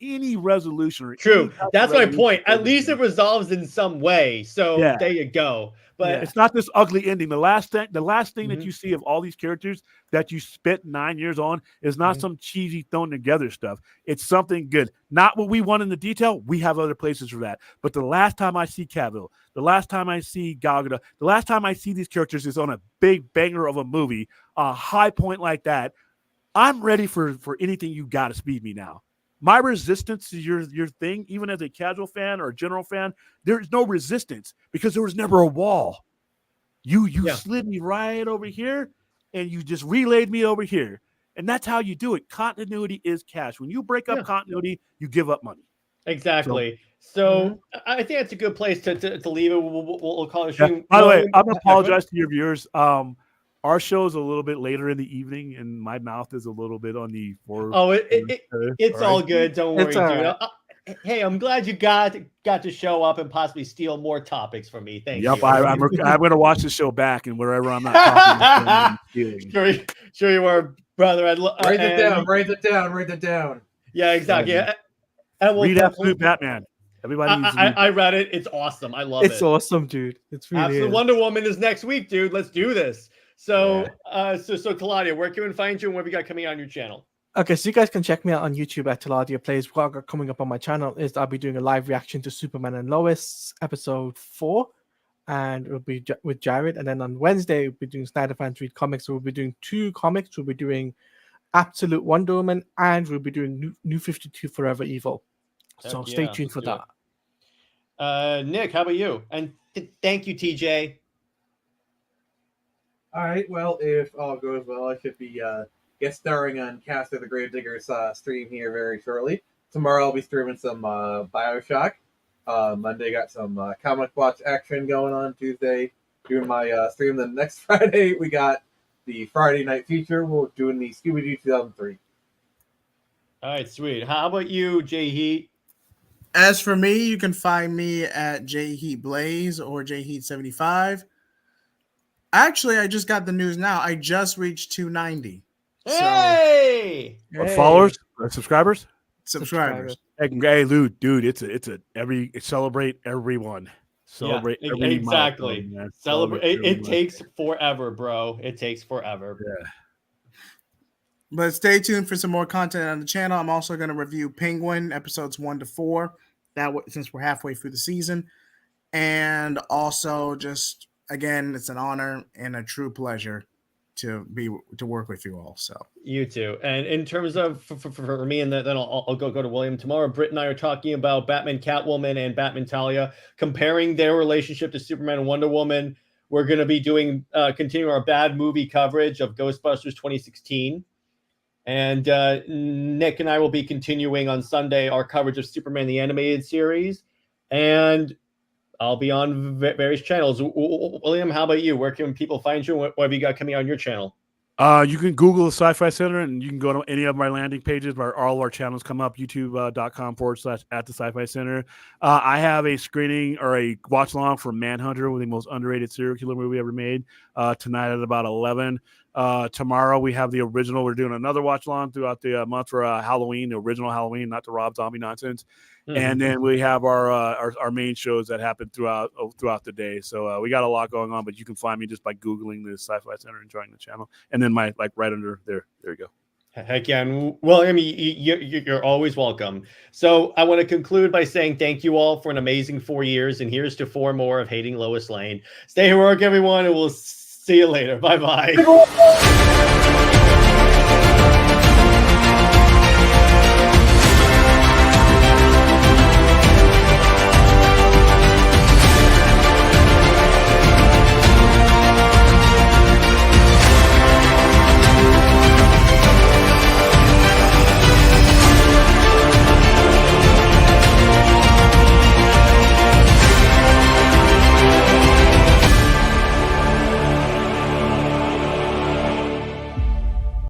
any resolution. True. That's my point. At least it resolves in some way. So there you go. But it's not this ugly ending. The last thing that you see of all these characters that you spent 9 years on is not some cheesy thrown together stuff. It's something good. Not what we want in the detail. We have other places for that. But the last time I see Cavill, the last time I see Gal Gadot, the last time I see these characters is on a big banger of a movie, a high point like that. I'm ready for anything you got to speed me now. My resistance to your thing, even as a casual fan or a general fan, there's no resistance because there was never a wall. You slid me right over here, and you just relayed me over here. And that's how you do it. Continuity is cash. When you break up continuity, you give up money. Exactly. So I think that's a good place to leave it. We'll call it a stream. By the way, I'm going to apologize to your viewers. our show's a little bit later in the evening, and my mouth is a little bit on the four. Oh, it's all good. Don't worry, It's all dude. right. Hey, I'm glad you got to show up and possibly steal more topics from me. Thank Yep, you. I'm going to watch the show back, and wherever I'm not talking, I'm stealing. Sure you were, brother. Write it down. Write it down. Write it down. Yeah, exactly. Yeah. And Read Absolute Batman. Everybody needs to read. I read it. It's awesome. I love it. It's awesome, dude. It's really Absolute is. Wonder Woman is next week, dude. Let's do this. So, so Claudia, where can we find you and what have you got coming on your channel? Okay, so you guys can check me out on YouTube at Taladia Plays. What I got coming up on my channel is I'll be doing a live reaction to Superman and Lois episode 4, and it'll be with Jared. And then on Wednesday, we'll be doing Snyder Fans Read Comics. So we'll be doing 2 comics. We'll be doing Absolute Wonder Woman, and we'll be doing New 52 Forever Evil. So stay tuned for that. Nick, how about you? And thank you, TJ. All right. Well, if all goes well, I should be guest starring on Caster the Gravediggers stream here very shortly. Tomorrow I'll be streaming some Bioshock. Monday got some comic watch action going on. Tuesday doing my stream. Then next Friday we got the Friday night feature. We're doing the Scooby-Doo 2003. All right, sweet. How about you, JJheat? As for me, you can find me at JJheat Blaze or JJheat75. Actually, I just got the news now. I just reached 290. Hey! Followers, subscribers. Hey, dude, it's celebrate everyone. Celebrate every exactly. Milestone, Celebrate. It takes forever, bro. It takes forever. Yeah. But stay tuned for some more content on the channel. I'm also going to review Penguin episodes 1 to 4. Since we're halfway through the season, and also just again, it's an honor and a true pleasure to work with you all. So you too. And in terms of for me, and then I'll go to William tomorrow. Britt and I are talking about Batman, Catwoman, and Batman Talia, comparing their relationship to Superman and Wonder Woman. We're going to be doing continue our bad movie coverage of Ghostbusters 2016. And Nick and I will be continuing on Sunday our coverage of Superman the Animated Series. And I'll be on various channels. William, how about you? Where can people find you? What have you got coming on your channel? You can Google the Sci-Fi Center, and you can go to any of my landing pages where all our channels come up, youtube.com/at the Sci-Fi Center. I have a screening or a watch along for Manhunter, the most underrated serial killer movie ever made, tonight at about 11. Tomorrow we have the original. We're doing another watch along throughout the month for Halloween, the original Halloween, not the Rob Zombie nonsense. Mm-hmm. And then we have our main shows that happen throughout the day. So we got a lot going on, but you can find me just by Googling the Sci-Fi Center and joining the channel. And then my right under there you go. Heck yeah. And William, you're always welcome. So I want to conclude by saying thank you all for an amazing 4 years. And here's to 4 more of hating Lois Lane. Stay heroic, everyone, and we'll see you later. Bye-bye.